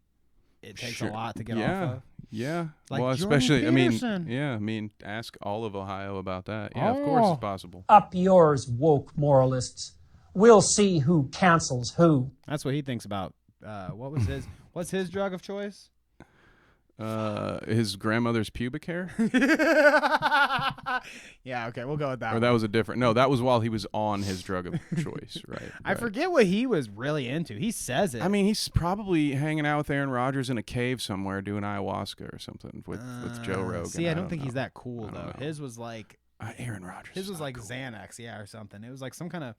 it takes a lot to get off of? Yeah. Like well, Jordan especially, Peterson. ask all of Ohio about that. Yeah, of course it's possible. Up yours, woke moralists. we'll see who cancels who. That's what he thinks about. What's his drug of choice? His grandmother's pubic hair. Yeah, okay, we'll go with that. Or that was a different. No, that was while he was on his drug of choice, right? I forget what he was really into. He says it. I mean, he's probably hanging out with Aaron Rodgers in a cave somewhere doing ayahuasca or something with Joe Rogan. See, I don't think he's that cool though. His was like Aaron Rodgers. His was like cool. Xanax, yeah, or something. It was like some kind of.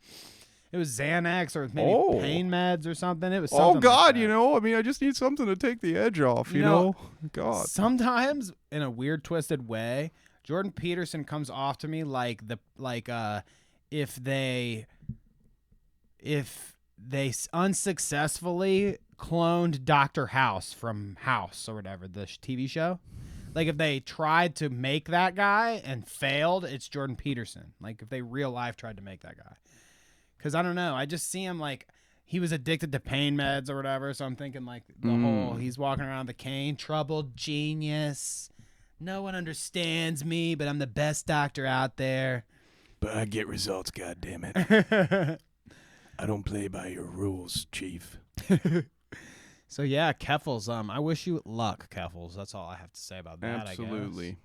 It was Xanax or maybe pain meds or something. It was something God, like I mean, I just need something to take the edge off, you know? God. Sometimes in a weird twisted way, Jordan Peterson comes off to me like if they unsuccessfully cloned Dr. House from House or whatever, the TV show. Like if they tried to make that guy and failed, it's Jordan Peterson. Like if they real life tried to make that guy. Because I don't know. I just see him like he was addicted to pain meds or whatever. So I'm thinking like the whole he's walking around the cane, troubled genius. No one understands me, but I'm the best doctor out there. But I get results, goddammit. I don't play by your rules, Chief. So yeah, Keffels. I wish you luck, Keffels. That's all I have to say about that. Absolutely. I guess.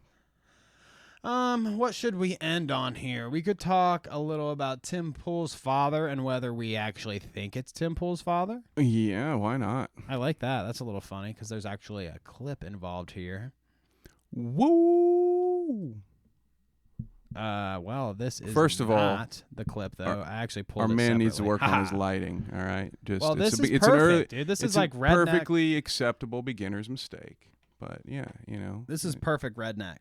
What should we end on here? We could talk a little about Tim Pool's father and whether we actually think it's Tim Pool's father. Yeah, why not? I like that. That's a little funny because there's actually a clip involved here. Woo! Well, this is First of not the clip though. I actually pulled our it man needs to separately. work on his lighting. All right, just well, this is it's perfect, an early, dude. This it's is like a redneck. perfectly acceptable beginner's mistake. But yeah, this is perfect redneck.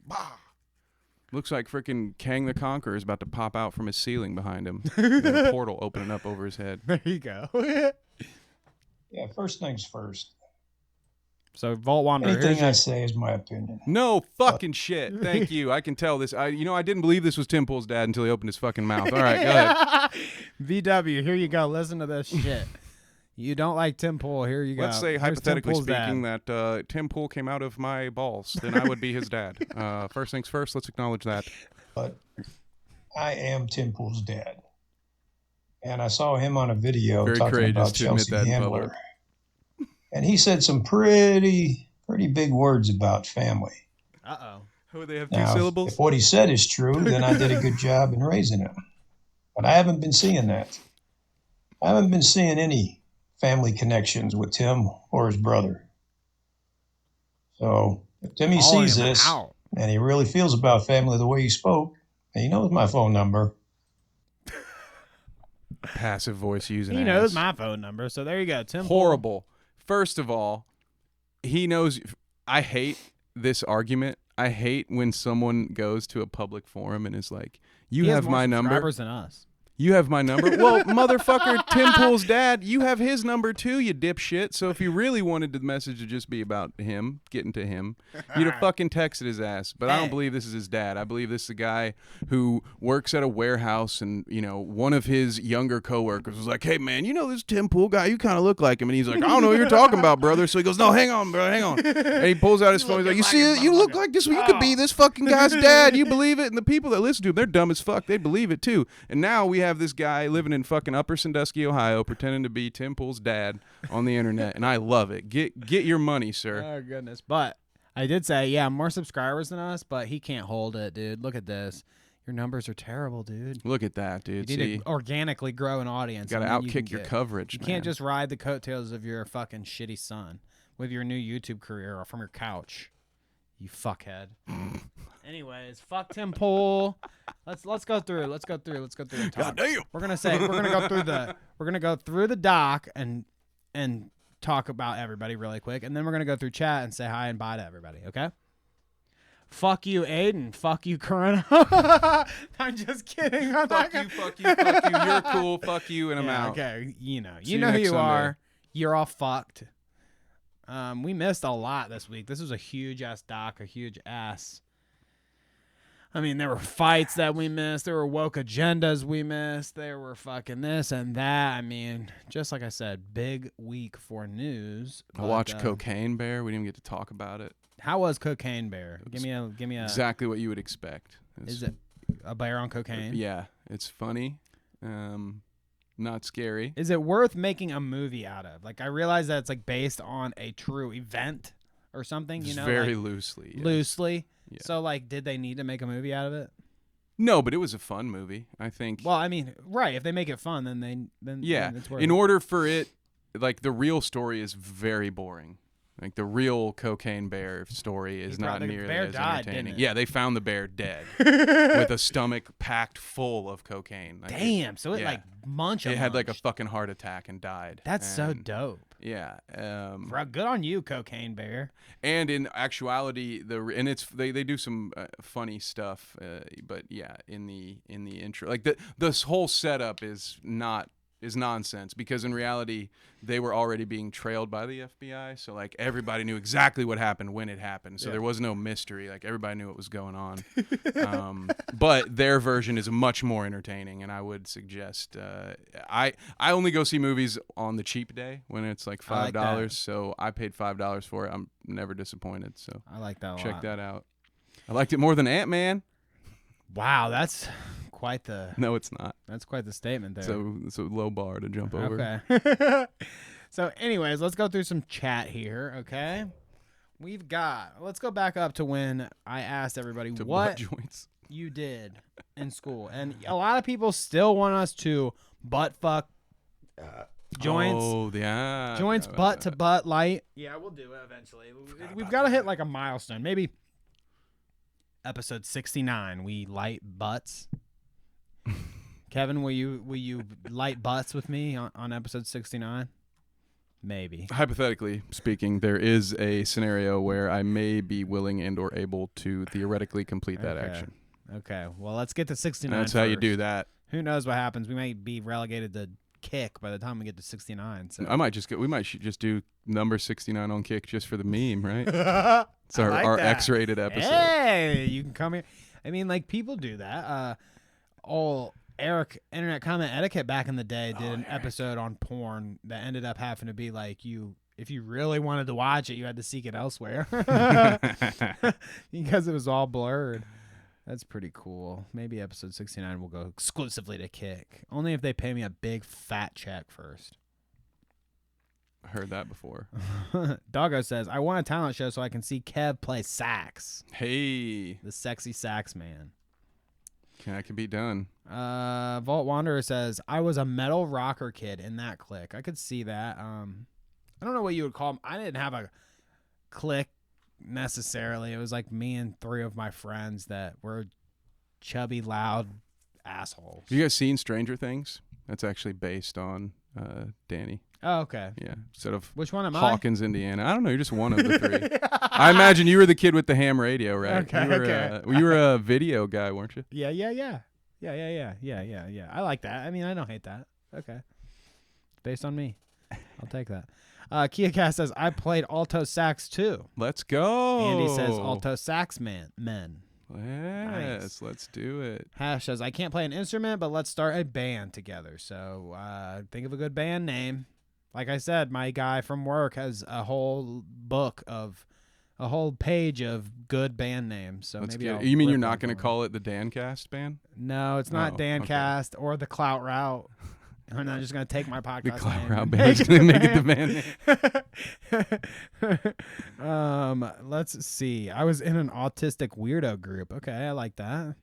Looks like freaking Kang the Conqueror is about to pop out from his ceiling behind him. A portal opening up over his head. There you go. Yeah, first things first. So Vault Wanderer. Anything I say is my opinion. No fucking shit. Thank you. I can tell this. I didn't believe this was Tim Pool's dad until he opened his fucking mouth. All right, go ahead. VW, here you go. Listen to this shit. You don't like Tim Pool. Here you go. Let's say, Here's hypothetically Tim Pool's speaking, dad. that Tim Pool came out of my balls. Then I would be his dad. First things first, let's acknowledge that. But I am Tim Pool's dad. And I saw him on a video Very talking courageous about to admit Chelsea that in Handler. public. And he said some pretty big words about family. Uh-oh. Who they have two Now, syllables? if what he said is true, then I did a good job in raising him. But I haven't been seeing that. I haven't been seeing any family connections with Tim or his brother. So if Timmy sees this and he really feels about family the way he spoke, and he knows my phone number. Passive voice using He knows my phone number, so there you go. Tim Pool. Horrible. First of all, he knows. I hate this argument. I hate when someone goes to a public forum and is like, "You He has have more my number." subscribers than us. You have my number. Well, motherfucker, Tim Pool's dad, you have his number too, you dipshit. So if you really wanted the message to just be about him, getting to him, you'd have fucking texted his ass. But I don't believe this is his dad. I believe this is a guy who works at a warehouse and, one of his younger coworkers was like, "Hey, man, this Tim Pool guy? You kind of look like him." And he's like, "I don't know what you're talking about, brother." So he goes, "No, hang on, bro, hang on." And he pulls out his phone. He's like, "You see it? You look like this. You could be this fucking guy's dad. You believe it?" And the people that listen to him, they're dumb as fuck. They believe it too. And now we have this guy living in fucking Upper Sandusky, Ohio, pretending to be Tim Pool's dad on the internet, and I love it. Get your money, sir. Oh goodness! But I did say, yeah, more subscribers than us, but he can't hold it, dude. Look at this. Your numbers are terrible, dude. Look at that, dude. You need to organically grow an audience. Got to and then outkick your coverage. You man. can't just ride the coattails of your fucking shitty son with your new YouTube career or from your couch. You fuckhead. Anyways, fuck Tim Pool. Let's go through. Let's go through the talk. Goddamn. We're gonna go through the doc and talk about everybody really quick, and then we're gonna go through chat and say hi and bye to everybody. Okay? Fuck you, Aiden. Fuck you, Corona. I'm just kidding. Fuck you. You're cool. Fuck you, and I'm out. Okay, you know See you who next you Sunday. are. You're all fucked. We missed a lot this week. This was a huge ass doc, a huge ass. I mean, there were fights that we missed. There were woke agendas we missed. There were fucking this and that. I mean, just like I said, big week for news. I watched Cocaine Bear. We didn't even get to talk about it. How was Cocaine Bear? Give me a exactly what you would expect. Is it a bear on cocaine? Yeah, it's funny. not scary. Is it worth making a movie out of? Like, I realize that it's like based on a true event or something. You Just know, very like, loosely. Yes. Loosely. Yeah. So, like, did they need to make a movie out of it? No, but it was a fun movie. I think. Well, I mean, right. If they make it fun, then Yeah. then it's worth In it. order for it, like the real story is very boring. Like the real cocaine bear story is not the nearly bear as died, entertaining. didn't it? Yeah, they found the bear dead with a stomach packed full of cocaine. Like Damn, so it like munched. It had like a fucking heart attack and died. That's so And, dope. Yeah. Good on you, cocaine bear. And in actuality, they do some funny stuff, but yeah, in the intro, like this whole setup is nonsense, because in reality they were already being trailed by the FBI, so like everybody knew exactly what happened when it happened, so there was no mystery. Like everybody knew what was going on. But their version is much more entertaining, and I would suggest I only go see movies on the cheap day when it's like $5, so I paid $5 for it. I'm never disappointed, so I like that a check lot. that out. I liked it more than Ant-Man. Wow, that's quite the... No, it's not. That's quite the statement there. So it's a low bar to jump over. Okay. So anyways, let's go through some chat here, okay? Let's go back up to when I asked everybody To what butt joints. you did in school. And a lot of people still want us to butt fuck joints. Oh, yeah. Joints butt to butt light. Yeah, we'll do it eventually. We've got to hit like a milestone. Maybe episode 69, we light butts. Kevin, will you light butts with me on episode 69? Maybe. Hypothetically speaking, there is a scenario where I may be willing and or able to theoretically complete that action. Okay. Well, let's get to 69. That's how you first. do that. Who knows what happens? We might be relegated to kick by the time we get to 69. So We might just do number 69 on Kick just for the meme, right? It's our, I like our that. X-rated episode. Hey, you can come here. I mean, like, people do that. Eric, Internet Comment Etiquette, back in the day, did an episode on porn that ended up having to be like, if you really wanted to watch it, you had to seek it elsewhere because it was all blurred. That's pretty cool. Maybe episode 69 will go exclusively to Kick. Only if they pay me a big fat check first. I heard that before. Doggo says, I want a talent show so I can see Kev play sax. Hey. The sexy sax man. That can be done. Vault Wanderer says, I was a metal rocker kid in that clique. I could see that. I don't know what you would call them. I didn't have a clique necessarily. It was like me and 3 of my friends that were chubby, loud assholes. Have you guys seen Stranger Things? That's actually based on Danny. Oh, okay. Yeah. Instead of which one am Hawkins, Indiana. I don't know. You're just one of the 3. I imagine you were the kid with the ham radio, right? Okay, You were a video guy, weren't you? Yeah. I like that. I mean, I don't hate that. Okay. Based on me. I'll take that. Kia Cast says, I played alto sax too. Let's go. Andy says, alto sax men. Yes, Nice. let's do it. Hash says, I can't play an instrument, but let's start a band together. So think of a good band name. Like I said, my guy from work has a whole page of good band names. So Let's maybe get I'll it. You mean flip you're one not going for to him. call it the Dancast band? No, it's not Oh, Dancast or the Clout Route. I'm not just going to take my podcast The Clout name Route and band is going to make it the band name. Let's see. I was in an autistic weirdo group. Okay, I like that.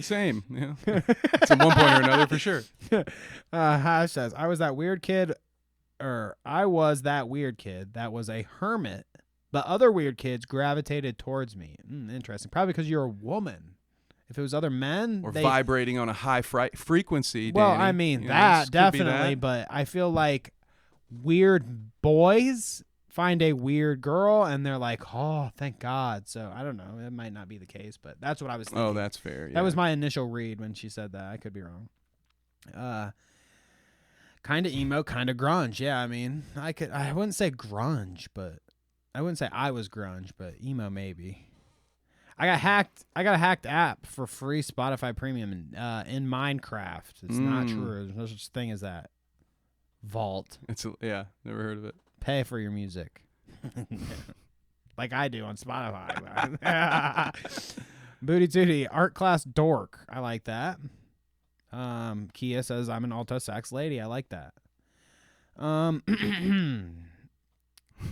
Same. Yeah. It's at one point or another for sure. Hash says, I was that weird kid that was a hermit, but other weird kids gravitated towards me. Interesting. Probably because you're a woman. If it was other men, Or vibrating on a high frequency, well, Danny. I mean, You know, that this could be definitely, that. but I feel like weird boys find a weird girl and they're like, oh, thank God. So I don't know. It might not be the case, but that's what I was thinking. Oh, that's fair. That was my initial read when she said that. I could be wrong. Kind of emo, kind of grunge. Yeah, I mean, I wouldn't say grunge, but I wouldn't say I was grunge, but emo maybe. I got a hacked app for free Spotify Premium in Minecraft. It's not true. There's no such thing as that. Vault. Yeah, never heard of it. Pay for your music. Like I do on Spotify. Booty Tooty, art class dork. I like that. Kia says, I'm an alto sax lady. I like that.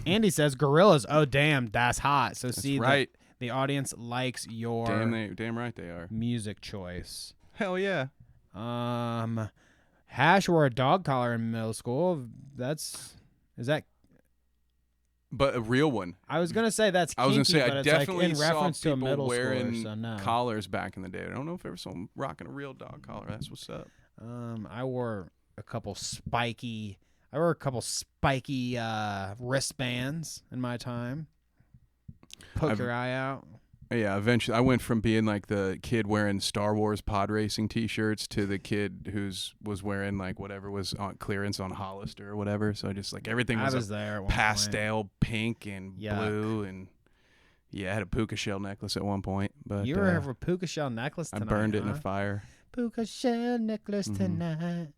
Andy says, gorillas. Oh, damn, that's hot. So see, right. The audience likes your damn right they are. music choice. Hell yeah. Hash wore a dog collar in middle school. Is that? But a real one. I was gonna say that's kinky, I was gonna say but I it's definitely in saw reference to a people middle wearing schooler, so no. collars back in the day. I don't know if I ever saw them rocking a real dog collar. That's what's up. I wore a couple spiky wristbands in my time. Poke your eye out. Yeah, eventually I went from being like the kid wearing Star Wars pod racing T-shirts to the kid was wearing like whatever was on clearance on Hollister or whatever. So just like everything was there at pastel pink and blue, and I had a puka shell necklace at one point. But You were a puka shell necklace tonight, I burned it in a fire. Puka shell necklace tonight.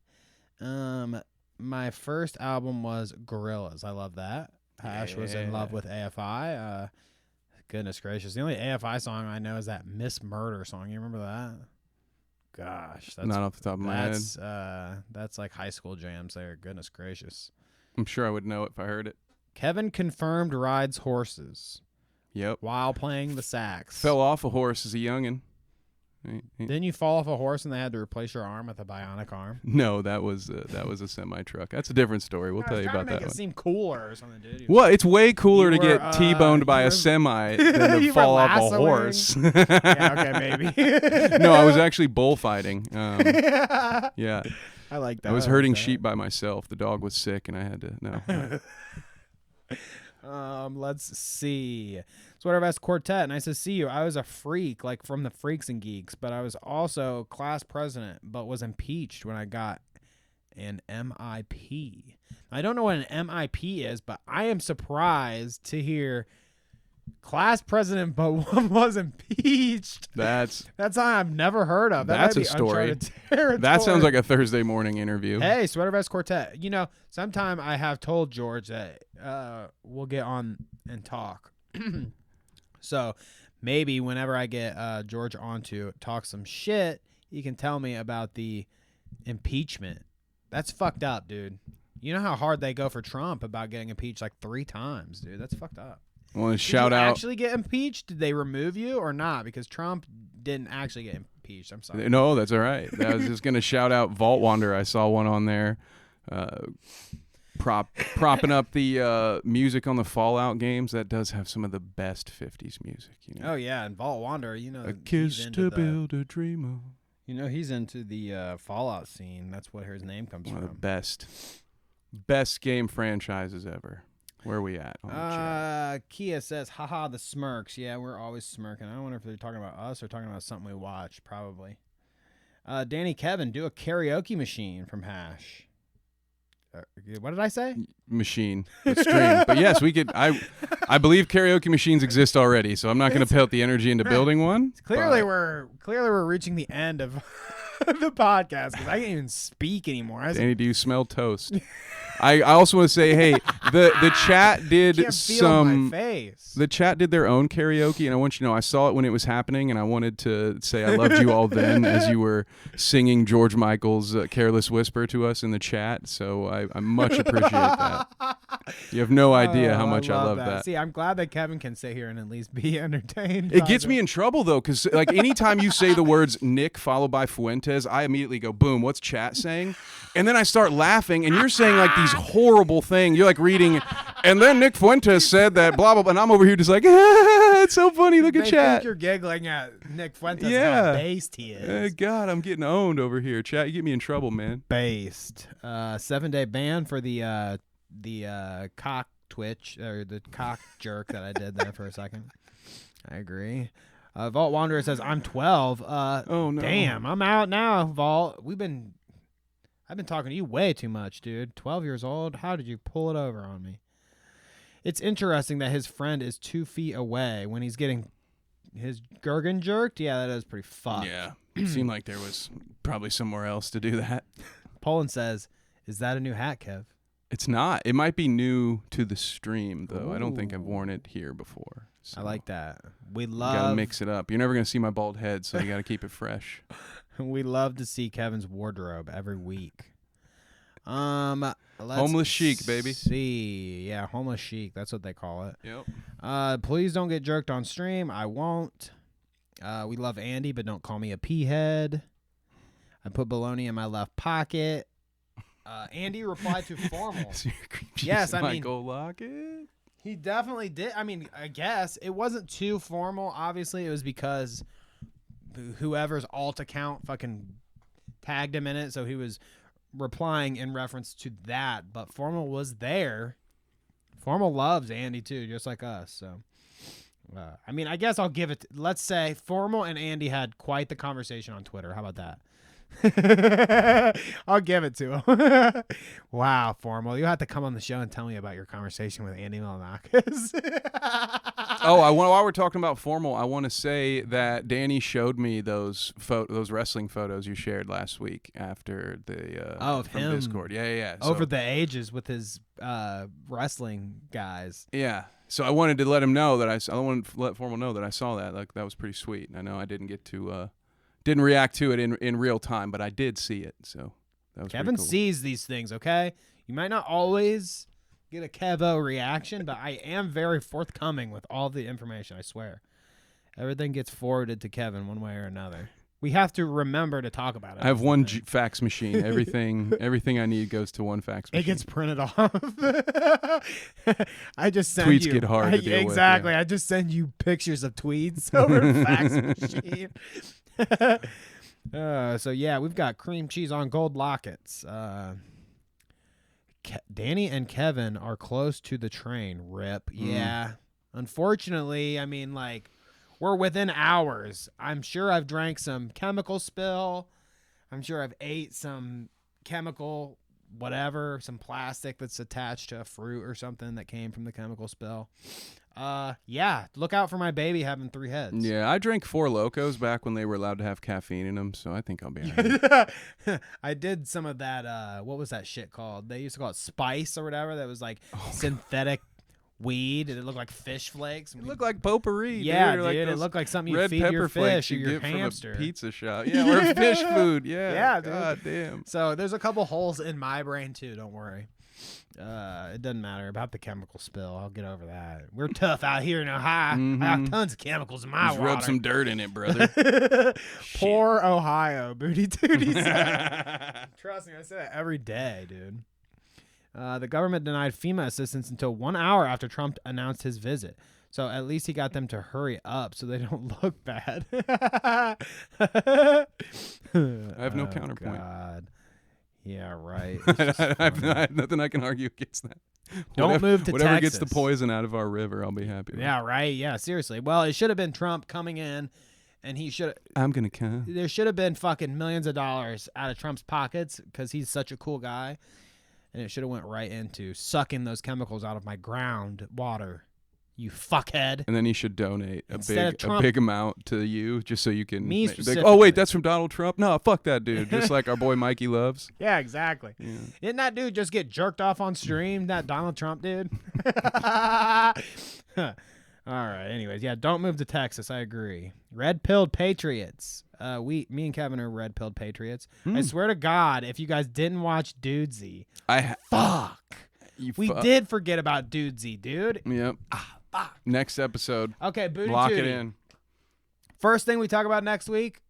My first album was Gorillaz. I love that. Hash was in love with AFI. Goodness gracious. The only AFI song I know is that Miss Murder song. You remember that? Gosh. That's Not off the top of my head. That's like high school jams there. Goodness gracious. I'm sure I would know it if I heard it. Kevin confirmed rides horses. Yep. While playing the sax. Fell off a horse as a youngin'. Didn't you fall off a horse and they had to replace your arm with a bionic arm? No, that was a semi truck. That's a different story. We'll tell you about that Make it one. seem cooler or something, dude. Well, it's way cooler to get T-boned by a semi than to fall off a horse. Yeah, okay, maybe. No, I was actually bullfighting. Yeah. I like that. I was herding sheep by myself. The dog was sick, and I had to Let's see. Sweater Vest Quartet, nice to see you. I was a freak, like from the Freaks and Geeks, but I was also class president, but was impeached when I got an MIP. I don't know what an MIP is, but I am surprised to hear class president, but one was impeached. That's something I've never heard of. That's a story. That sounds like a Thursday morning interview. Hey, Sweater Vest Quartet. You know, sometime I have told George that we'll get on and talk. So maybe whenever I get George on to talk some shit, he can tell me about the impeachment. That's fucked up, dude. You know how hard they go for Trump about getting impeached like 3 times, dude. That's fucked up. I want to shout out. Actually get impeached? Did they remove you or not? Because Trump didn't actually get impeached. I'm sorry. No, that's all right. I was just gonna shout out Vault Wander. I saw one on there, propping up the music on the Fallout games. That does have some of the best '50s music. You know? Oh yeah, and Vault Wander. You know, a kiss to build a dream of. You know, he's into the Fallout scene. That's where his name comes from. One of the best game franchises ever. Where are we at? On the chat? Kia says, haha, the smirks. Yeah, we're always smirking. I wonder if they're talking about us or talking about something we watch. Probably. Danny Kevin, do a karaoke machine from Hash. What did I say? Machine. Stream. But yes, we could. I believe karaoke machines exist already, so I'm not going to put the energy into building one. Clearly, we're reaching the end of the podcast because I can't even speak anymore. Danny, do you smell toast? I also want to say, hey, the chat did the chat did their own karaoke, and I want you to know I saw it when it was happening, and I wanted to say I loved you all then as you were singing George Michael's "Careless Whisper" to us in the chat. So I much appreciate that. You have no idea how much I love that. See, I'm glad that Kevin can sit here and at least be entertained. It gets me in trouble though, because like anytime you say the words Nick followed by Fuentes, I immediately go, boom, what's chat saying? And then I start laughing, and you're saying like these horrible things. You're like reading, and then Nick Fuentes said that blah blah blah, and I'm over here just like, it's so funny. Look at They chat. think you're giggling at Nick Fuentes. Yeah. How based he is. God, I'm getting owned over here. Chat, you get me in trouble, man. Based. 7-day ban for the cock twitch or the cock jerk that I did there for a second. I agree. Vault Wanderer says I'm 12. Oh no. Damn, I'm out now, Vault. I've been talking to you way too much, dude. 12 years old. How did you pull it over on me? It's interesting that his friend is 2 feet away when he's getting his gherkin jerked. Yeah, that is pretty fucked. Yeah. It seemed like there was probably somewhere else to do that. Poland says, is that a new hat, Kev? It's not. It might be new to the stream, though. I don't think I've worn it here before. So I like that. We you gotta mix it up. You're never gonna see my bald head, so you gotta keep it fresh. We love to see Kevin's wardrobe every week. Let's Homeless chic, baby. See, yeah, homeless chic. That's what they call it. Yep. Please don't get jerked on stream. I won't. We love Andy, but don't call me a pea head. I put bologna in my left pocket. Andy replied to formal. Yes, I mean, Michael Lockett. he definitely did. I mean, I guess it wasn't too formal. Obviously, it was because whoever's alt account fucking tagged him in it, so he was replying in reference to that. But formal was there. Formal loves Andy too, just like us. So, I mean, I guess I'll give it. Let's say Formal and Andy had quite the conversation on Twitter. How about that? I'll give it to him. Wow, Formal, you have to come on the show and tell me about your conversation with Andy Milonakis. While we're talking about Formal, I want to say that Danny showed me those wrestling photos you shared last week after the of from him Discord. Yeah. Over the ages with his wrestling guys. Yeah. So I wanted to let him know that I wanted to let Formal know that I saw that. Like, that was pretty sweet. I know I didn't get to didn't react to it in real time, but I did see it. So that was Kevin pretty cool. sees these things, okay? You might not always get a Kevo reaction, but I am very forthcoming with all the information, I swear. Everything gets forwarded to Kevin one way or another. We have to remember to talk about it. I have one fax machine. Everything I need goes to one fax machine. It gets printed off. I just send Tweets you. get hard to deal with, exactly. yeah. I just send you pictures of tweets over a fax machine. So yeah, we've got cream cheese on gold lockets. Danny and Kevin are close to the train. Rip. Yeah. Unfortunately, I mean, like, we're within hours. I'm sure I've drank some chemical spill. I'm sure I've ate some chemical whatever, some plastic that's attached to a fruit or something that came from the chemical spill. Yeah, look out for my baby having 3 heads. Yeah, I drank 4 Locos back when they were allowed to have caffeine in them, so I think I'll be all right. I did some of that, what was that shit called? They used to call it Spice or whatever. That was like synthetic weed, and it looked like fish flakes. It looked like potpourri. Yeah, dude. Dude, it looked like something you red feed pepper your flakes fish or you your get hamster. From a pizza shop. Yeah, or fish food. Yeah, yeah, dude. God damn. So there's a couple holes in my brain too. Don't worry. It doesn't matter about the chemical spill. I'll get over that. We're tough out here in Ohio. I have tons of chemicals in my Just water. rub some dirt in it, brother. Poor Ohio, booty tooties. Trust me, I say that every day, dude. The government denied FEMA assistance until 1 hour after Trump announced his visit. So at least he got them to hurry up so they don't look bad. I have no counterpoint. God. Yeah, right. I have nothing I can argue against that. Don't move to whatever Texas. gets the poison out of our river, I'll be happy with. Yeah, right. Yeah, seriously. Well, it should have been Trump coming in, and he should. I'm gonna come. There should have been fucking millions of dollars out of Trump's pockets because he's such a cool guy, and it should have went right into sucking those chemicals out of my ground water. You fuckhead. And then he should donate a big amount to you just so you can Me like, oh specifically. wait, that's from Donald Trump? No, fuck that dude. Just like our boy Mikey Loves. Yeah, exactly. Yeah. Didn't that dude just get jerked off on stream? That Donald Trump dude? All right. Anyways, yeah, don't move to Texas. I agree. Red-pilled patriots. Me and Kevin are red-pilled patriots. I swear to God, if you guys didn't watch Dudesy, fuck. We did forget about Dudesy, dude. Yep. Fuck. Next episode. Okay, booty Lock tootie. it in. First thing we talk about next week,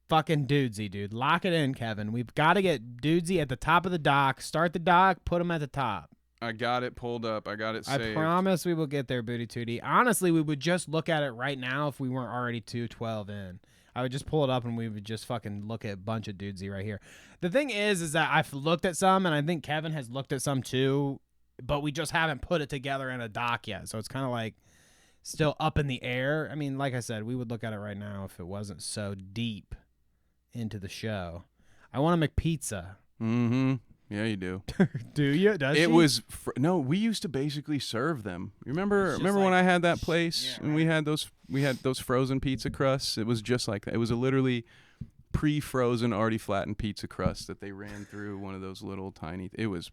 fucking Dudesy, dude. Lock it in, Kevin. We've got to get Dudesy at the top of the dock. Start the dock, put him at the top. I got it pulled up. I got it saved. I promise we will get there, booty tootie. Honestly, we would just look at it right now if we weren't already 212 in. I would just pull it up and we would just fucking look at a bunch of Dudesy right here. The thing is that I've looked at some, and I think Kevin has looked at some too, but we just haven't put it together in a doc yet. So it's kind of like still up in the air. I mean, like I said, we would look at it right now if it wasn't so deep into the show. I want to McPizza. Mm-hmm. Yeah, you do. Do you? Does it she? was no. We used to basically serve them. Remember like, when I had that place yeah, and we had those frozen pizza crusts? It was just like that. It was a literally pre-frozen, already flattened pizza crust that they ran through one of those little tiny. It was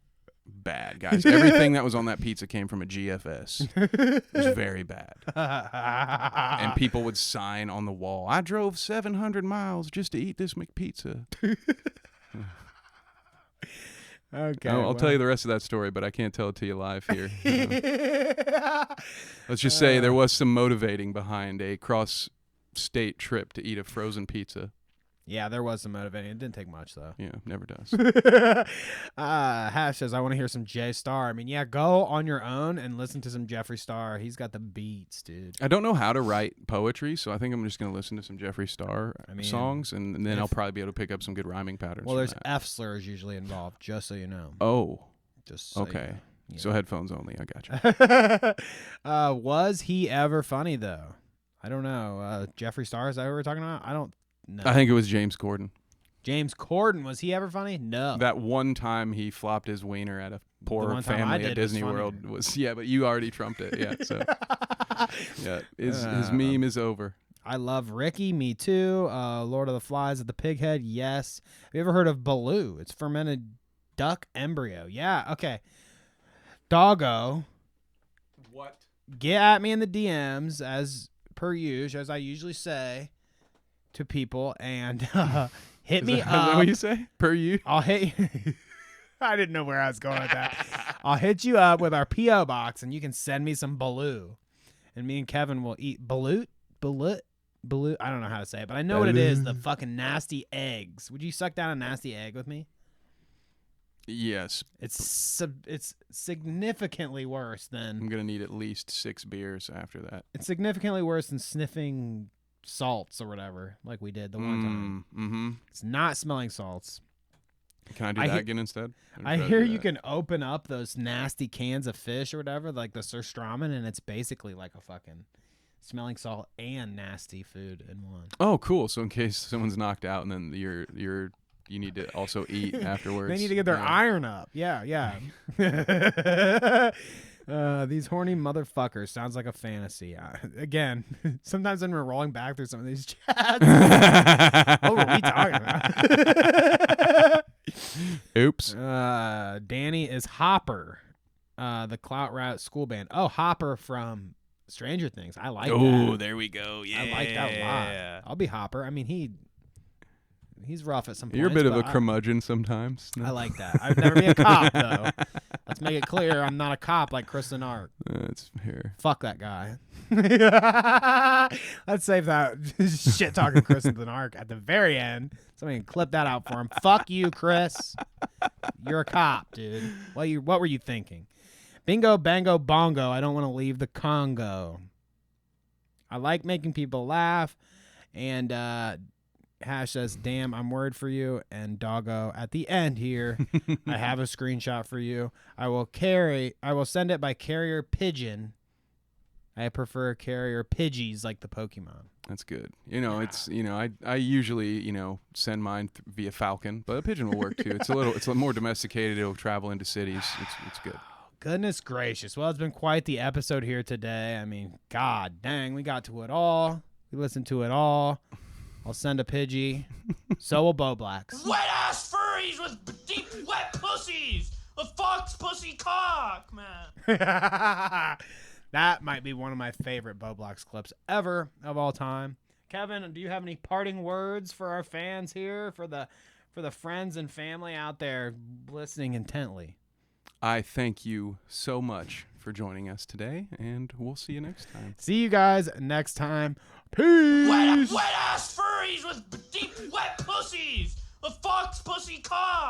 bad, guys. Everything that was on that pizza came from a GFS. It was very bad. And people would sign on the wall, I drove 700 miles just to eat this McPizza. Okay. I'll tell you the rest of that story, but I can't tell it to you live here. Let's just say there was some motivating behind a cross-state trip to eat a frozen pizza. Yeah, there was some motivating. It didn't take much, though. Yeah, never does. Hash says, I want to hear some Jay Starr. I mean, yeah, go on your own and listen to some Jeffree Star. He's got the beats, dude. I don't know how to write poetry, so I think I'm just going to listen to some Jeffree Star songs, and then I'll probably be able to pick up some good rhyming patterns. Well, there's F slurs usually involved, just so you know. Oh. Just so okay. You know. So headphones only. I got you. Was he ever funny, though? I don't know. Jeffree Star, is that what we're talking about? I don't know. I think it was James Corden. James Corden, was he ever funny? No. That one time he flopped his wiener at a poor family at Disney World was but you already trumped it. Yeah, so yeah, his meme is over. I love Ricky, me too. Lord of the Flies at the Pig Head, yes. Have you ever heard of Baloo? It's fermented duck embryo. Yeah, okay. Doggo. What? Get at me in the DMs as per usual, as I usually say to people, and hit me up. Is that what you say? Per you? I'll hit you. I didn't know where I was going with that. I'll hit you up with our P.O. box, and you can send me some Baloo. And me and Kevin will eat Baloo. I don't know how to say it, but I know what it is. The fucking nasty eggs. Would you suck down a nasty egg with me? Yes. It's significantly worse than... I'm going to need at least 6 beers after that. It's significantly worse than sniffing salts or whatever, like we did the one time. Mm-hmm. It's not smelling salts. Can I do that again instead? I hear you can open up those nasty cans of fish or whatever, like the surströmming, and it's basically like a fucking smelling salt and nasty food in one. Oh, cool. So in case someone's knocked out and then you need to also eat afterwards. They need to get their iron up. Yeah. These horny motherfuckers. Sounds like a fantasy. Again, sometimes when we're rolling back through some of these chats, what were we talking about? Oops. Danny is Hopper, the Clout Route school band. Oh, Hopper from Stranger Things. I like that. Oh, there we go. Yeah. I like that a lot. I'll be Hopper. I mean, he's rough at some points. You're a bit of a curmudgeon sometimes. No? I like that. I'd never be a cop, though. Let's make it clear I'm not a cop like Kristen Ark. That's fair. Fuck that guy. Let's save that shit talking Kristen Ark at the very end. Somebody can clip that out for him. Fuck you, Chris. You're a cop, dude. What were you thinking? Bingo, bango, bongo. I don't want to leave the Congo. I like making people laugh. And Hash says, damn, I'm worried for you. And Doggo, at the end here, I have a screenshot for you. I will send it by carrier pigeon. I prefer carrier Pidgeys like the Pokemon. That's good. I usually, send mine via Falcon, but a pigeon will work too. It's more domesticated. It'll travel into cities. It's good. Goodness gracious. Well, it's been quite the episode here today. I mean, god dang, we got to it all. We listened to it all. I'll send a Pidgey. So will Bo Blacks. Wet ass furries with deep wet pussies. A fox pussy cock, man. That might be one of my favorite Bo Blacks clips ever of all time. Kevin, do you have any parting words for our fans here, for the friends and family out there listening intently? I thank you so much for joining us today, and we'll see you next time. See you guys next time. Peace. Wet ass furries with deep wet pussies. A fox pussy cock.